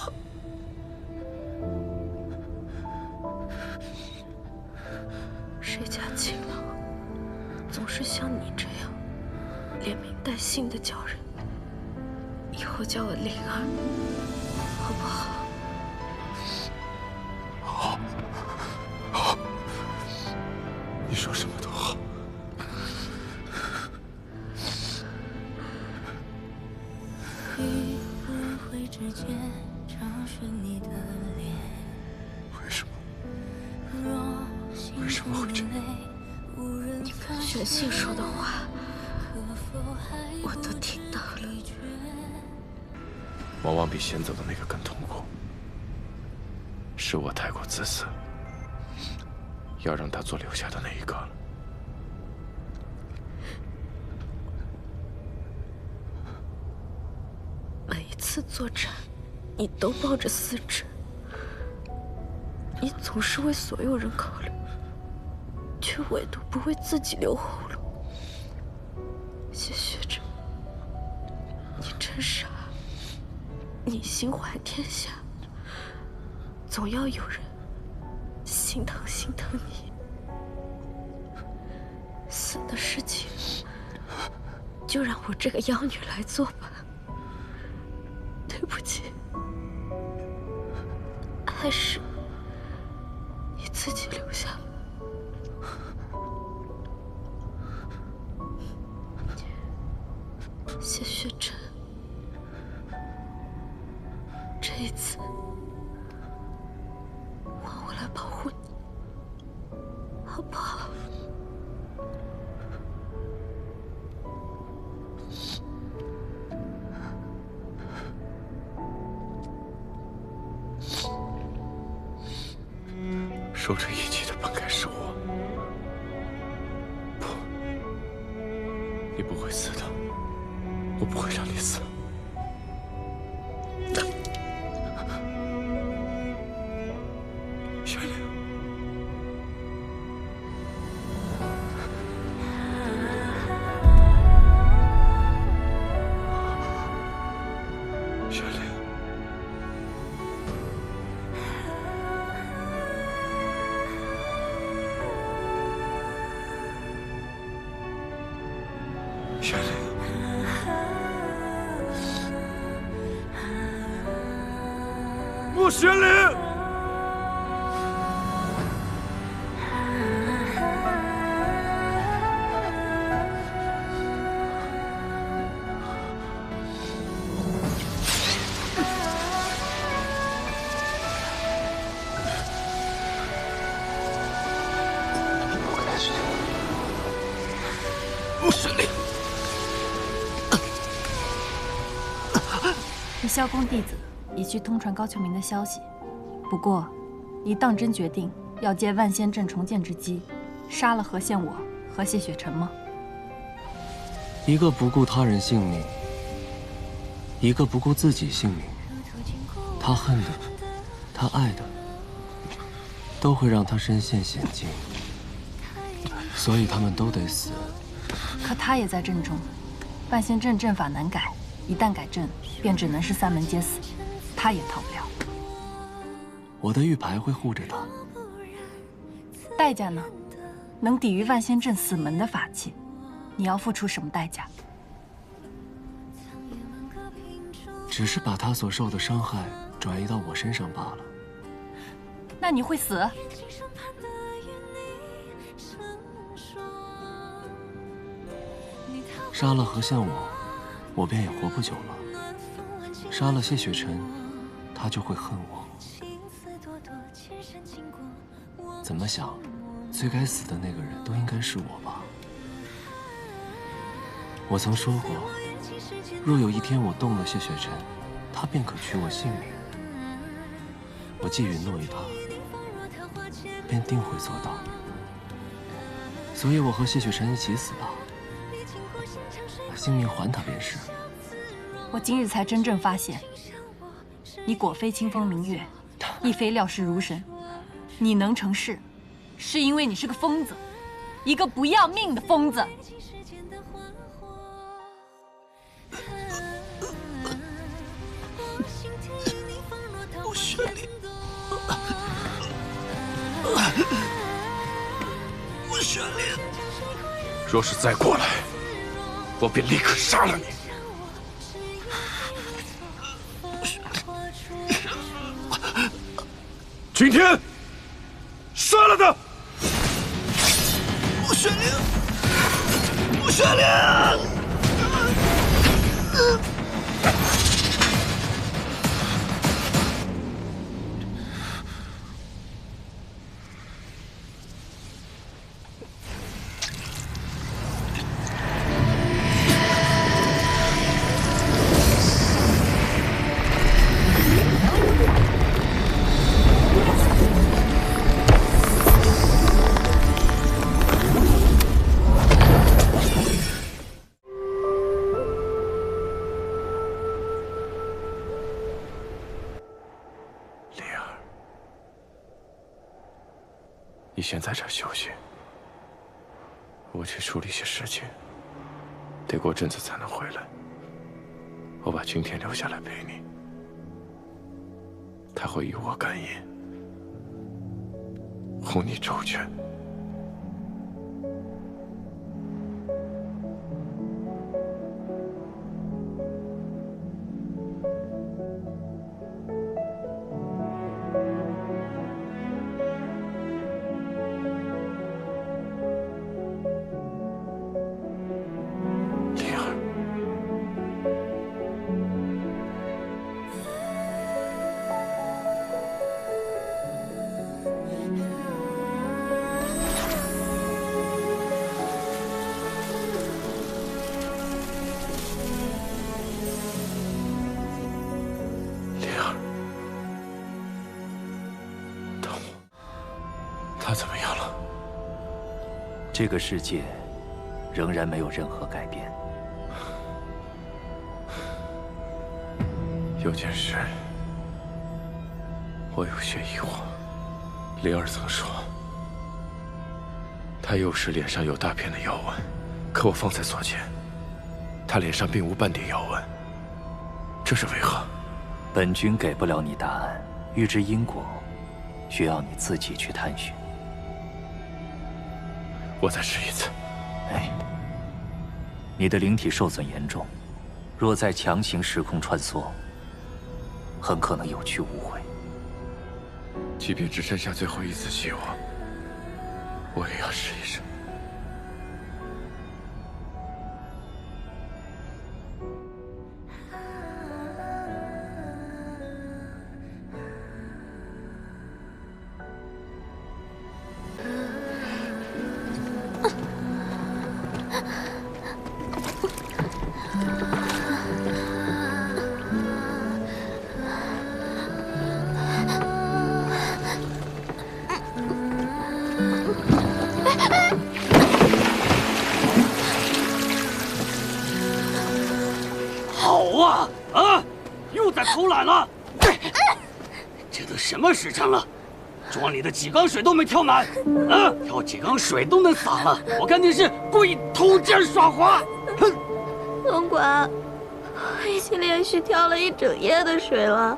谁家情郎总是像你这样连名带姓的叫人？以后叫我灵儿，好不好？ 好，你说什么都好。为什么？为什么会这样？你跟玄信说的话，我都听到了。往往比先走的那个更痛苦。是我太过自私，要让他做留下的那一个了。每一次作战，你都抱着私志，你总是为所有人考虑，却唯独不为自己留后路。谢学着，你真傻，你心怀天下。 总要有人心疼你，死的事情就让我这个妖女来做吧。对不起，还是你自己留下。谢雪晨，这一次。 我来保护你，好不好？受这一击的本该是我，不，你不会死的，我不会让你死。 玄灵，玄灵，玄灵！你萧宫弟子已去通传高秋明的消息，不过，你当真决定要借万仙阵重建之机，杀了何宪我和谢雪晨吗？一个不顾他人性命，一个不顾自己性命。他恨的，他爱的，都会让他身陷险境，所以他们都得死。可他也在阵中，万仙阵阵法难改，一旦改阵，便只能是三门皆死，他也逃不了。我的玉牌会护着他。代价呢？能抵御万仙阵死门的法器，你要付出什么代价？只是把他所受的伤害转移到我身上罢了。那你会死？杀了何宪我便也活不久了。杀了谢雪晨，他就会恨我。怎么想，最该死的那个人都应该是我吧？我曾说过，若有一天我动了谢雪晨，他便可取我性命。我既允诺于他，便定会做到。所以我和谢雪晨一起死吧，把性命还他便是。我今日才真正发现，你果非清风明月，亦非料事如神。你能成事，是因为你是个疯子，一个不要命的疯子。不玄灵，不玄灵，若是再过来，我便立刻杀了你。今天杀了他！不玄灵，不玄灵！你先在这儿休息，我去处理些事情，得过阵子才能回来。我把君天留下来陪你，他会与我感应，护你周全。他怎么样了？这个世界仍然没有任何改变。有件事，我有些疑惑。灵儿曾说，他幼时脸上有大片的妖纹，可我方才所见，他脸上并无半点妖纹，这是为何？本君给不了你答案，欲知因果，需要你自己去探寻。我再试一次。哎，你的灵体受损严重，若再强行时空穿梭，很可能有去无回。即便只剩下最后一丝希望，我也要试一试。偷懒了！这都什么时辰了，庄里的几缸水都没挑满，挑几缸水都能洒了，我看你是故意偷奸耍滑！哼！总管，我已经连续挑了1整夜的水了，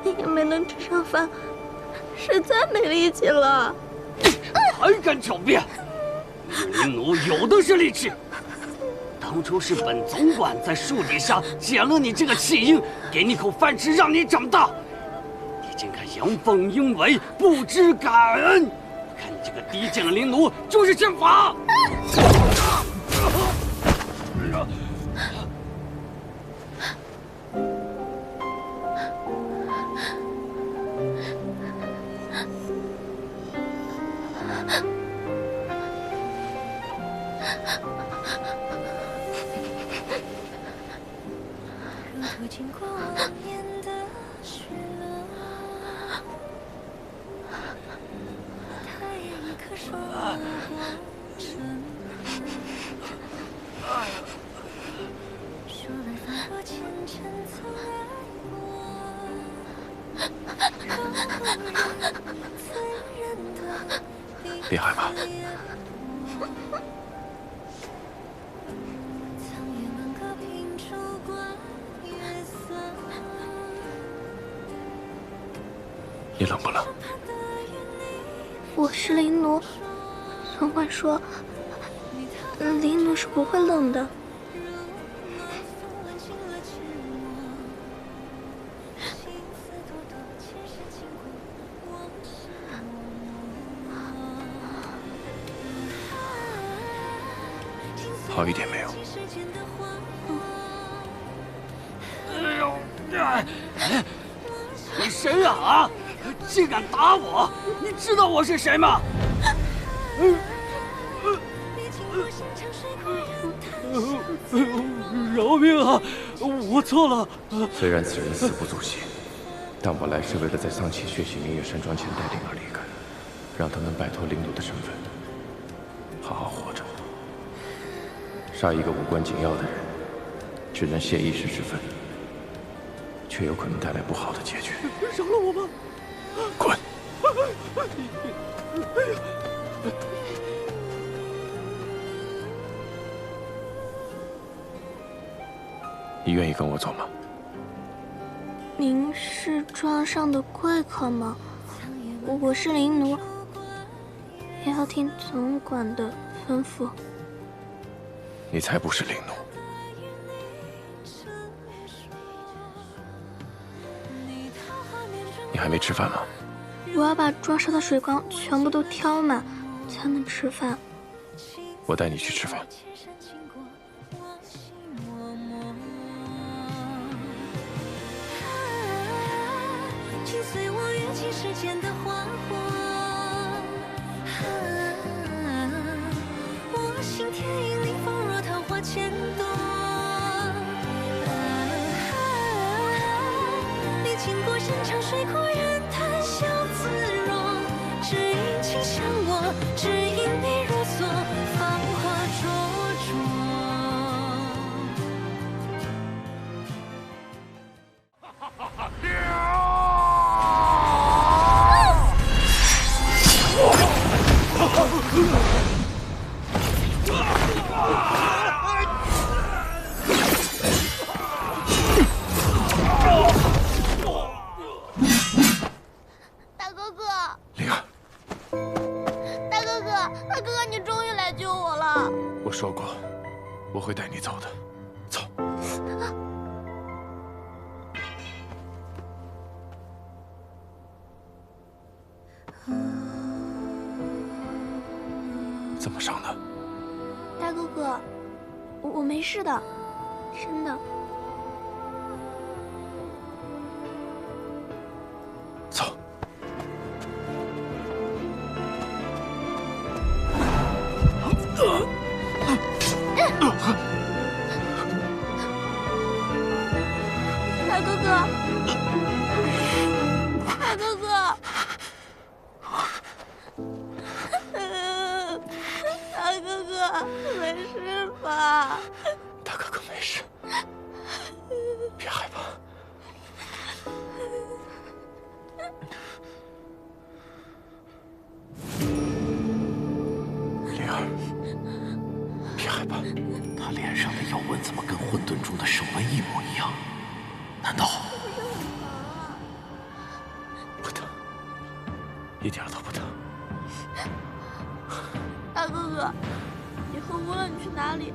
也没能吃上饭，实在没力气了。还敢狡辩！林奴有的是力气。当初是本总管在树底下捡了你这个弃婴，给你口饭吃，让你长大。你竟敢阳奉阴违，不知感恩！看你这个低贱的林奴，就是欠罚！厉害吧？你冷不冷？我是林奴，总管说，林奴是不会冷的。好一点没有？哎呦！你谁呀？啊！竟敢打我！你知道我是谁吗？饶命啊！我错了。虽然此人死不足惜，但我来是为了在丧气血洗明月山庄前带领而离开，让他们摆脱灵奴的身份，好好活着。杀一个无关紧要的人，只能泄一时之愤，却有可能带来不好的结局。饶了我吧！滚！你愿意跟我走吗？您是庄上的贵客吗？我是林奴，也要听总管的吩咐。你才不是灵奴！你还没吃饭吗？我要把庄上的水缸全部都挑满，才能吃饭。我带你去吃饭。请随我跃起时间的花火，我心田引领风若桃花千朵，你经过山长水阔人谈笑自若，只因倾向我，只因你如梭，芳华灼灼。大哥哥，灵儿，大哥哥，大哥哥，你终于来救我了！我说过，我会带你走的。走。怎么伤的？大哥哥，我没事的，真的。走。大哥哥，大哥哥，大哥哥，没事吧？大哥哥没事，别害怕。灵儿，别害怕。他脸上的妖纹怎么跟混沌中的圣纹一模一样？难道？不疼，一点都不疼。大哥哥，以后无论你去哪里，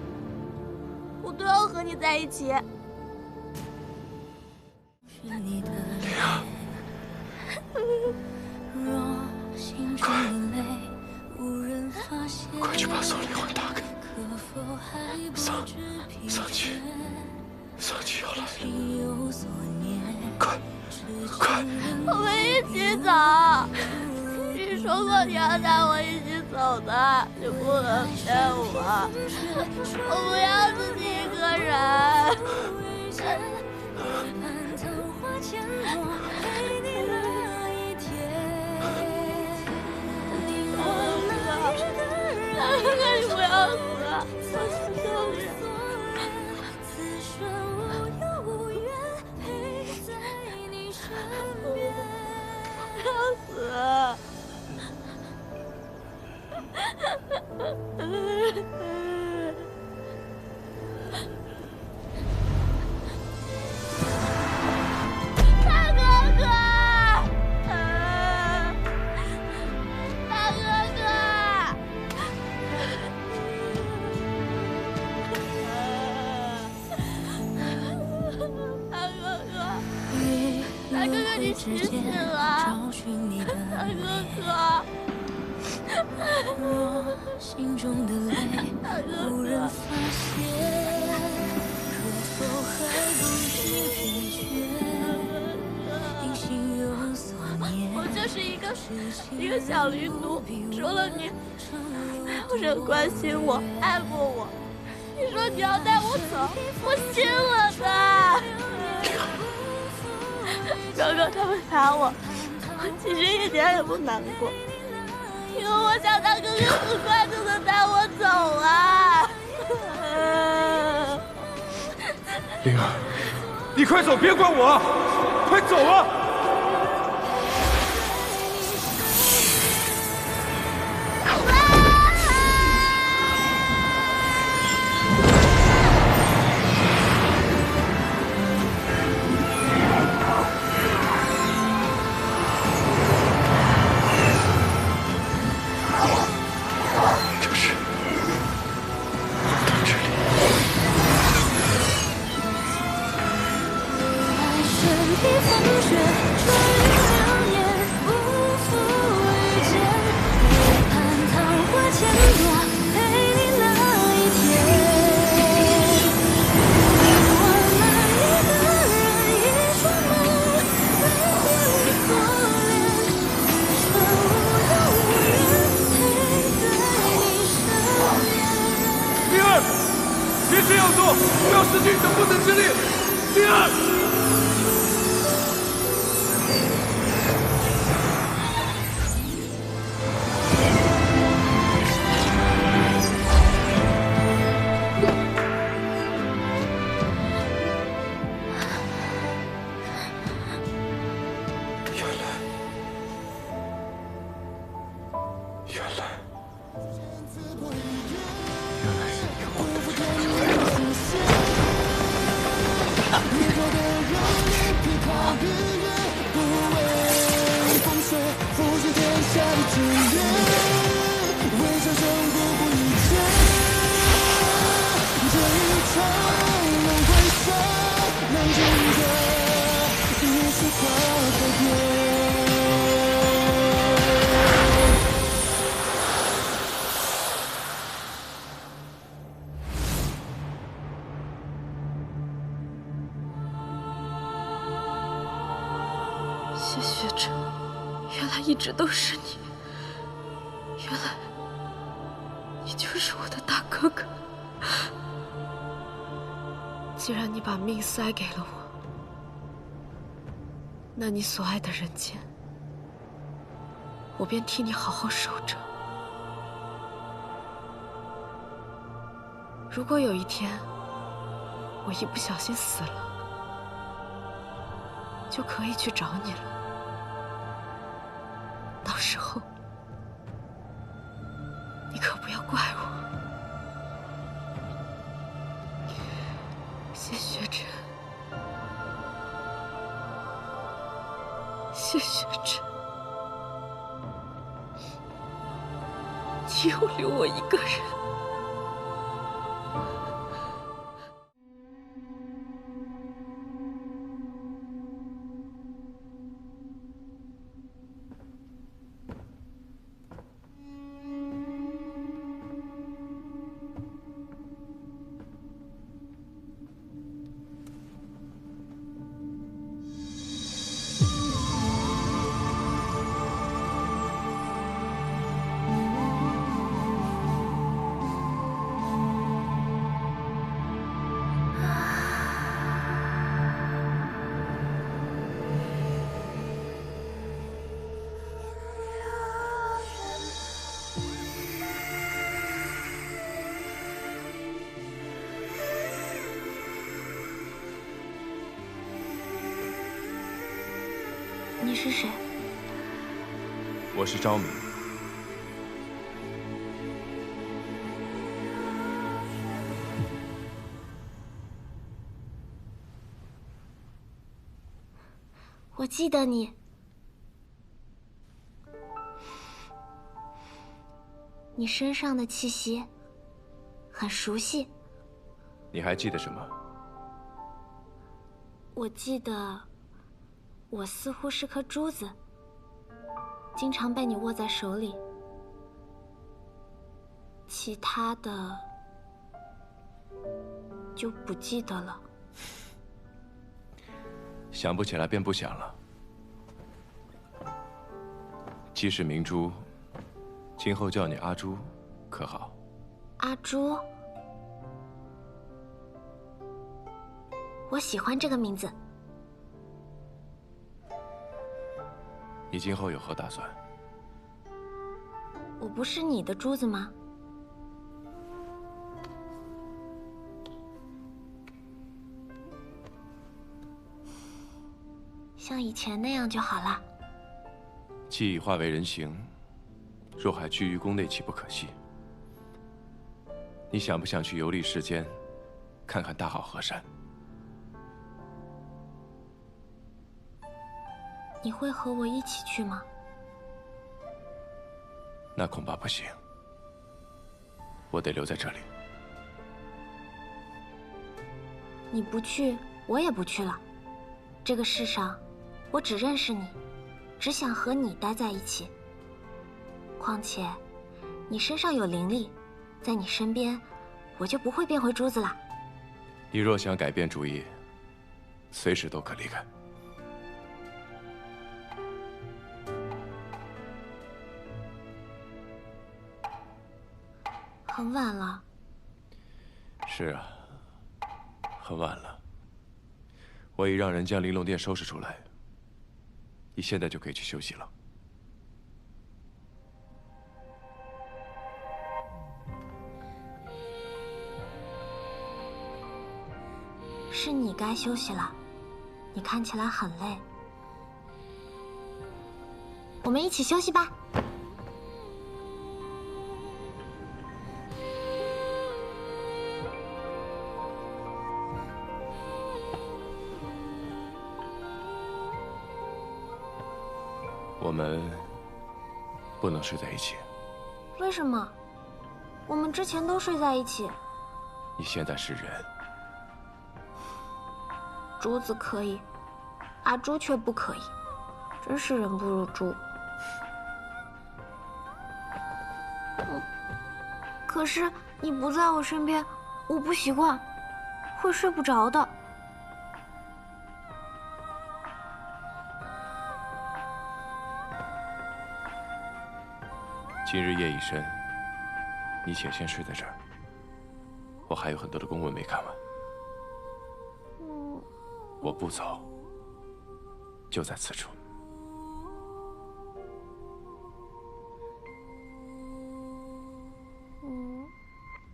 我都要和你在一起。快去把锁灵魂打开！桑琪要来了！快！我们一起走。你说过你要带我一起走的，你不能骗我。我不要自己一个人。大哥，你不要死！我求求你！不要死！大哥哥！大哥哥！大哥哥，你醒醒了！大哥哥！心中的泪无人发现，可否还不知疲倦？定心有所念。我就是一个小驴犊，除了你，没有人关心我、爱过我。你说你要带我走，我信了的。哥哥他们打我，我其实一点也不难过，因为我想大哥哥很快就能带我走啊。灵儿，你快走，别管我，快走啊！别这样做，不要失去你的不死之力，灵儿。来一直都是你，原来你就是我的大哥哥。既然你把命塞给了我，那你所爱的人间，我便替你好好守着。如果有一天我一不小心死了，就可以去找你了。到时候你可不要怪我。谢雪晨，谢雪晨，你又留我一个人。你是谁？我是昭明。我记得你。你身上的气息很熟悉。你还记得什么？我记得，我似乎是颗珠子，经常被你握在手里。其他的就不记得了。想不起来便不想了。既是明珠，今后叫你阿朱，可好？阿朱，我喜欢这个名字。你今后有何打算？我不是你的珠子吗？像以前那样就好了。既已化为人形，若还居于宫内，岂不可惜？你想不想去游历世间，看看大好河山？你会和我一起去吗？那恐怕不行，我得留在这里。你不去，我也不去了。这个世上，我只认识你，只想和你待在一起。况且，你身上有灵力，在你身边，我就不会变回珠子了。你若想改变主意，随时都可离开。很晚了。是啊，很晚了。我已让人将玲珑殿收拾出来，你现在就可以去休息了。是你该休息了，你看起来很累。我们一起休息吧。我们不能睡在一起。为什么？我们之前都睡在一起。你现在是人。珠子可以，阿朱却不可以，真是人不如猪。可是你不在我身边，我不习惯，会睡不着的。今日夜已深，你且先睡在这儿。我还有很多的公文没看完。我不走，就在此处。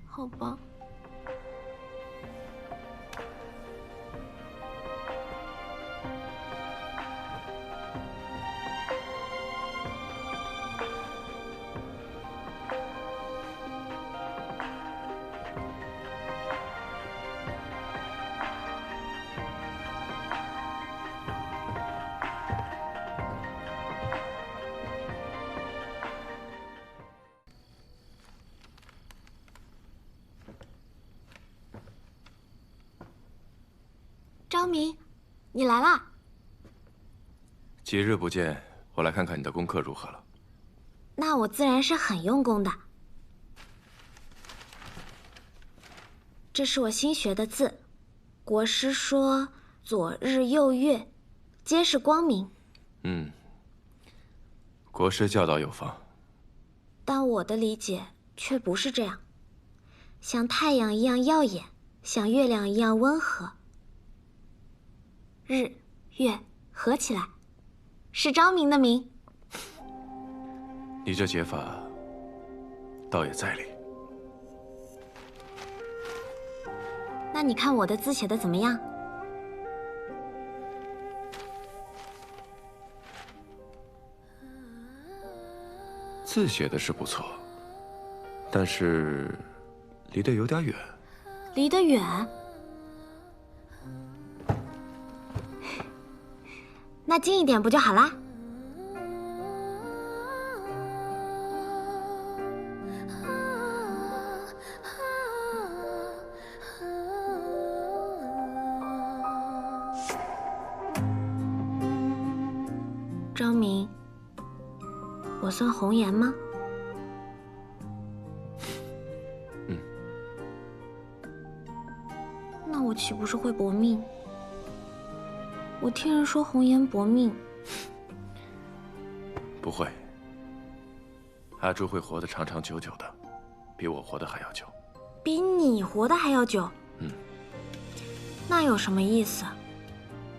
好吧。昭明，你来啦！几日不见，我来看看你的功课如何了。那我自然是很用功的。这是我新学的字，国师说左日右月，皆是光明。国师教导有方，但我的理解却不是这样，像太阳一样耀眼，像月亮一样温和。日月合起来，是昭明的明。你这解法倒也在理。那你看我的字写的怎么样？字写的是不错，但是离得有点远。离得远？那近一点不就好啦？昭明，我算红颜吗？那我岂不是会薄命？我听人说红颜薄命。不会，阿朱会活得长长久久的，比我活得还要久。比你活得还要久？那有什么意思？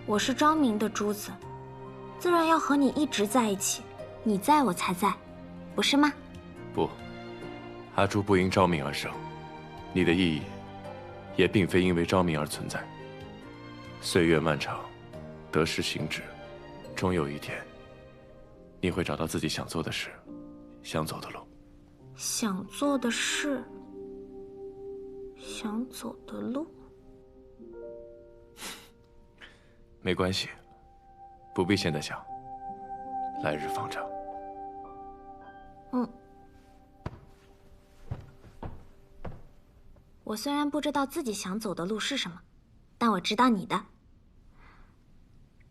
我是昭明的珠子，自然要和你一直在一起，你在我才在，不是吗？不，阿朱不因昭明而生，你的意义也并非因为昭明而存在。岁月漫长，得失行止，终有一天，你会找到自己想做的事，想走的路。想做的事，想走的路。没关系，不必现在想，来日方长。我虽然不知道自己想走的路是什么，但我知道你的。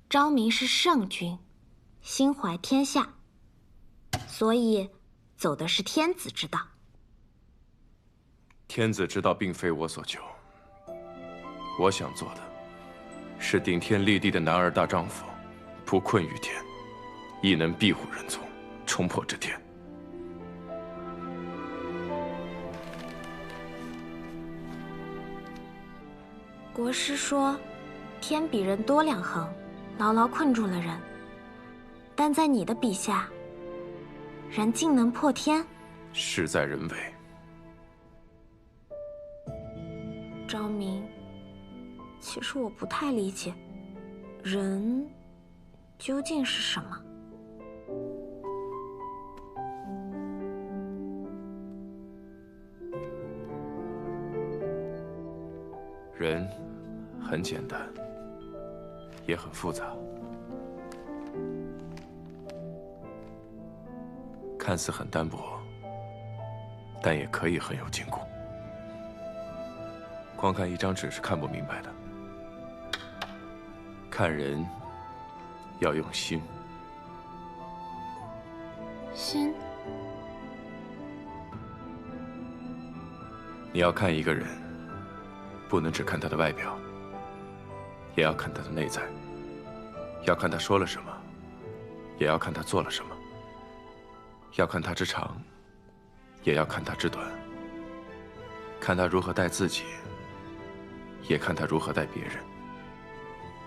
昭明是圣君，心怀天下，所以走的是天子之道。天子之道并非我所求，我想做的是顶天立地的男儿大丈夫，不困于天，亦能庇护人从，冲破这天。国师说，天比人多2横，牢牢困住了人。但在你的笔下，人竟能破天？事在人为。昭明，其实我不太理解，人究竟是什么？人很简单，也很复杂。看似很单薄，但也可以很有坚固。光看一张纸是看不明白的，看人要用心。心？你要看一个人，不能只看他的外表，也要看他的内在。要看他说了什么，也要看他做了什么。要看他之长，也要看他之短。看他如何待自己，也看他如何待别人。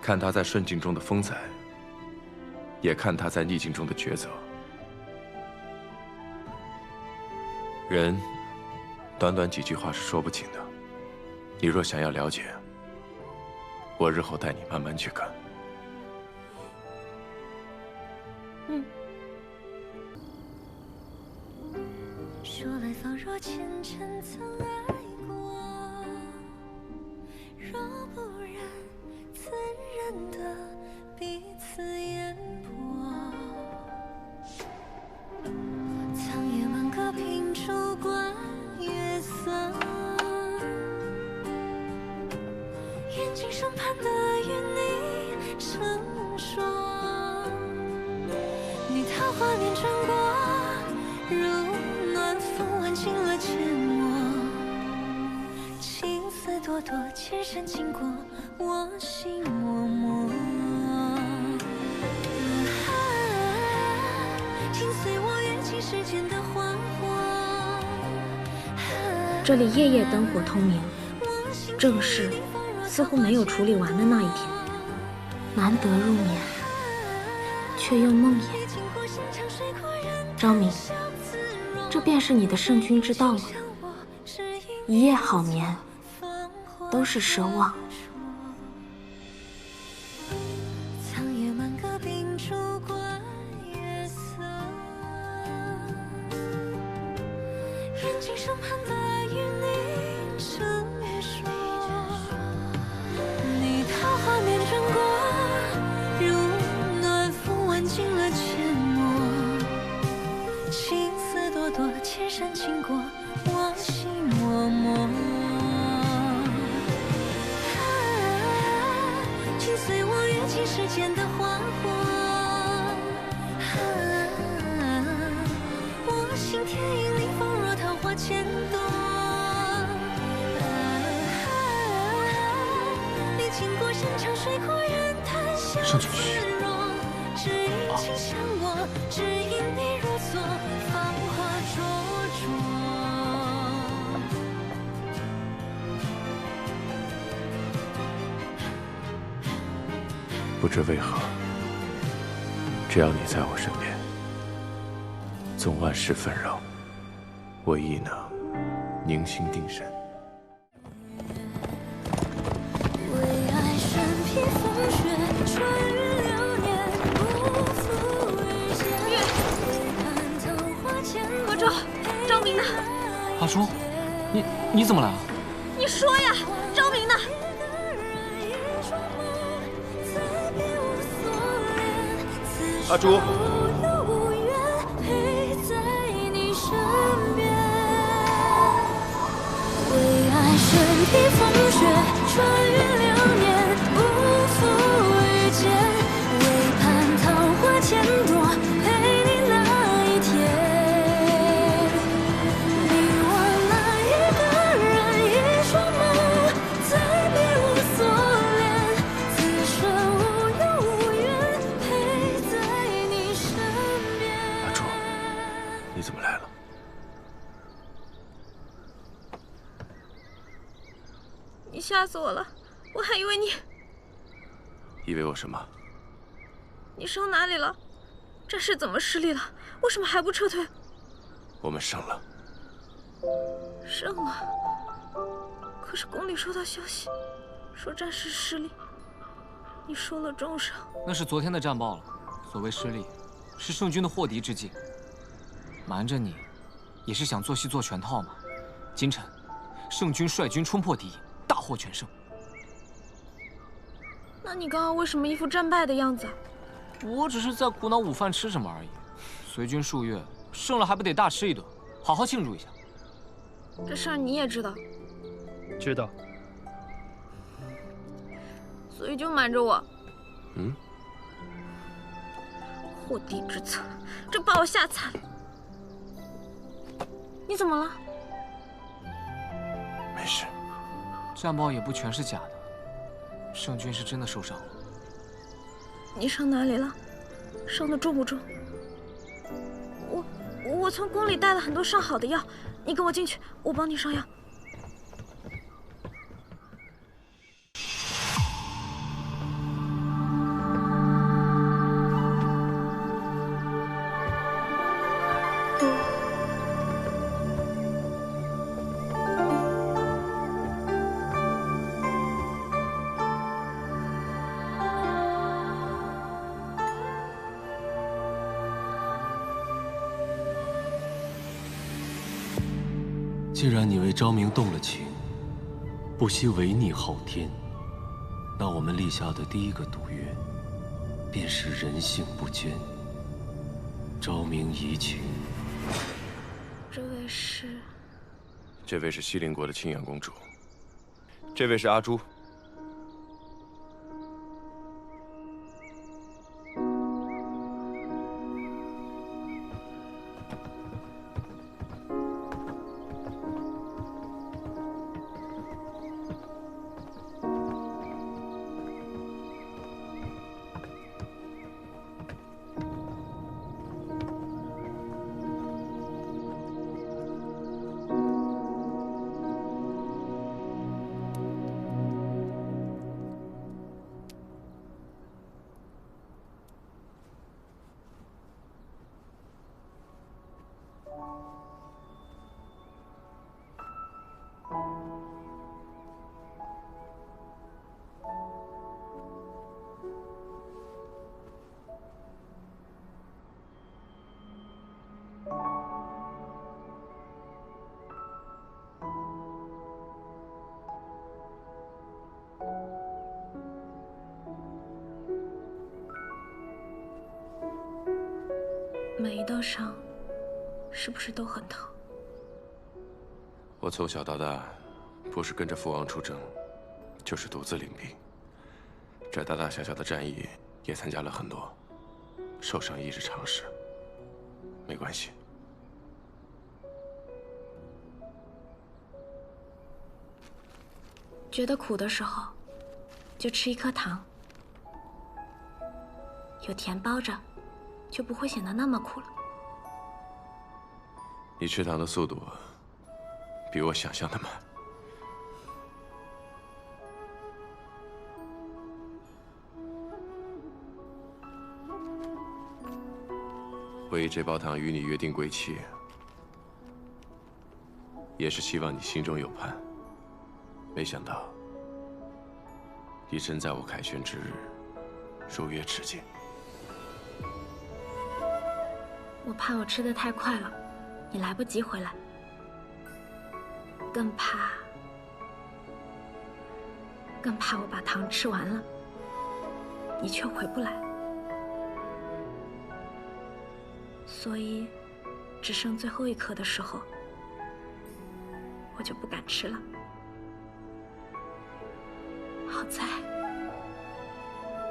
看他在顺境中的风采，也看他在逆境中的抉择。人，短短几句话是说不清的。你若想要了解，我日后带你慢慢去看。说来仿若前尘曾爱过，若不然，怎认得彼此眼波？苍野满阁凭烛观月色，眼睛上盼的与你成说，你桃花面转过，如暖风挽进了阡陌，青丝朵朵，千山经过，我心默默。听随我跃进世间的花火。这里夜夜灯火通明，正事似乎没有处理完的那一天，难得入眠，却又梦魇。昭明，这便是你的圣君之道了。一夜好眠，都是奢望。苍野满阁秉烛观月色，眼睛上盼的与你成说，你桃花面转过，如暖风挽进了阡陌，青丝朵朵，千山经过，我心默默。听随我跃进世间的花火，我心田影里仿若桃花千朵，你经过山长水阔人谈相思若，只因情相握，只因你如昨芳华灼灼。不知为何，只要你在我身边，纵万事纷扰，我亦能宁心定神。为爱身披风雪，穿越流年，不负遇见。为盼桃花千朵。何周，昭明呢？阿朱，你怎么来了？你说呀，昭明呢？阿朱，陪在你身边，为爱身披风雪，穿越流年，不负遇见。为盼桃花千朵，陪你那一天。你我那一个人，一双眸，再别无所恋，此生无忧无怨，陪在你身边。阿朱，你怎么来了？你吓死我了，我还以为你……以为我什么？你伤哪里了？战事怎么失利了？为什么还不撤退？我们胜了。胜了。可是宫里收到消息，说战事失利，你受了重伤。那是昨天的战报了。所谓失利，是圣君的祸敌之计。瞒着你，也是想做戏做全套嘛。今晨，圣君率军冲破敌营，大获全胜。那你刚刚为什么一副战败的样子？我只是在苦恼午饭吃什么而已。随军数月，胜了还不得大吃一顿，好好庆祝一下。这事儿你也知道？知道。所以就瞒着我。嗯。祸敌之策，这把我吓惨了。你怎么了？没事。战报也不全是假的，圣君是真的受伤了。你伤哪里了？伤得重不重？我我从宫里带了很多上好的药，你跟我进去，我帮你上药。既然你为昭明动了情，不惜违逆昊天，那我们立下的第一个赌约，便是人性不坚。昭明移情。这位是西陵国的青阳公主，这位是阿朱。每一道伤，是不是都很疼？我从小到大，不是跟着父王出征，就是独自领兵。这大大小小的战役也参加了很多，受伤亦是常事，没关系。觉得苦的时候，就吃一颗糖，有甜包着，就不会显得那么苦了。你吃糖的速度比我想象的慢。我以这包糖与你约定归期，也是希望你心中有盼。没想到，你真在我凯旋之日如约至今。我怕我吃得太快了，你来不及回来，更怕我把糖吃完了，你却回不来，所以只剩最后一颗的时候，我就不敢吃了。好在，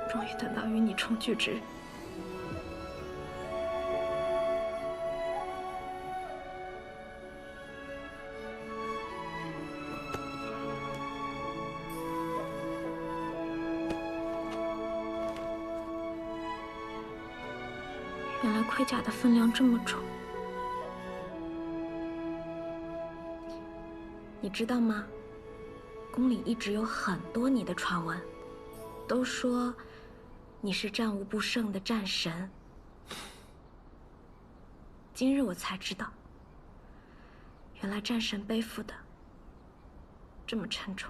终于等到与你重聚之日。原来盔甲的分量这么重，你知道吗？宫里一直有很多你的传闻，都说你是战无不胜的战神。今日我才知道，原来战神背负的这么沉重。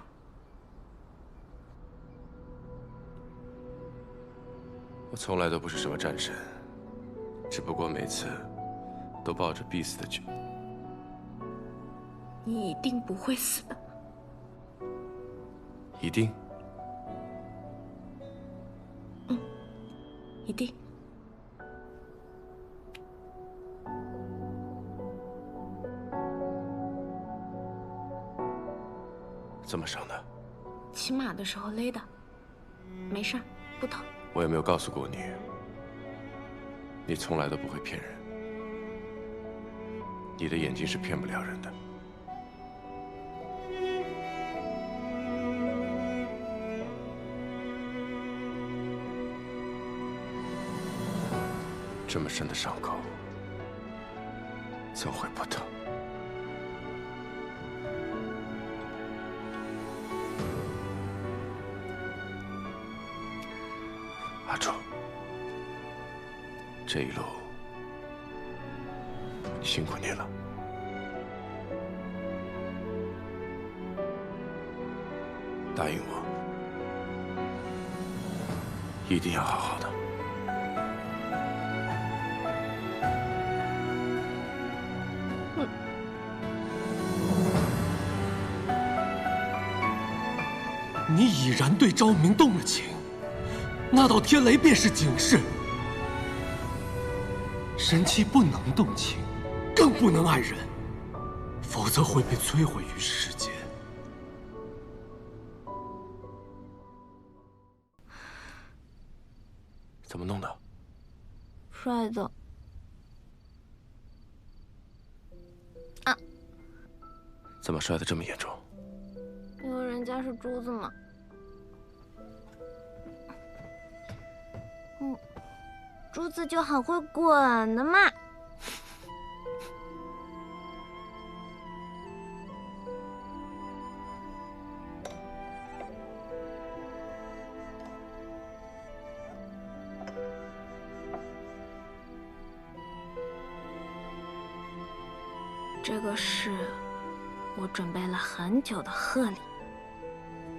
我从来都不是什么战神，只不过每次都抱着必死的决。你一定不会死的。一定？一定。怎么伤的？骑马的时候勒的，没事儿，不疼。我有没有告诉过你？你从来都不会骗人，你的眼睛是骗不了人的。这么深的伤口，怎会不疼？阿楚，这一路辛苦你了。答应我，一定要好好的。你已然对昭明动了情，那道天雷便是警示。人妻不能动情，更不能爱人，否则会被摧毁于世间。怎么弄的？摔的。啊！怎么摔得这么严重？因为人家是珠子嘛。珠子就很会滚的嘛。这个是我准备了很久的贺礼，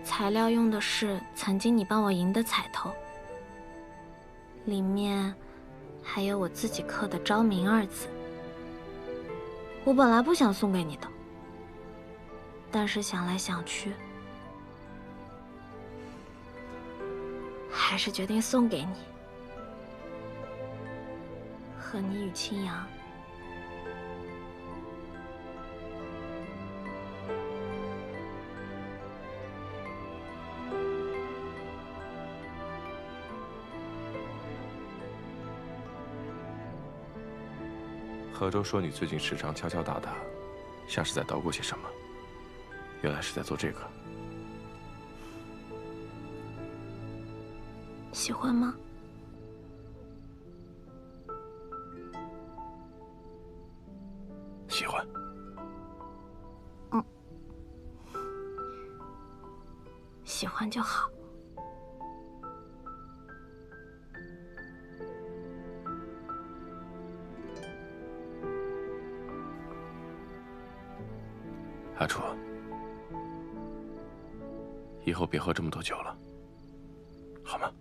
材料用的是曾经你帮我赢的彩头，里面还有我自己刻的昭明二字。我本来不想送给你的，但是想来想去，还是决定送给你。贺你与青阳。何周说你最近时常敲敲打打，像是在捣鼓些什么。原来是在做这个。喜欢吗？喜欢。喜欢就好。阿楚，以后别喝这么多酒了，好吗？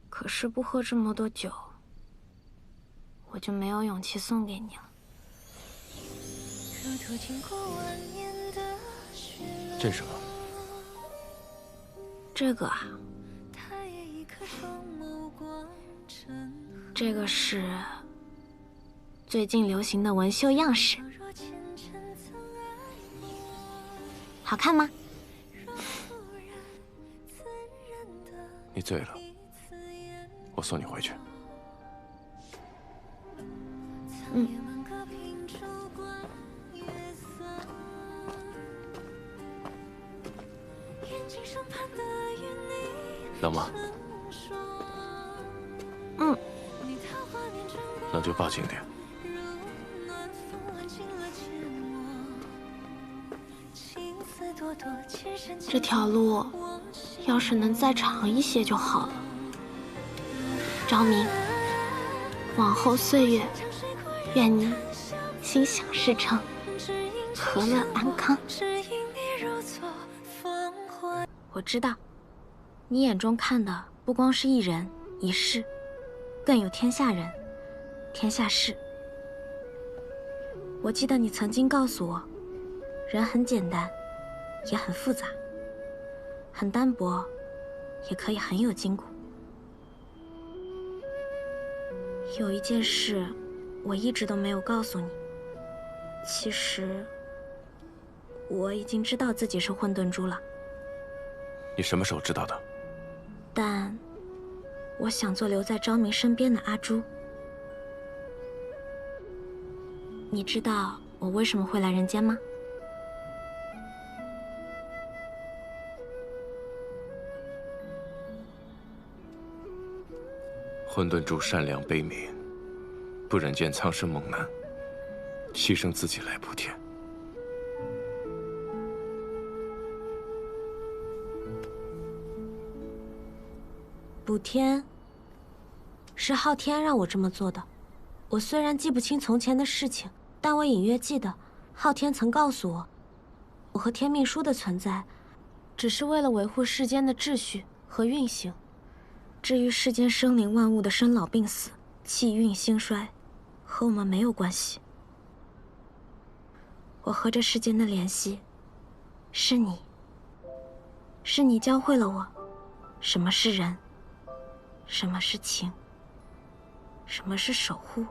可是不喝这么多酒，我就没有勇气送给你了。这是什么？这个啊，这个是最近流行的纹绣样式，好看吗？你醉了，我送你回去。冷吗？冷就抱紧点。这条路要是能再长一些就好了。昭明，往后岁月，愿你心想事成，和乐安康。我知道，你眼中看的不光是一人一事，更有天下人、天下事。我记得你曾经告诉我，人很简单，也很复杂，很单薄，也可以很有筋骨。有一件事，我一直都没有告诉你。其实，我已经知道自己是混沌珠了。你什么时候知道的？但我想做留在昭明身边的阿朱。你知道我为什么会来人间吗？混沌主善良悲悯，不忍见苍生蒙难，牺牲自己来补天。补天，是昊天让我这么做的。我虽然记不清从前的事情，但我隐约记得，昊天曾告诉我，我和天命书的存在，只是为了维护世间的秩序和运行。至于世间生灵万物的生老病死、气运兴衰，和我们没有关系。我和这世间的联系，是你。是你教会了我，什么是人，什么是情，什么是守护。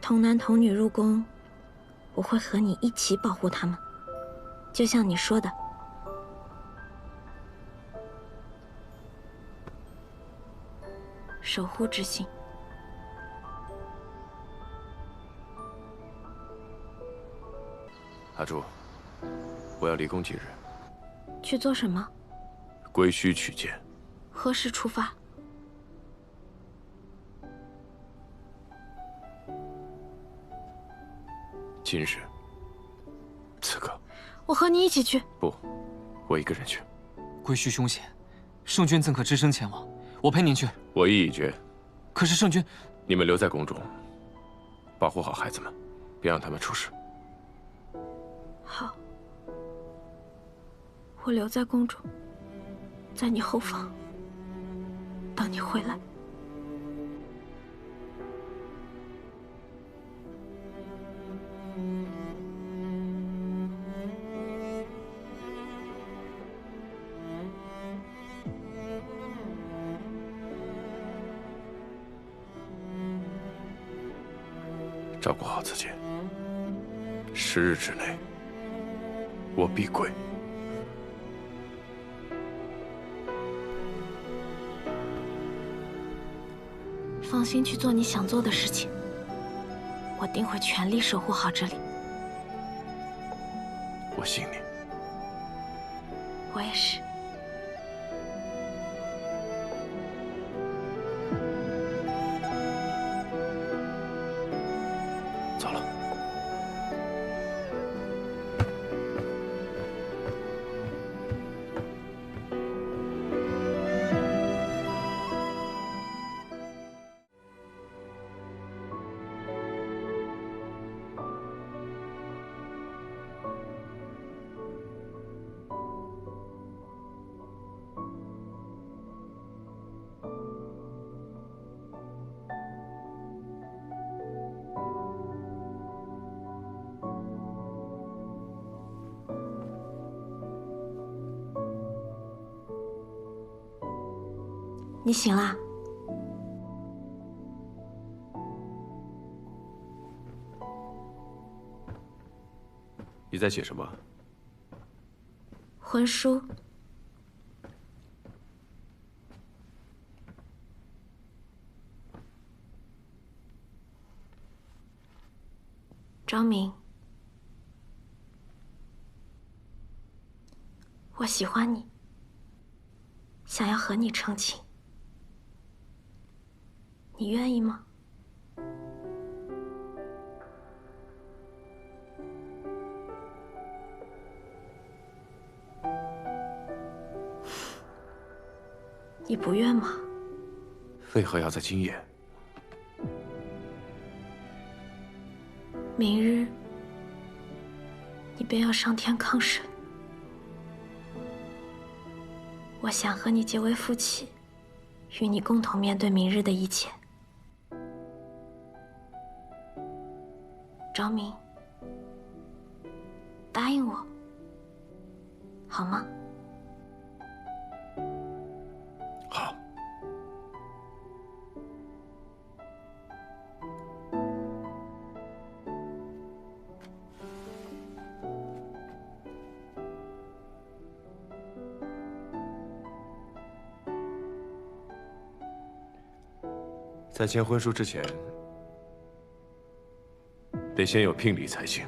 童男童女入宫，我会和你一起保护他们，就像你说的。守护之心。阿朱，我要离宫几日？去做什么？归墟取剑。何时出发？今日，此刻。我和你一起去。不，我一个人去。归墟凶险，圣君怎可只身前往？我陪您去。我意已决。可是圣君，你们留在宫中，保护好孩子们，别让他们出事。好，我留在宫中，在你后方，等你回来。照顾好自己，10日之内，我必归。放心去做你想做的事情，我定会全力守护好这里。我信你。我也是。走了。你醒啦？你在写什么？魂书。张明，我喜欢你，想要和你成亲。你愿意吗？你不愿吗？为何要在今夜？明日，你便要上天抗审。我想和你结为夫妻，与你共同面对明日的一切。张明，答应我，好吗？好。在签婚书之前，得先有聘礼才行。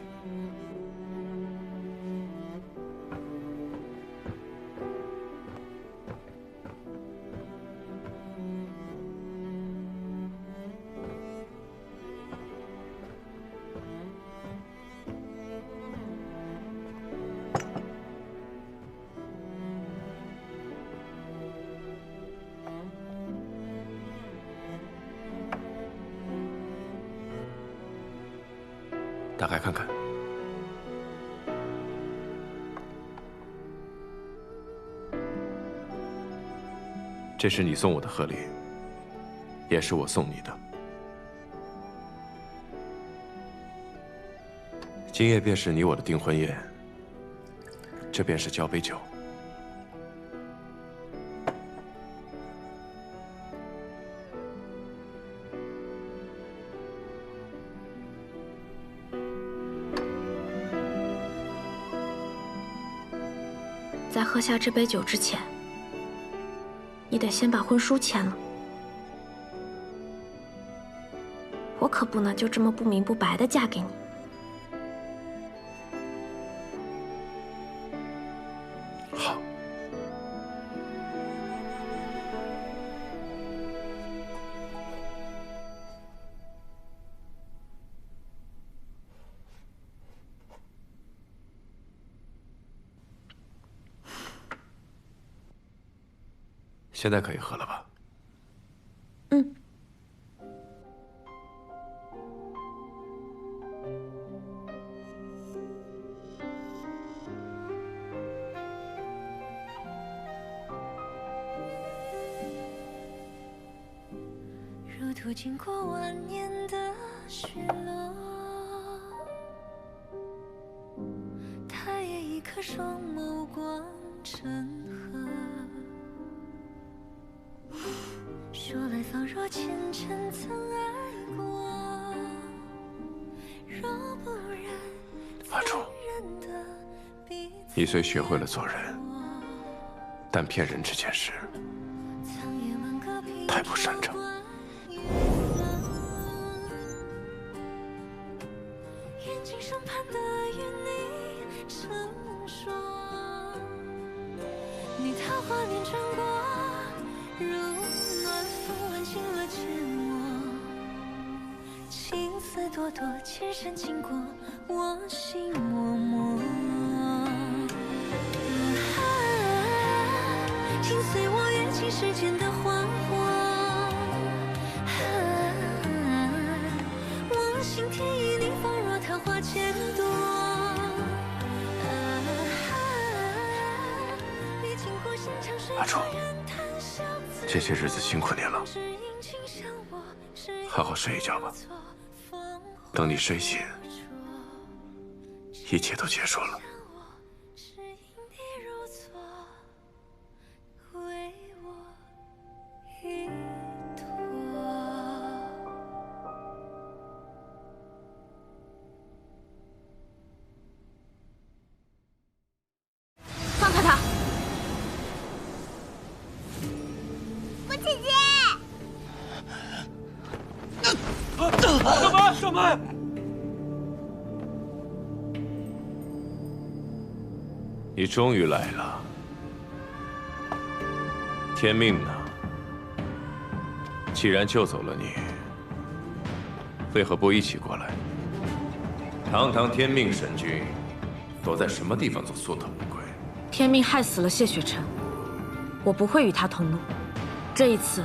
打开看看。这是你送我的贺礼，也是我送你的。今夜便是你我的订婚宴，这便是交杯酒。在喝下这杯酒之前，你得先把婚书签了。我可不能就这么不明不白的嫁给你。好。现在可以喝了吧？嗯。如途经过万年的雪落，他也一颗双眸光成河。说来仿若前尘曾爱过，若不然阿楚，你虽学会了做人，但骗人这件事太不擅长。眼睛上盼的与你成说，你桃花源穿过，如暖风吻进了漩涡，情丝朵朵，千山经过，我心默默。心随我跃进世间的花火，我心田与你仿若桃花千朵。阿楚，这些日子辛苦你了，好好睡一觉吧。等你睡醒，一切都结束了。放开他！我姐姐，上班，上班！你终于来了。天命呢？既然救走了你，为何不一起过来？堂堂天命神君，躲在什么地方做缩头乌龟？天命害死了谢雪晨，我不会与他同路。这一次，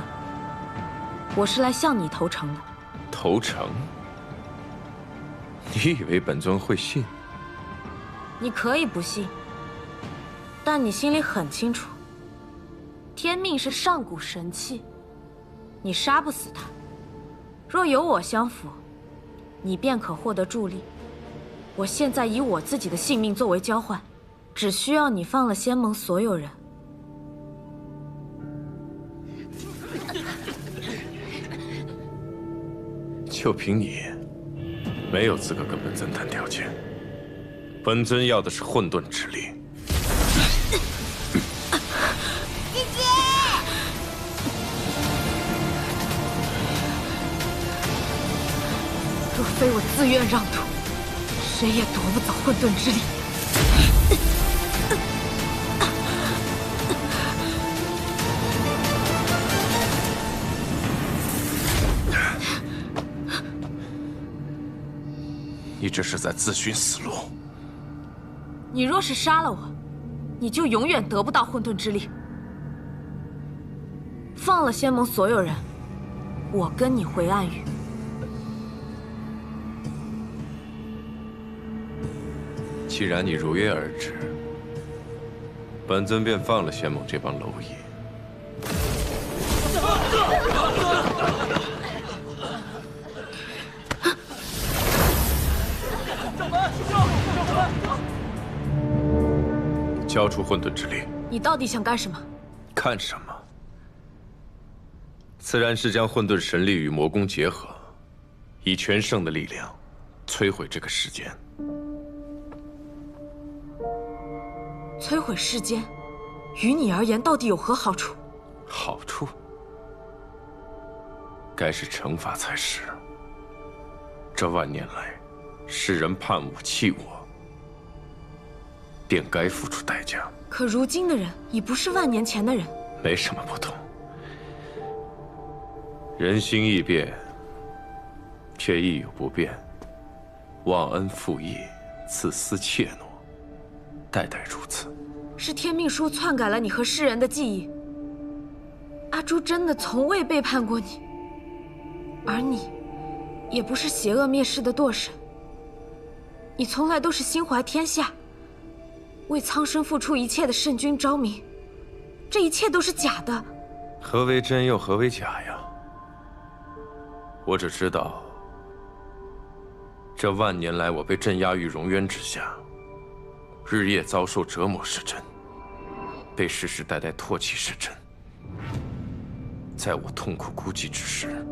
我是来向你投诚的。投诚？你以为本尊会信？你可以不信，但你心里很清楚，天命是上古神器，你杀不死他。若有我相辅，你便可获得助力。我现在以我自己的性命作为交换，只需要你放了仙盟所有人。就凭你，没有资格跟本尊谈条件。本尊要的是混沌之力。姐姐，若非我自愿让渡，谁也夺不走混沌之力。你这是在自寻死路。你若是杀了我，你就永远得不到混沌之力。放了仙盟所有人，我跟你回暗域。既然你如约而至，本尊便放了仙盟这帮蝼蚁。交出混沌之力！你到底想干什么？干什么？自然是将混沌神力与魔功结合，以全圣的力量摧毁这个世间。摧毁世间，于你而言到底有何好处？好处？该是惩罚才是。这万年来，世人叛我弃我，便该付出代价。可如今的人已不是万年前的人，没什么不同。人心易变，却亦有不变。忘恩负义，自私怯懦，代代如此。是天命书篡改了你和世人的记忆。阿朱真的从未背叛过你，而你，也不是邪恶灭世的堕神。你从来都是心怀天下，为苍生付出一切的圣君昭明。这一切都是假的。何为真又何为假呀？我只知道，这万年来我被镇压于荣渊之下，日夜遭受折磨是真，被世世代代唾弃是真。在我痛苦孤寂之时，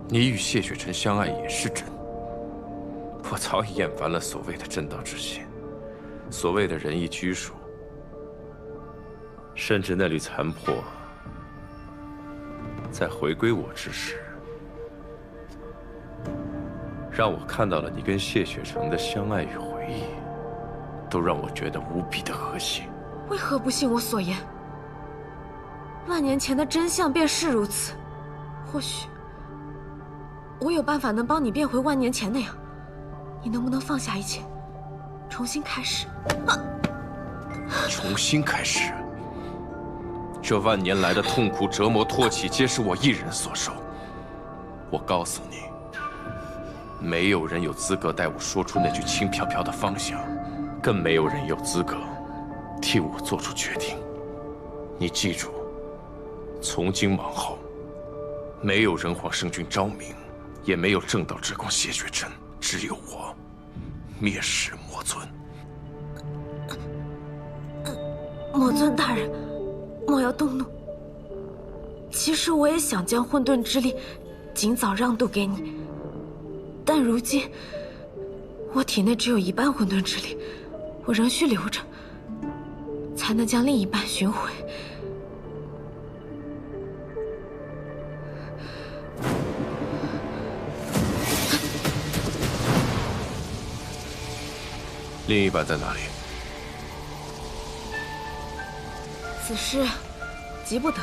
你与谢雪辰相爱也是真。我早已厌烦了所谓的正道之心，所谓的仁义拘束，甚至那缕残魄，在回归我之时，让我看到了你跟谢雪城的相爱与回忆，都让我觉得无比的和谐。为何不信我所言？万年前的真相便是如此。或许我有办法能帮你变回万年前那样。你能不能放下一切，重新开始？重新开始？这万年来的痛苦、折磨、唾弃，皆是我一人所受。我告诉你，没有人有资格带我说出那句轻飘飘的方向，更没有人有资格替我做出决定。你记住，从今往后，没有人皇圣君昭明，也没有正道之光谢雪辰，只有我，灭世魔尊。魔尊大人，莫要动怒。其实我也想将混沌之力尽早让渡给你，但如今我体内只有一半混沌之力，我仍需留着，才能将另一半寻回。另一半在哪里？此事急不得，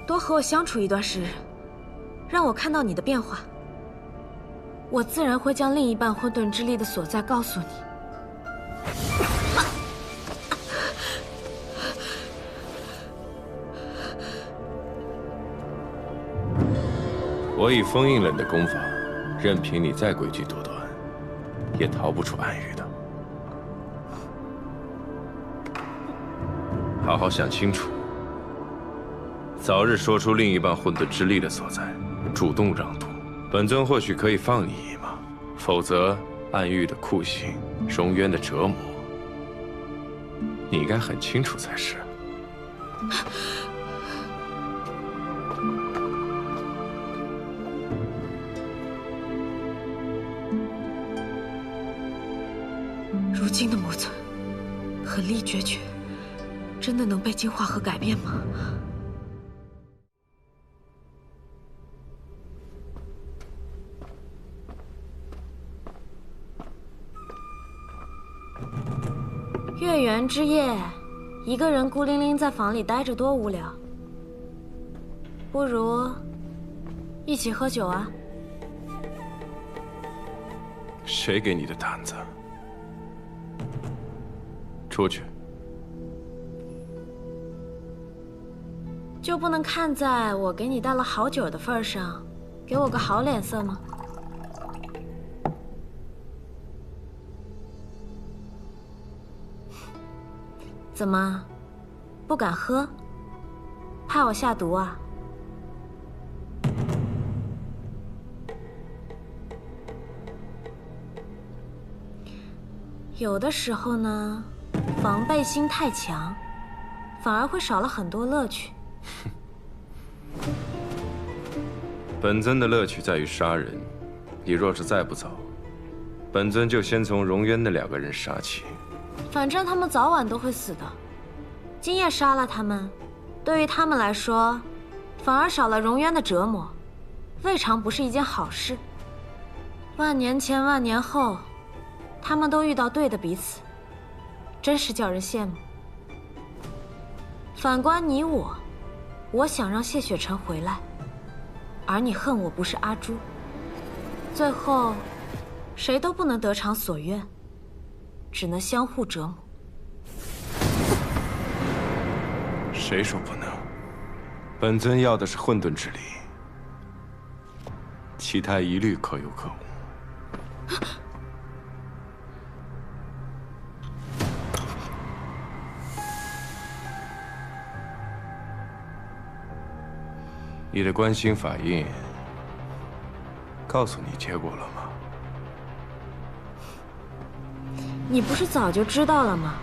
多和我相处一段时日，让我看到你的变化，我自然会将另一半混沌之力的所在告诉你。我已封印了你的功法，任凭你再诡计多端，也逃不出暗语的。好好想清楚，早日说出另一半混沌之力的所在，主动让渡，本尊或许可以放你一马；否则，暗域的酷刑，荣渊的折磨，你应该很清楚才是。如今的魔尊，狠戾决绝，真的能被净化和改变吗？月圆之夜，一个人孤零零在房里待着多无聊。不如一起喝酒啊？谁给你的胆子？出去。就不能看在我给你带了好酒的份上，给我个好脸色吗？怎么，不敢喝？怕我下毒啊？有的时候呢，防备心太强，反而会少了很多乐趣。本尊的乐趣在于杀人，你若是再不走，本尊就先从荣渊那2个人杀起。反正他们早晚都会死的，今夜杀了他们，对于他们来说，反而少了荣渊的折磨，未尝不是一件好事。万年前、万年后，他们都遇到对的彼此，真是叫人羡慕。反观你我，我想让谢雪晨回来，而你恨我不是阿朱，最后谁都不能得偿所愿，只能相互折磨。谁说不能？本尊要的是混沌之力，其他一律可有可无。你的观心法印告诉你结果了吗？你不是早就知道了吗？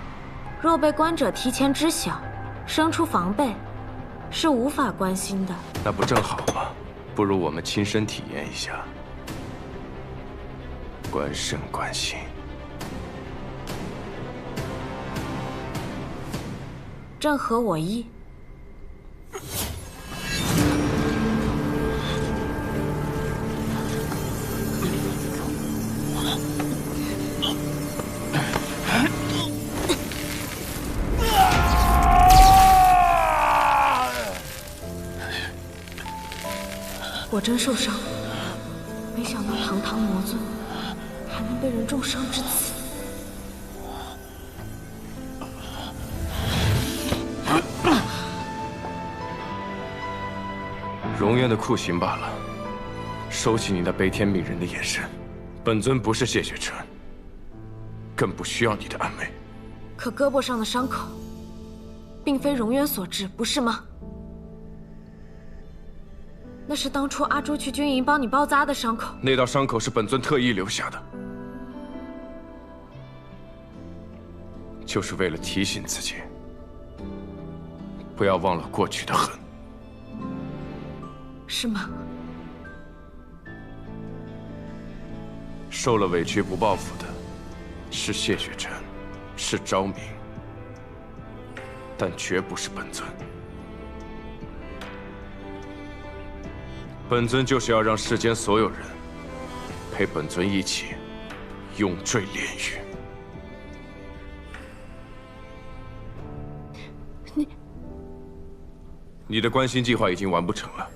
若被观者提前知晓，生出防备，是无法观心的。那不正好吗？不如我们亲身体验一下，观身观心。正合我意。我真受伤，没想到堂堂魔尊还能被人重伤至此。荣渊的酷刑罢了，收起你那悲天悯人的眼神。本尊不是谢雪晨，更不需要你的安慰。可胳膊上的伤口，并非荣渊所致，不是吗？那是当初阿朱去军营帮你包扎的伤口。那道伤口是本尊特意留下的，就是为了提醒自己，不要忘了过去的恨。是吗？受了委屈不报复的，是谢雪晨，是昭明，但绝不是本尊。本尊就是要让世间所有人陪本尊一起永坠炼狱。你的观心计划已经完不成了，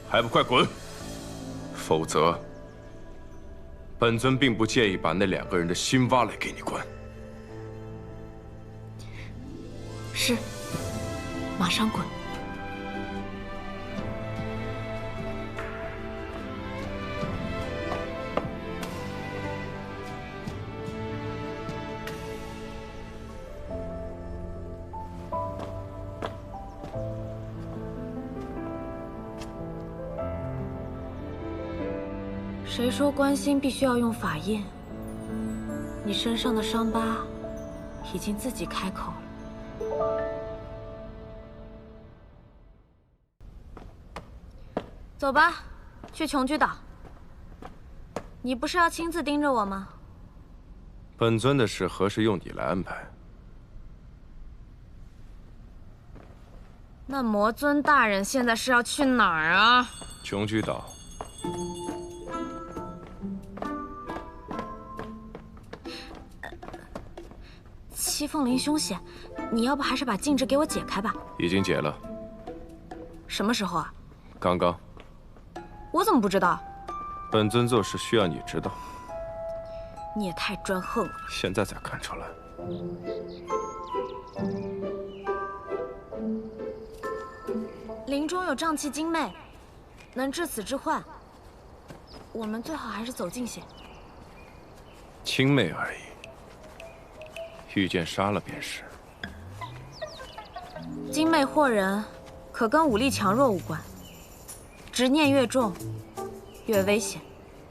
还不快滚！否则，本尊并不介意把那2个人的心挖来给你观。是，马上滚！谁说观心必须要用法印？你身上的伤疤已经自己开口了。走吧，去琼居岛。你不是要亲自盯着我吗？本尊的事何时用你来安排？那魔尊大人现在是要去哪儿啊？琼居岛。戚凤林凶险，你要不还是把禁制给我解开吧？已经解了。什么时候啊？刚刚。我怎么不知道？本尊做事需要你知道。你也太专横了。现在才看出来。林中有瘴气精魅，能治此之患。我们最好还是走近些。轻魅而已。遇见杀了便是。精魅惑人，可跟武力强弱无关。执念越重，越危险。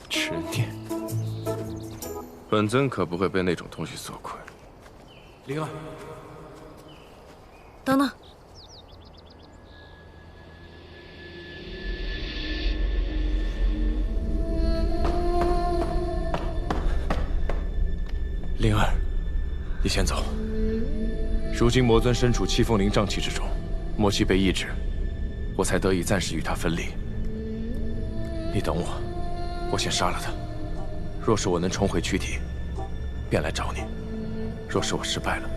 执念，本尊可不会被那种东西所困。灵儿，等等。灵儿，你先走。如今魔尊身处七凤灵瘴气之中，魔气被抑制，我才得以暂时与他分离。你等我，我先杀了他。若是我能重回躯体，便来找你；若是我失败了，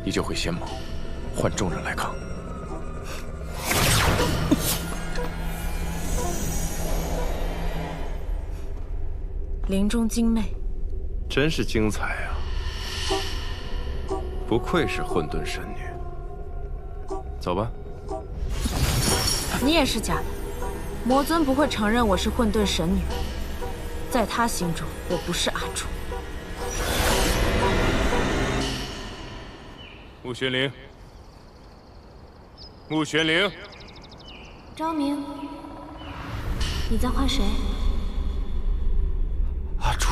你就回仙盟，换众人来抗。灵中精魅，真是精彩啊！不愧是混沌神女。走吧。你也是假的，魔尊不会承认我是混沌神女，在他心中，我不是阿朱。穆玄灵，穆玄灵，昭明，你在唤谁？阿朱。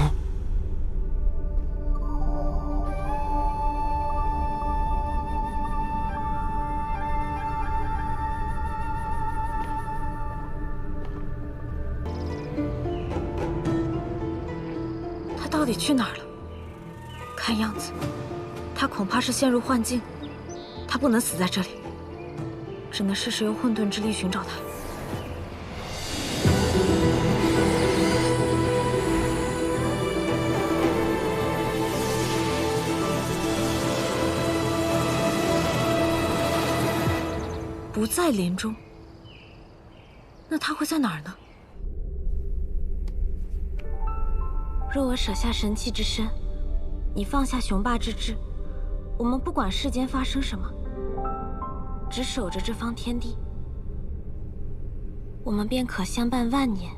他到底去哪儿了？看样子，他恐怕是陷入幻境。他不能死在这里，只能试试用混沌之力寻找他。不在林中，那他会在哪儿呢？若我舍下神器之身，你放下雄霸之志，我们不管世间发生什么，只守着这方天地，我们便可相伴万年。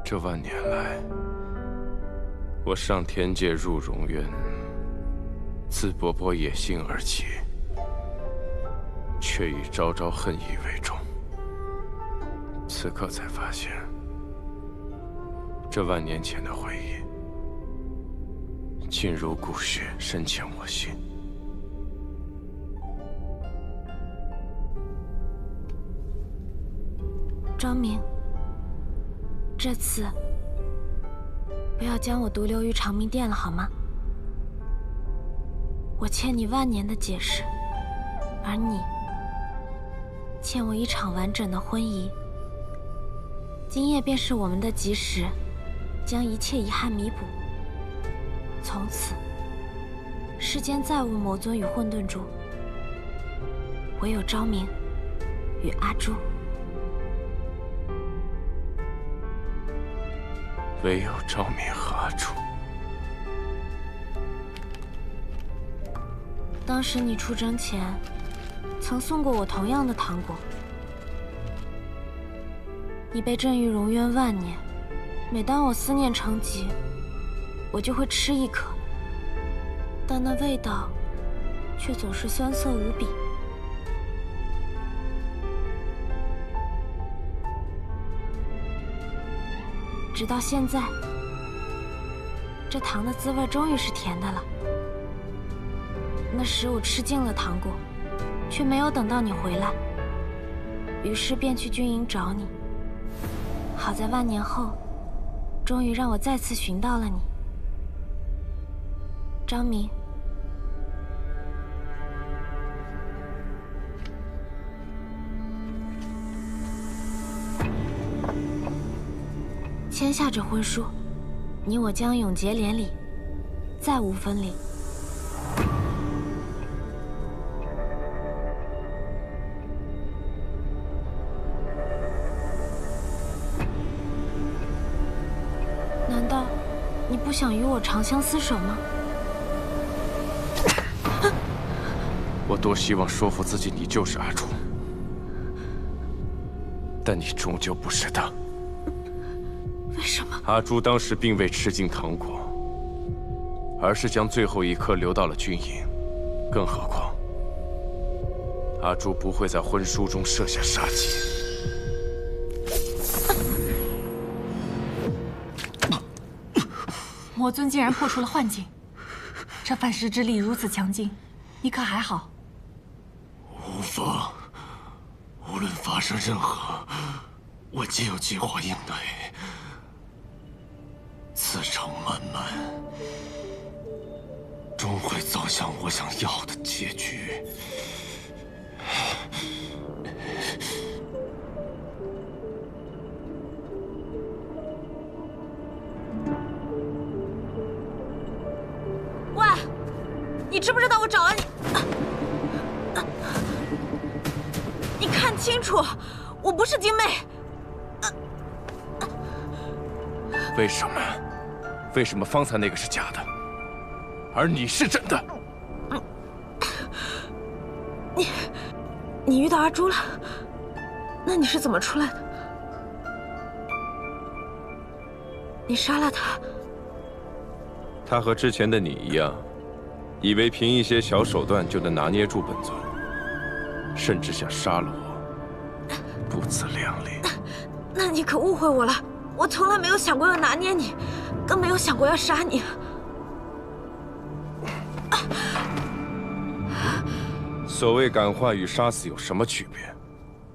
这万年来，我上天界入荣渊，自勃勃野性而起，却以朝朝恨意为重。此刻才发现，这万年前的回忆，尽如骨血，深嵌我心。昭明，这次不要将我独留于长明殿了，好吗？我欠你万年的解释，而你欠我一场完整的婚仪。今夜便是我们的吉时，将一切遗憾弥补。从此，世间再无魔尊与混沌珠，唯有昭明与阿朱。唯有昭明和阿朱。当时你出征前，曾送过我同样的糖果。你被镇于荣渊万年，每当我思念成疾，我就会吃一颗，但那味道却总是酸涩无比。直到现在，这糖的滋味终于是甜的了。那时我吃尽了糖果，却没有等到你回来，于是便去军营找你。好在万年后，终于让我再次寻到了你，昭明。签下这婚书，你我将永结连理，再无分离。难道你不想与我长相厮守吗？我多希望说服自己你就是阿朱，但你终究不是他。为什么？阿朱当时并未吃尽糖果，而是将最后一颗留到了军营。更何况，阿朱不会在婚书中设下杀机。魔尊竟然破除了幻境，这反噬之力如此强劲，你可还好？无妨，无论发生任何，我皆有计划应对。此程漫漫，终会走向我想要的结局。喂，你知不知道我找了你？你看清楚，我不是精妹。为什么？为什么方才那个是假的，而你是真的？你遇到阿朱了？那你是怎么出来的？你杀了他？他和之前的你一样，以为凭一些小手段就能拿捏住本尊，甚至想杀了我，不自量力。那你可误会我了，我从来没有想过要拿捏你，更没有想过要杀你。所谓感化与杀死有什么区别？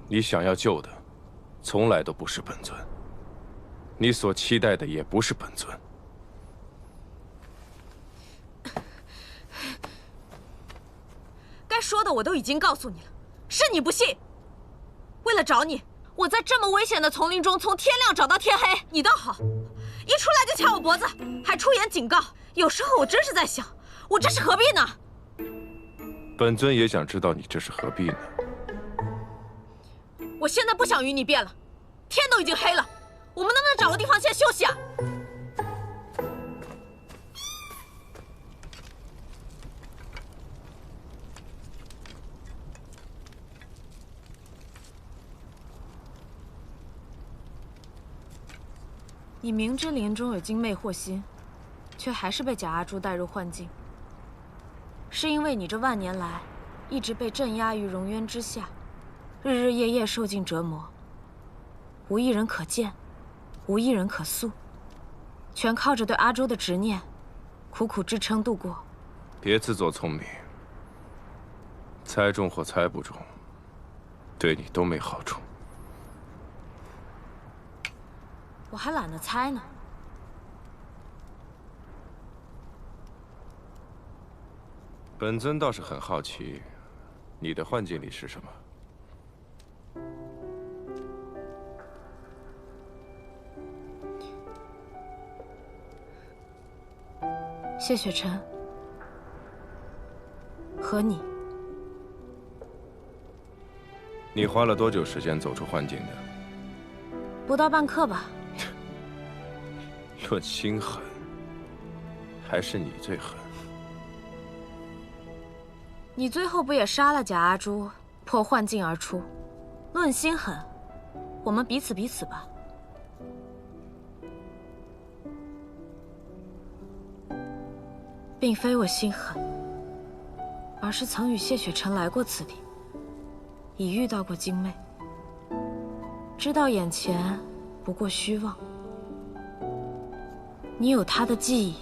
你想要救的，从来都不是本尊，你所期待的也不是本尊。该说的我都已经告诉你了，是你不信。为了找你，我在这么危险的丛林中从天亮找到天黑。你倒好，一出来就掐我脖子，还出言警告。有时候我真是在想，我这是何必呢？本尊也想知道你这是何必呢？我现在不想与你辩了，天都已经黑了，我们能不能找个地方先休息啊？你明知林中有精魅祸心，却还是被假阿朱带入幻境，是因为你这万年来一直被镇压于熔渊之下，日日夜夜受尽折磨，无一人可见，无一人可诉，全靠着对阿朱的执念，苦苦支撑度过。别自作聪明，猜中或猜不中，对你都没好处。我还懒得猜呢。本尊倒是很好奇，你的幻境里是什么？谢雪晨和你。你花了多久时间走出幻境的？不到半刻吧。论心狠，还是你最狠。你最后不也杀了假阿朱，破幻境而出？论心狠，我们彼此吧。并非我心狠，而是曾与谢雪晨来过此地，已遇到过精魅，知道眼前不过虚妄。你有他的记忆，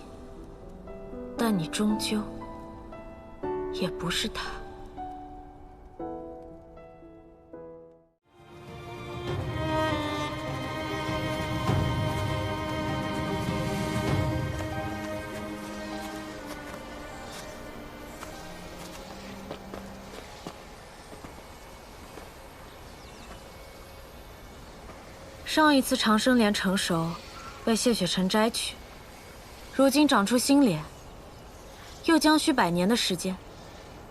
但你终究也不是他。上一次长生莲成熟，被谢雪晨摘取，如今长出新莲，又将需100年的时间。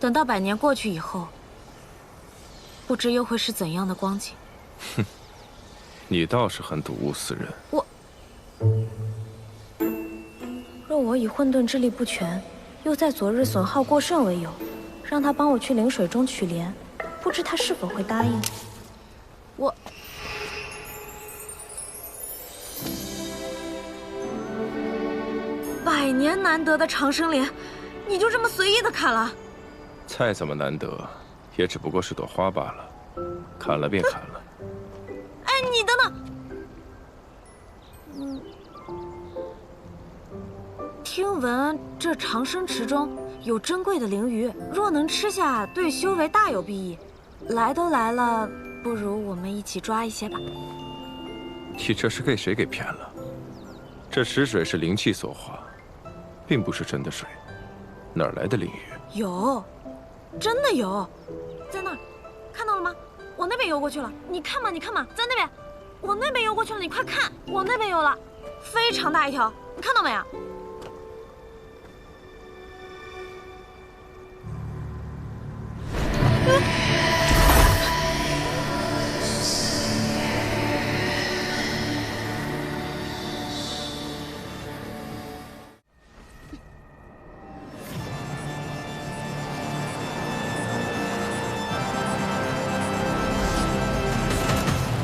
等到100年过去以后，不知又会是怎样的光景。哼，你倒是很睹物思人。若我以混沌之力不全，又在昨日损耗过甚为由，让他帮我去灵水中取莲，不知他是否会答应？ 100年难得的长生莲，你就这么随意的砍了？再怎么难得，也只不过是朵花罢了，砍了便砍了。哎，你等等。听闻这长生池中有珍贵的灵鱼，若能吃下，对修为大有裨益。来都来了，不如我们一起抓一些吧。你这是被谁给骗了？这池水是灵气所化，并不是真的水，哪儿来的灵鱼？有，真的有，在那儿，看到了吗？往那边游过去了。你看嘛，你看嘛，在那边，往那边游过去了。你快看，往那边游了，非常大一条，你看到没有？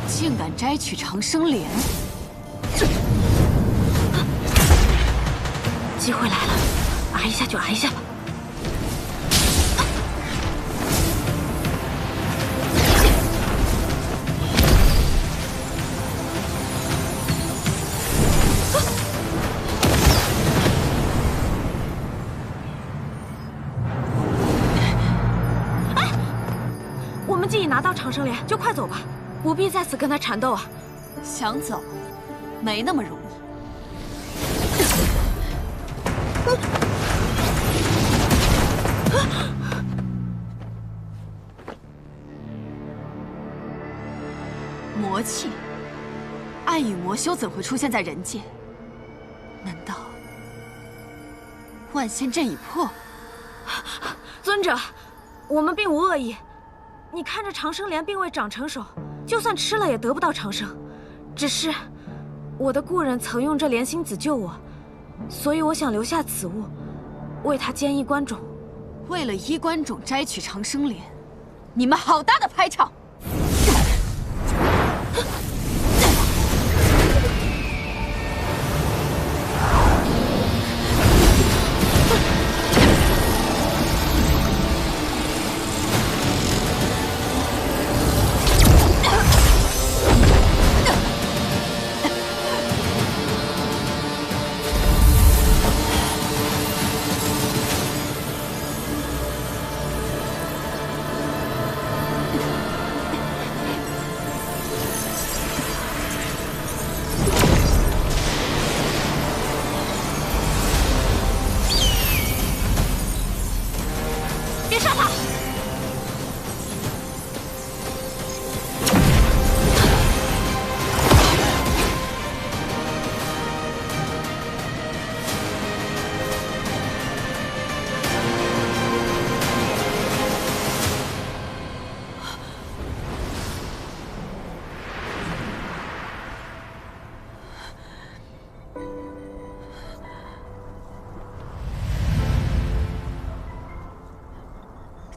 竟敢摘取长生莲！机会来了，挨一下就挨一下吧。哎，我们既已拿到长生莲，就快走吧。不必在此跟他缠斗啊！想走，没那么容易。魔气，暗影魔修怎会出现在人界？难道万仙阵已破？尊者，我们并无恶意。你看这长生莲并未长成熟。就算吃了也得不到长生，只是我的故人曾用这莲心子救我，所以我想留下此物，为他兼一关种。为了衣冠冢摘取长生莲，你们好大的排场！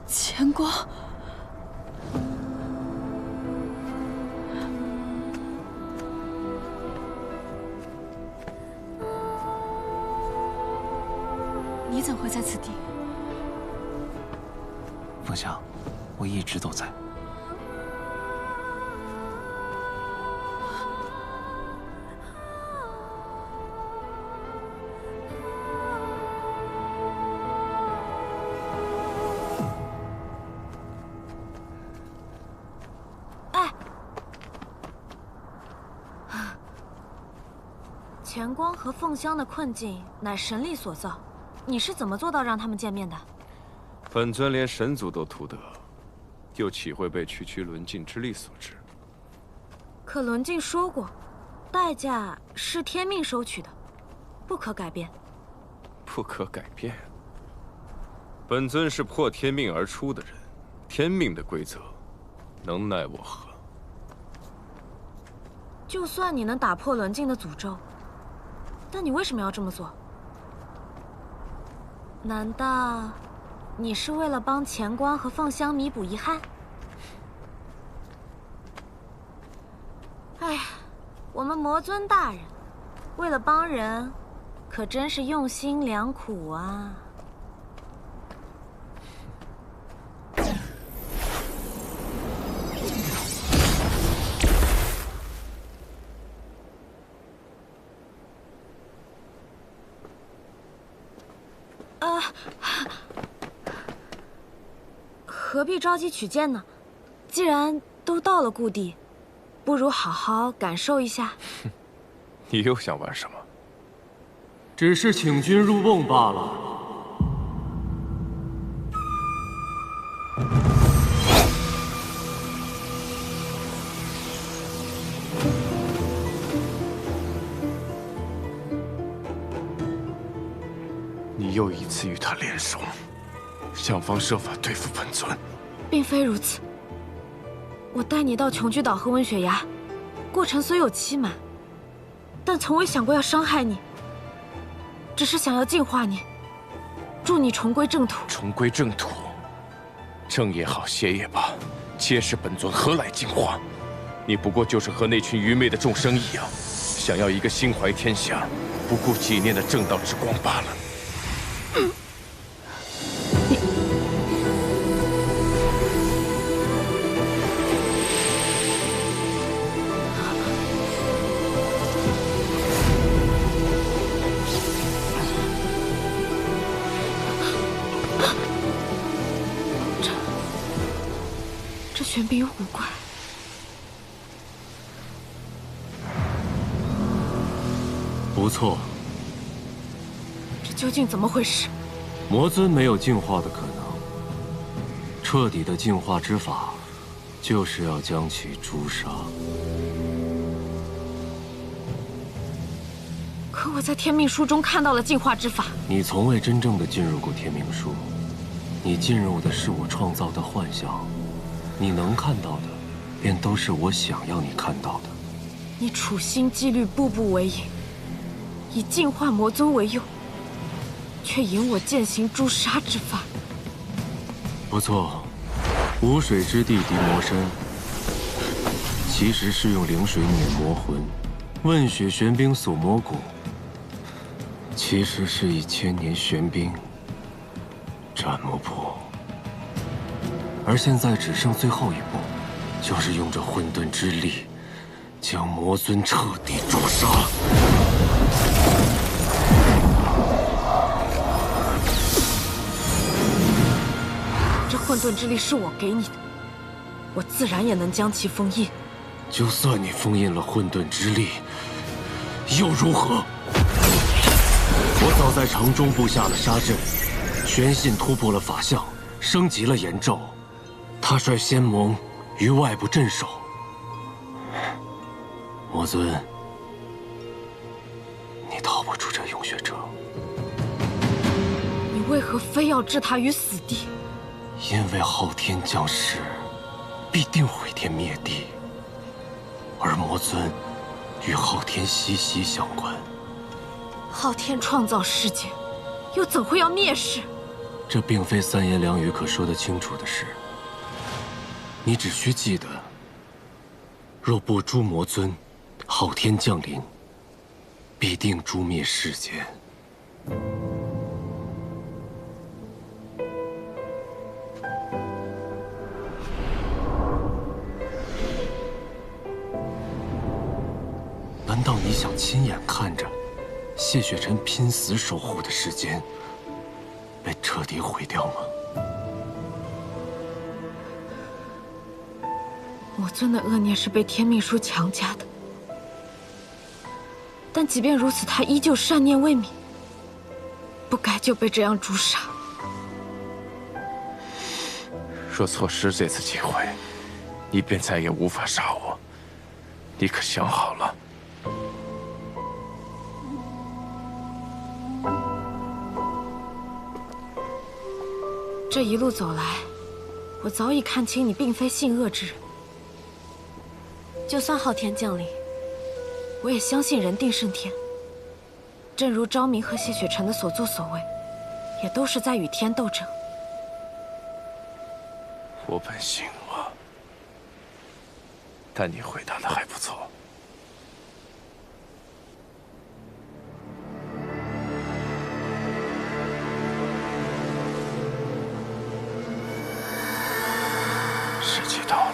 钱光，你怎会在此地？凤香，我一直都在。钱光和凤香的困境乃神力所造，你是怎么做到让他们见面的？本尊连神族都图得，又岂会被区区轮镜之力所致？可轮镜说过，代价是天命收取的，不可改变。不可改变。本尊是破天命而出的人，天命的规则，能奈我何？就算你能打破轮镜的诅咒，但你为什么要这么做？难道你是为了帮钱光和凤香弥补遗憾？哎呀，我们魔尊大人为了帮人，可真是用心良苦啊！何必着急取剑呢？既然都到了故地，不如好好感受一下。你又想玩什么？只是请君入瓮罢了。你又一次与他联手，想方设法对付本尊。并非如此。我带你到琼居岛和温雪崖，过程虽有欺瞒，但从未想过要伤害你，只是想要净化你，助你重归正途。重归正途，正也好，邪也罢，皆是本尊，何来净化？你不过就是和那群愚昧的众生一样，想要一个心怀天下、不顾己念的正道之光罢了。这玄冰有古怪。不错。这究竟怎么回事？魔尊没有净化的可能。彻底的净化之法，就是要将其诛杀。可我在天命书中看到了净化之法。你从未真正的进入过天命书，你进入的是我创造的幻象。你能看到的，便都是我想要你看到的。你处心积虑，步步为营，以净化魔尊为用，却引我践行诛杀之法。不错，无水之地敌魔身，其实是用灵水碾魔魂；问血玄冰锁魔骨，其实是以千年玄冰斩魔魄。而现在只剩最后一步，就是用这混沌之力，将魔尊彻底诛杀。这混沌之力是我给你的，我自然也能将其封印。就算你封印了混沌之力，又如何？我早在城中布下了杀阵，玄信突破了法相，升级了炎咒。他率仙盟于外部镇守。魔尊，你逃不出这永血城。你为何非要置他于死地？因为昊天降世，必定毁天灭地，而魔尊与昊天息息相关。昊天创造世界，又怎会要灭世？这并非三言两语可说得清楚的事。你只需记得，若不诛魔尊，昊天降临，必定诛灭世间。难道你想亲眼看着谢雪晨拼死守护的世间被彻底毁掉吗？魔尊的恶念是被天命书强加的，但即便如此，他依旧善念未泯，不该就被这样诛杀。若错失这次机会，你便再也无法杀我。你可想好了？这一路走来，我早已看清你并非性恶之人。就算昊天降临，我也相信人定胜天。正如昭明和谢雪晨的所作所为，也都是在与天斗争。我本姓恶，但你回答的还不错。道了。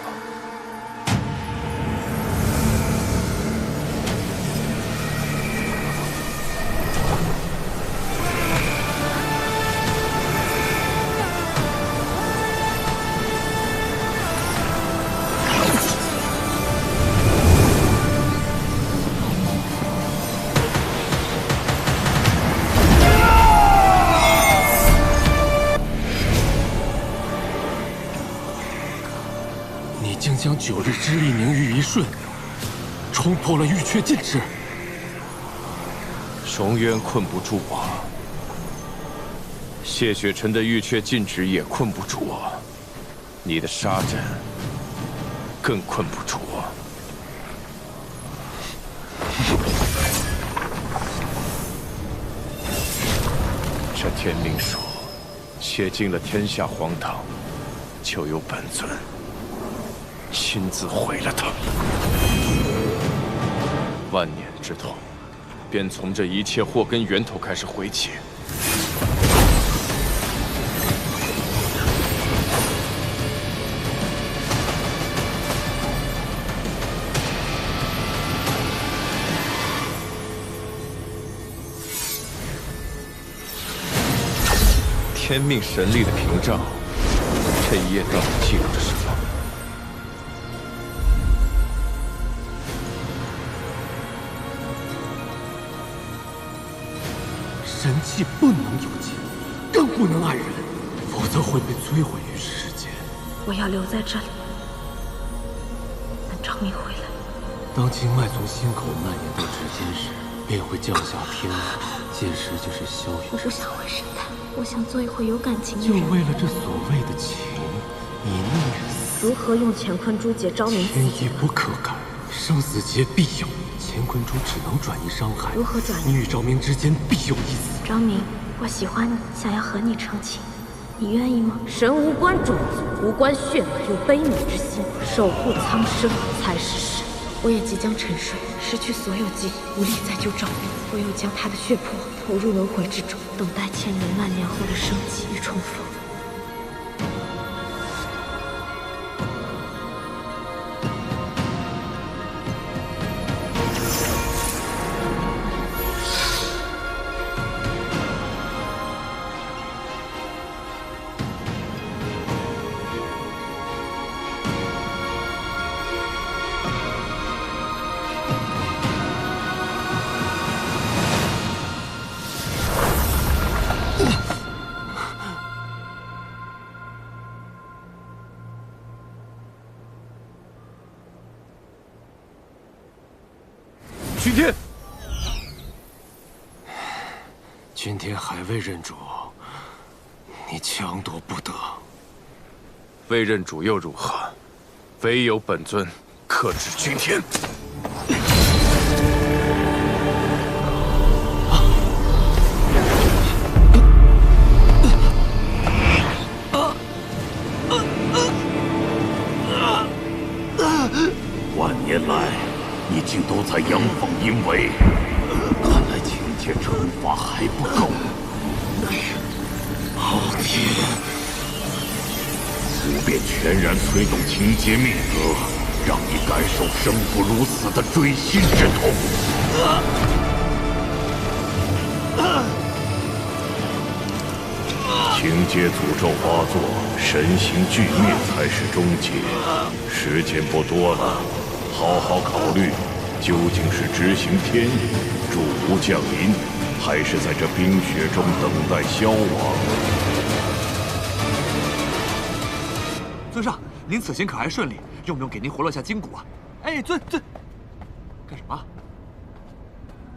竟将9日之力凝于一瞬，冲破了玉阙禁制。雄渊困不住我，谢雪尘的玉阙禁制也困不住我，你的杀阵更困不住我。这天命术写进了天下荒唐，就由本尊亲自毁了它。万年之痛，便从这一切祸根源头开始回起。天命神力的屏障，这一页到底记录着什么？神器不能有情，更不能爱人，否则会被摧毁于世间。我要留在这里，等长明回来。当经脉从心口蔓延到指尖时，便会降下天火，届时就是逍遥。我不想回神坛，我想做一回有感情的人。就为了这所谓的情，你宁愿死？如何用乾坤珠解昭明？天意不可改，生死劫必有。乾坤珠只能转移伤害，如何转移？你与昭明之间必有一死。昭明，我喜欢你，想要和你成亲，你愿意吗？神无关种族，无关血脉，有悲悯之心，守护苍生才是神。我也即将沉睡，失去所有记忆，无力再救昭明。我又将他的血魄投入轮回之中，等待千年万年后的生机与重逢。君天，君天还未认主，你强夺不得。未认主又如何？唯有本尊克制君天。万年来，你竟都在阳奉阴违，看来情节惩罚还不够。昊天，我便全然催动情劫命格，让你感受生不如死的锥心之痛。情劫诅咒发作，神形俱灭才是终结。时间不多了，好好考虑，究竟是执行天意，助吾降临，还是在这冰雪中等待消亡？尊上，您此行可还顺利？用不用给您活络下筋骨啊？哎，尊，干什么？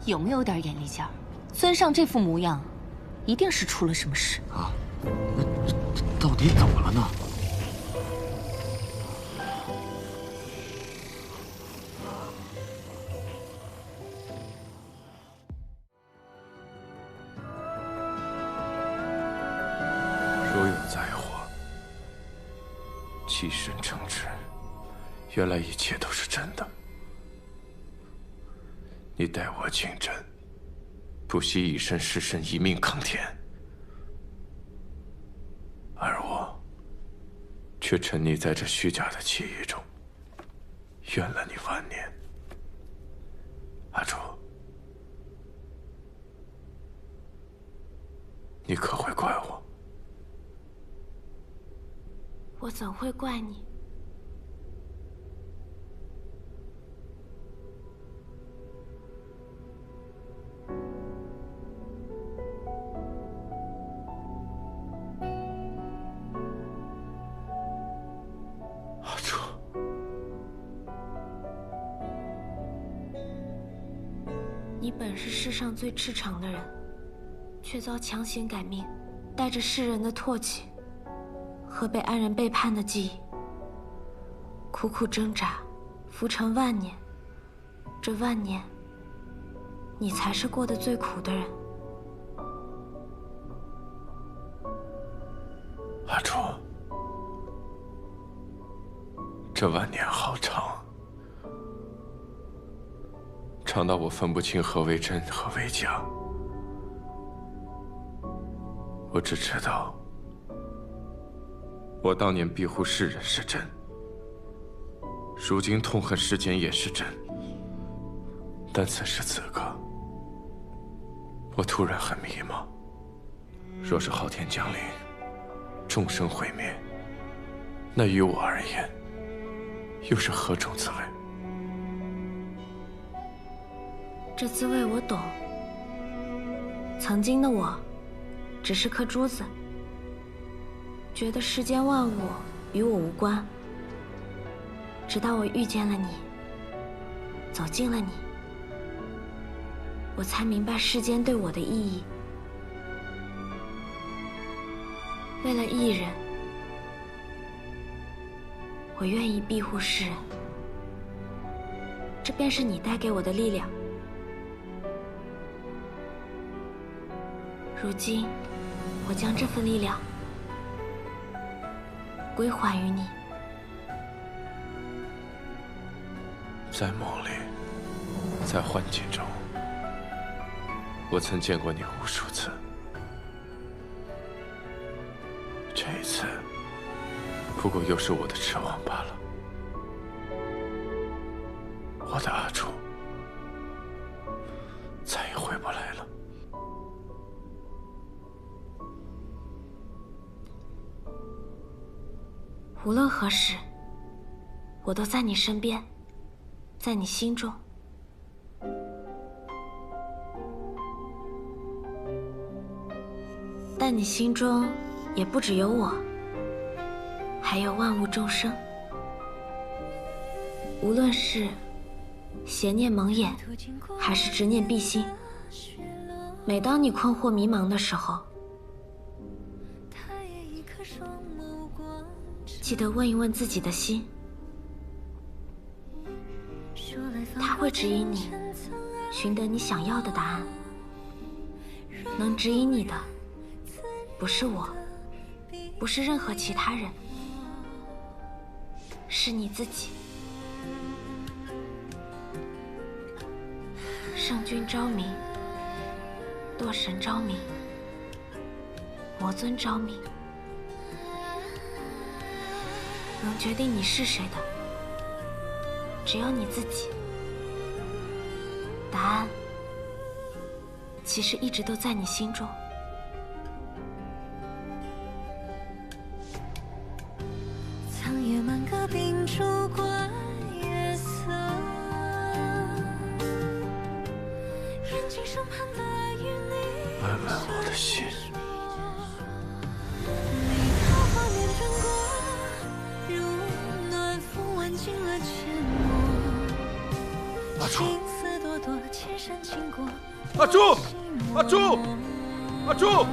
有没有点眼力劲儿？尊上这副模样，一定是出了什么事啊？那到底怎么了呢？如有灾祸，弃身成之。原来一切都是真的。你待我竞争，不惜以身试身，以命抗天。而我却沉溺在这虚假的记忆中，怨了你万年。阿朱，你可会怪我？我怎会怪你？阿朱，你本是世上最赤诚的人，却遭强行改命，带着世人的唾弃和被安人背叛的记忆，苦苦挣扎，浮沉万年。这万年，你才是过得最苦的人。阿朱，这万年好长，长到我分不清何为真，何为假。我只知道，我当年庇护世人是真，如今痛恨世间也是真。但此时此刻，我突然很迷茫。若是昊天降临，众生毁灭，那于我而言，又是何种滋味？这滋味我懂。曾经的我，只是颗珠子，觉得世间万物与我无关。直到我遇见了你，走近了你，我才明白世间对我的意义。为了一人，我愿意庇护世人，这便是你带给我的力量。如今，我将这份力量归还于你。在梦里，在幻境中，我曾见过你无数次。这一次，不过又是我的痴妄罢了。我的阿朱，再也回不来了。无论何时，我都在你身边，在你心中。但你心中也不只有我，还有万物众生。无论是邪念蒙眼，还是执念蔽心，每当你困惑迷茫的时候，记得问一问自己的心，它会指引你寻得你想要的答案。能指引你的，不是我，不是任何其他人，是你自己。圣君昭明，堕神昭明，魔尊昭明，能决定你是谁的，只有你自己。答案其实一直都在你心中。苍野满阁秉烛观月色，眼睛上盼的与你问问我的心。你桃花面转过，如暖风挽尽了阡陌。阿朱，青丝朵朵，千山经过。阿朱，阿朱，阿朱！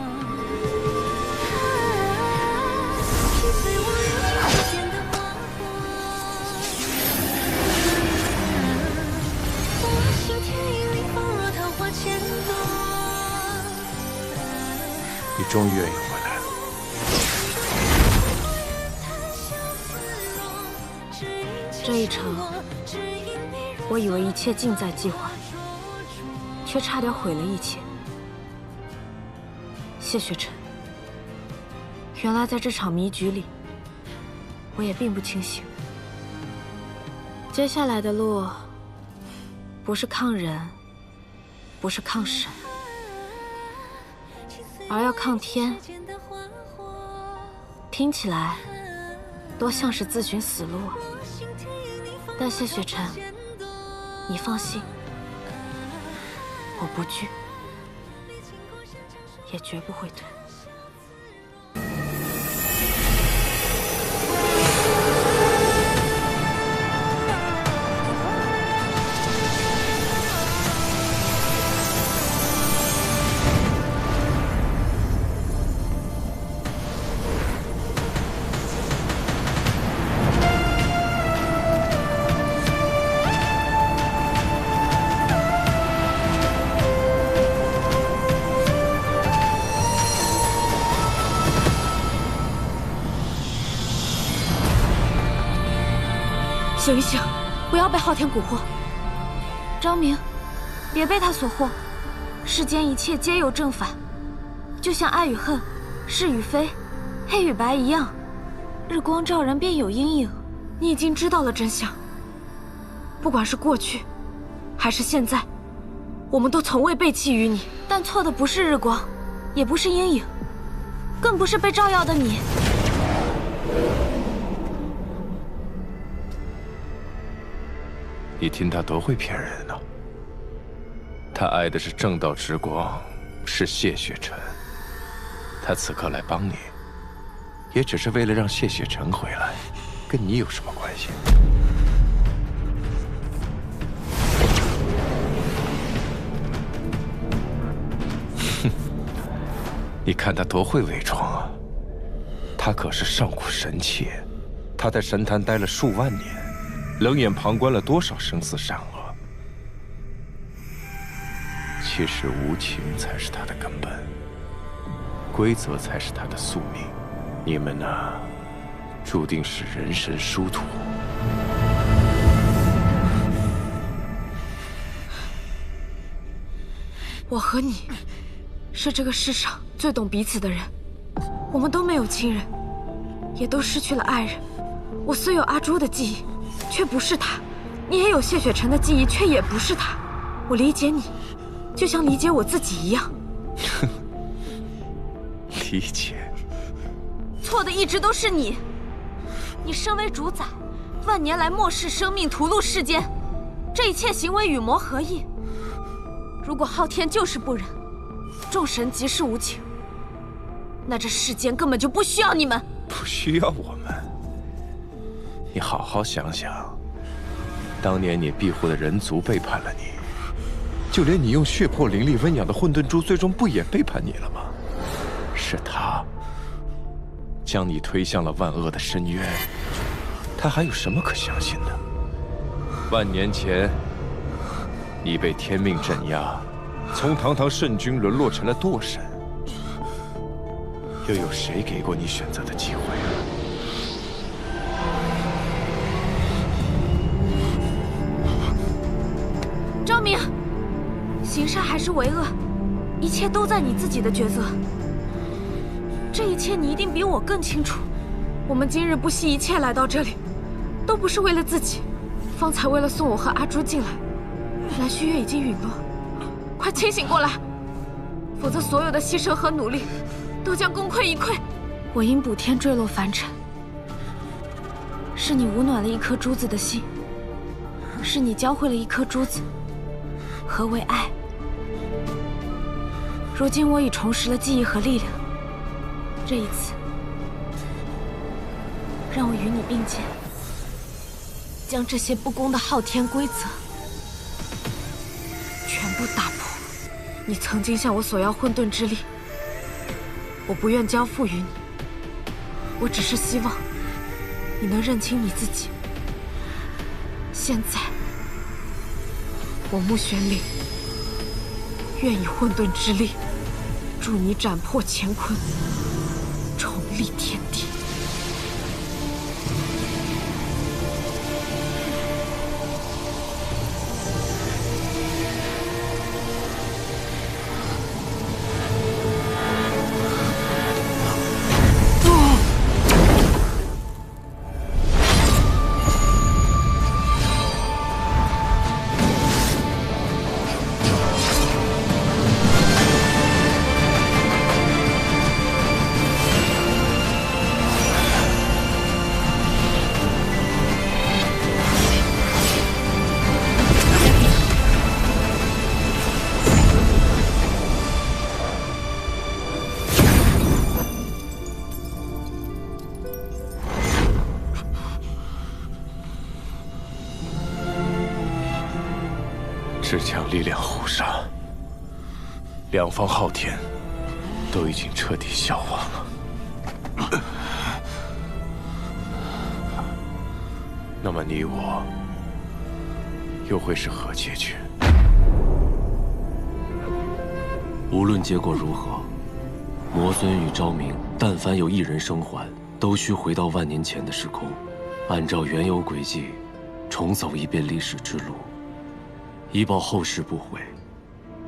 你终于愿意回来了。这一程，我以为一切尽在计划，却差点毁了一切。谢雪晨，原来在这场迷局里，我也并不清醒。接下来的路，不是抗人，不是抗神，而要抗天。听起来多像是自寻死路啊！但谢雪晨，你放心，我不惧，也绝不会退。醒一醒，不要被昊天蛊惑。昭明，别被他所惑。世间一切皆有正反，就像爱与恨、是与非、黑与白一样，日光照人便有阴影。你已经知道了真相。不管是过去，还是现在，我们都从未背弃于你。但错的不是日光，也不是阴影，更不是被照耀的你。你听他多会骗人呢！他爱的是正道之光，是谢雪晨。他此刻来帮你，也只是为了让谢雪晨回来，跟你有什么关系？哼，你看他多会伪装啊！他可是上古神妾，他在神坛待了数万年。冷眼旁观了多少生死善恶？其实无情才是他的根本，规则才是他的宿命。你们呢，注定是人神殊途。我和你，是这个世上最懂彼此的人。我们都没有亲人，也都失去了爱人。我虽有阿朱的记忆，却不是他；你也有谢雪晨的记忆，却也不是他。我理解你，就像理解我自己一样。理解？错的一直都是你。你身为主宰，万年来漠视生命，屠戮世间，这一切行为与魔合一。如果昊天就是不仁，众神即是无情，那这世间根本就不需要你们。不需要我们？你好好想想，当年你庇护的人族背叛了你，就连你用血魄灵力温养的混沌珠，最终不也背叛你了吗？是他将你推向了万恶的深渊，他还有什么可相信的？万年前，你被天命镇压，从堂堂圣君沦落成了堕神，又有谁给过你选择的机会啊？昭明，行善还是为恶，一切都在你自己的抉择。这一切你一定比我更清楚。我们今日不惜一切来到这里，都不是为了自己，方才为了送我和阿朱进来。南虚月已经陨落，快清醒过来，否则所有的牺牲和努力都将功亏一篑。我因补天坠落凡尘，是你捂暖了一颗珠子的心，是你教会了一颗珠子何为爱。如今我已重拾了记忆和力量，这一次，让我与你并肩，将这些不公的昊天规则全部打破。你曾经向我索要混沌之力，我不愿交付于你，我只是希望你能认清你自己。现在，我穆玄灵愿以混沌之力助你斩破乾坤，重立天地。恃强力量互杀，两方昊天都已经彻底消亡了。那么你我又会是何结局？无论结果如何，魔尊与昭明，但凡有一人生还，都需回到万年前的时空，按照原有轨迹，重走一遍历史之路，以保后世不悔。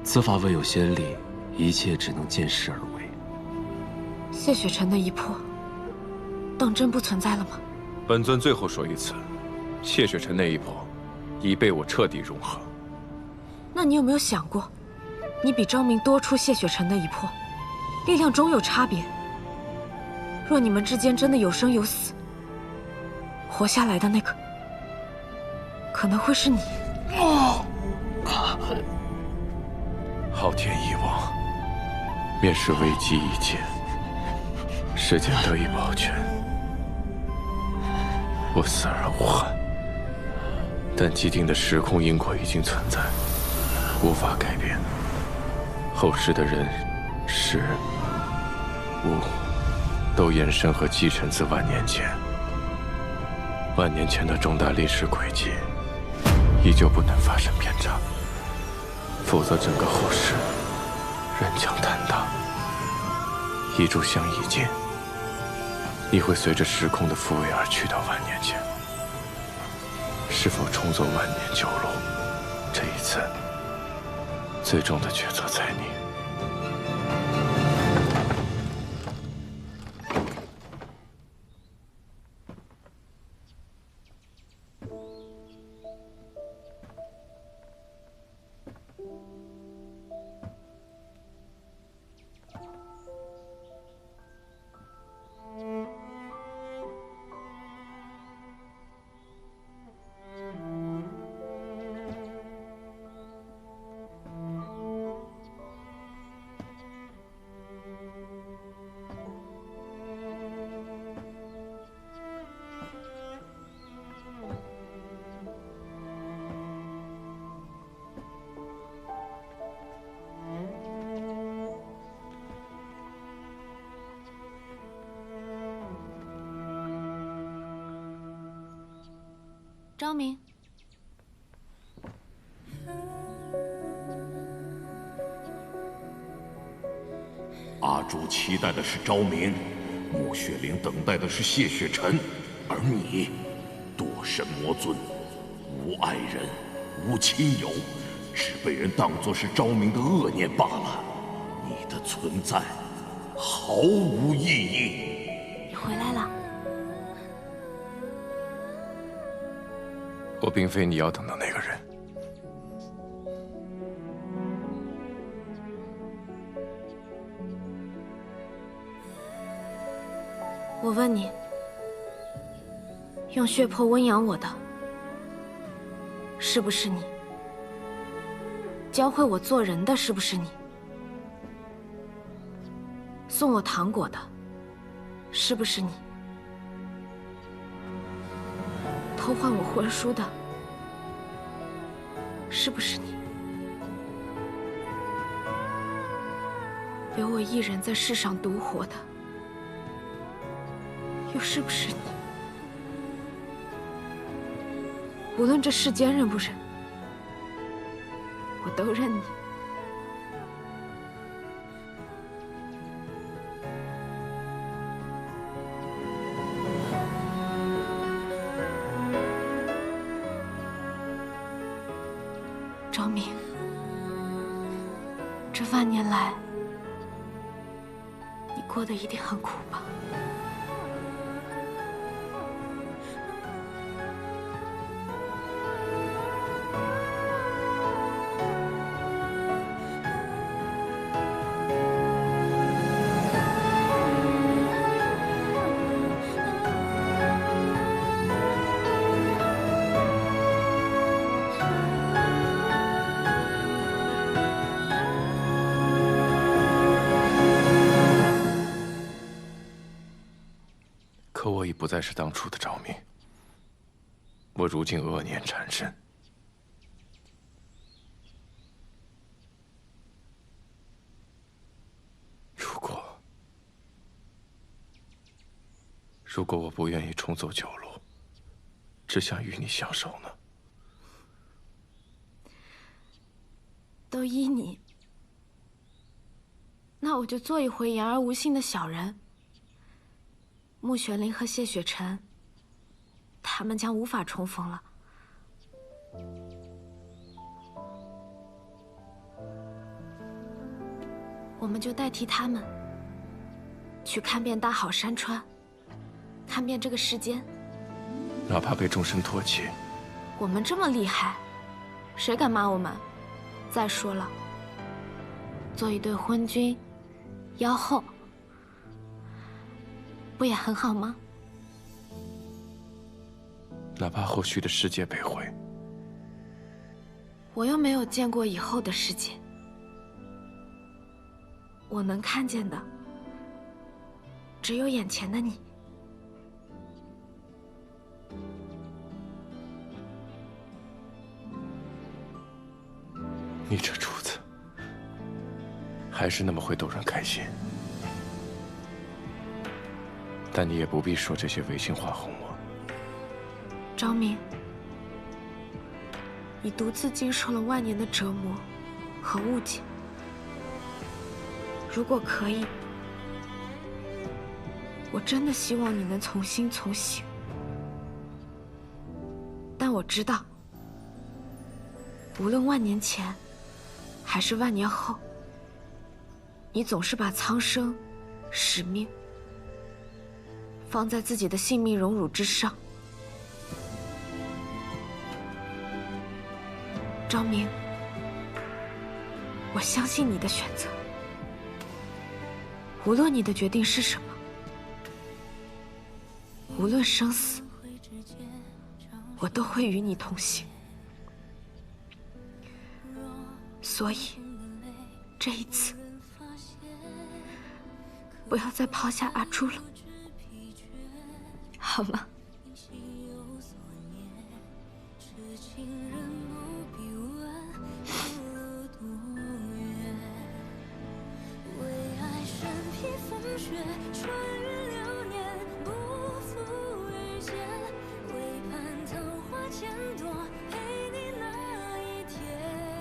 此法未有先例，一切只能见势而为。谢雪晨的一魄，当真不存在了吗？本尊最后说一次，谢雪晨那一魄已被我彻底融合。那你有没有想过，你比昭明多出谢雪晨的一魄，力量终有差别。若你们之间真的有生有死，活下来的那个，可能会是你。昊天一亡，便是危机已解，世间得以保全。我死而无憾，但既定的时空因果已经存在，无法改变。后世的人、事、物，都衍生和继承自万年前。万年前的重大历史轨迹，依旧不能发生偏差，否则整个后世人将坍塌。一炷香一尽，你会随着时空的复位而去到万年前。是否重走万年旧路，这一次，最终的抉择在你。昭明，阿朱期待的是昭明，穆雪玲等待的是谢雪晨，而你，堕神魔尊，无爱人，无亲友，只被人当作是昭明的恶念罢了。你的存在毫无意义。你回来了。我并非你要等的那个人。我问你，用血魄温养我的，是不是你？教会我做人的，是不是你？送我糖果的，是不是你？偷换我魂书的，是不是你？留我一人在世上独活的，又是不是你？无论这世间认不认，我都认你。昭明，这万年来，你过得一定很苦吧？可我已不再是当初的昭明，我如今恶念缠身，如果我不愿意重走旧路，只想与你相守呢？都依你，那我就做一回言而无信的小人。穆玄灵和谢雪晨，他们将无法重逢了。我们就代替他们，去看遍大好山川，看遍这个世间。哪怕被众生唾弃，我们这么厉害，谁敢骂我们？再说了，做一对昏君、妖后，不也很好吗？哪怕后续的世界被毁，我又没有见过以后的世界。我能看见的，只有眼前的你。你这主子，还是那么会逗人开心。但你也不必说这些违心话哄我。昭明，你独自经受了万年的折磨和误解。如果可以，我真的希望你能从心从醒。但我知道，无论万年前，还是万年后，你总是把苍生、使命放在自己的性命荣辱之上。昭明，我相信你的选择。无论你的决定是什么，无论生死，我都会与你同行。所以，这一次，不要再抛下阿朱了，好吗？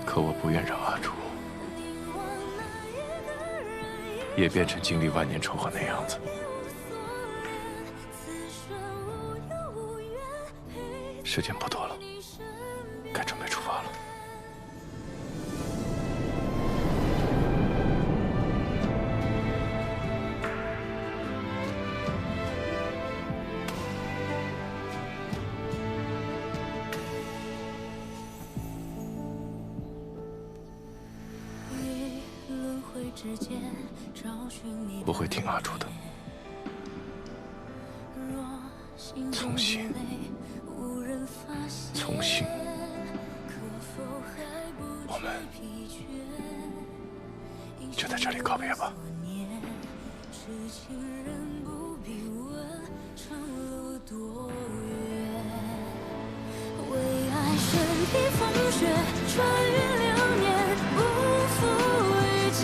可我不愿让阿朱也变成经历万年仇恨的样子。时间不多了，该准备出发了。我会听阿朱的，从心，从心。我们就在这里告别吧。为爱身披风雪，穿越流年，不负遇见。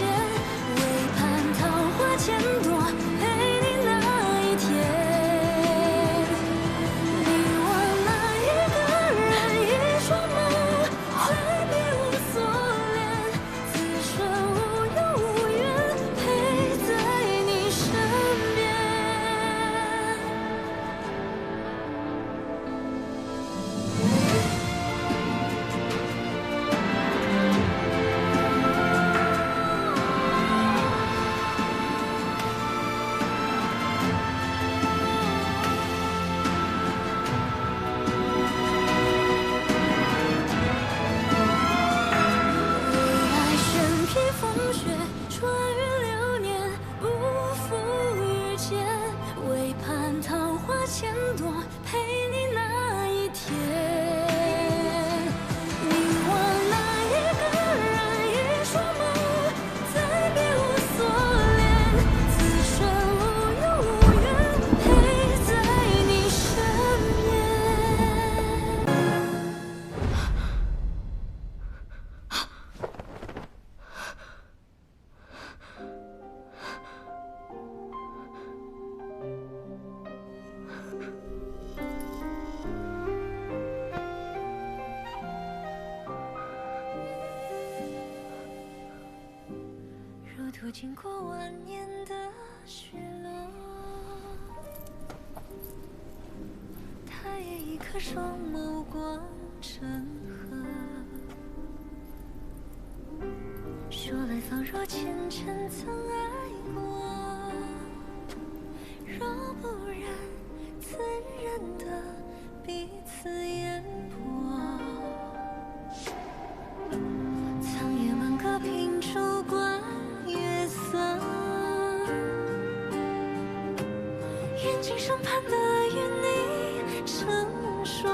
为盼桃花千朵，陪你那一天。你我那一个人，一双眸，再别无所恋。此生无忧无怨，陪在你身经过万年的雪落，他也一颗双眸光成河。说来仿若前尘曾爱过，若不然，怎忍得彼此烟波？苍野满阁凭烛观月色，眼睛上盼的与你成说。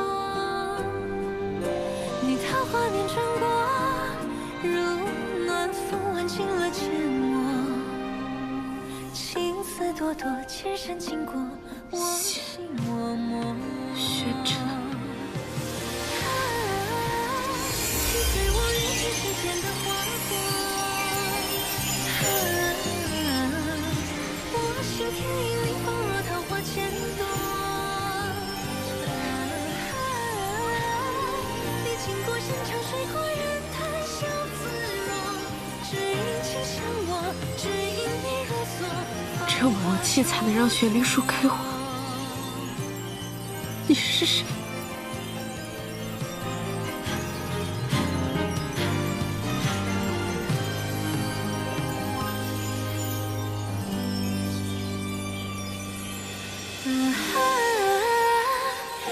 你桃花年转过，如暖风挽尽了缄默。青丝朵朵，千山经过，我心默默。雪尘。击碎我遇见世间的花火，我心田已凌风若桃花千朵，历经过山长水过人谈笑自若，只因情相我，只因你若锁。这我气才能让雪梨树开花。你是谁？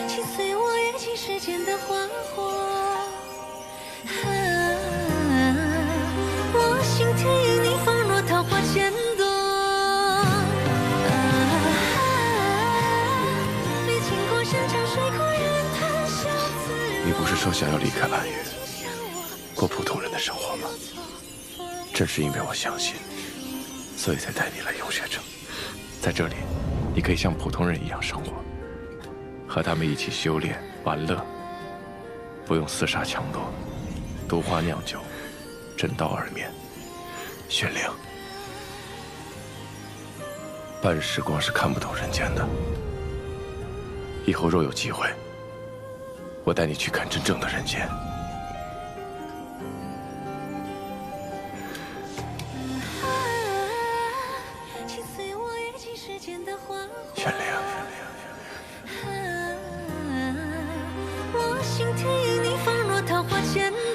击碎我阅尽世间的花火，我心田因你放若桃花千朵，历经过山长水过人谈笑自若。你不是说想要离开暗月，过普通人的生活吗？正是因为我相信，所以才带你来游学城。在这里，你可以像普通人一样生活，和他们一起修炼、玩乐，不用厮杀抢夺，毒花酿酒，真刀而眠。玄灵，半时光是看不懂人间的。以后若有机会，我带你去看真正的人间。玄灵，我心田因你放若桃花千朵。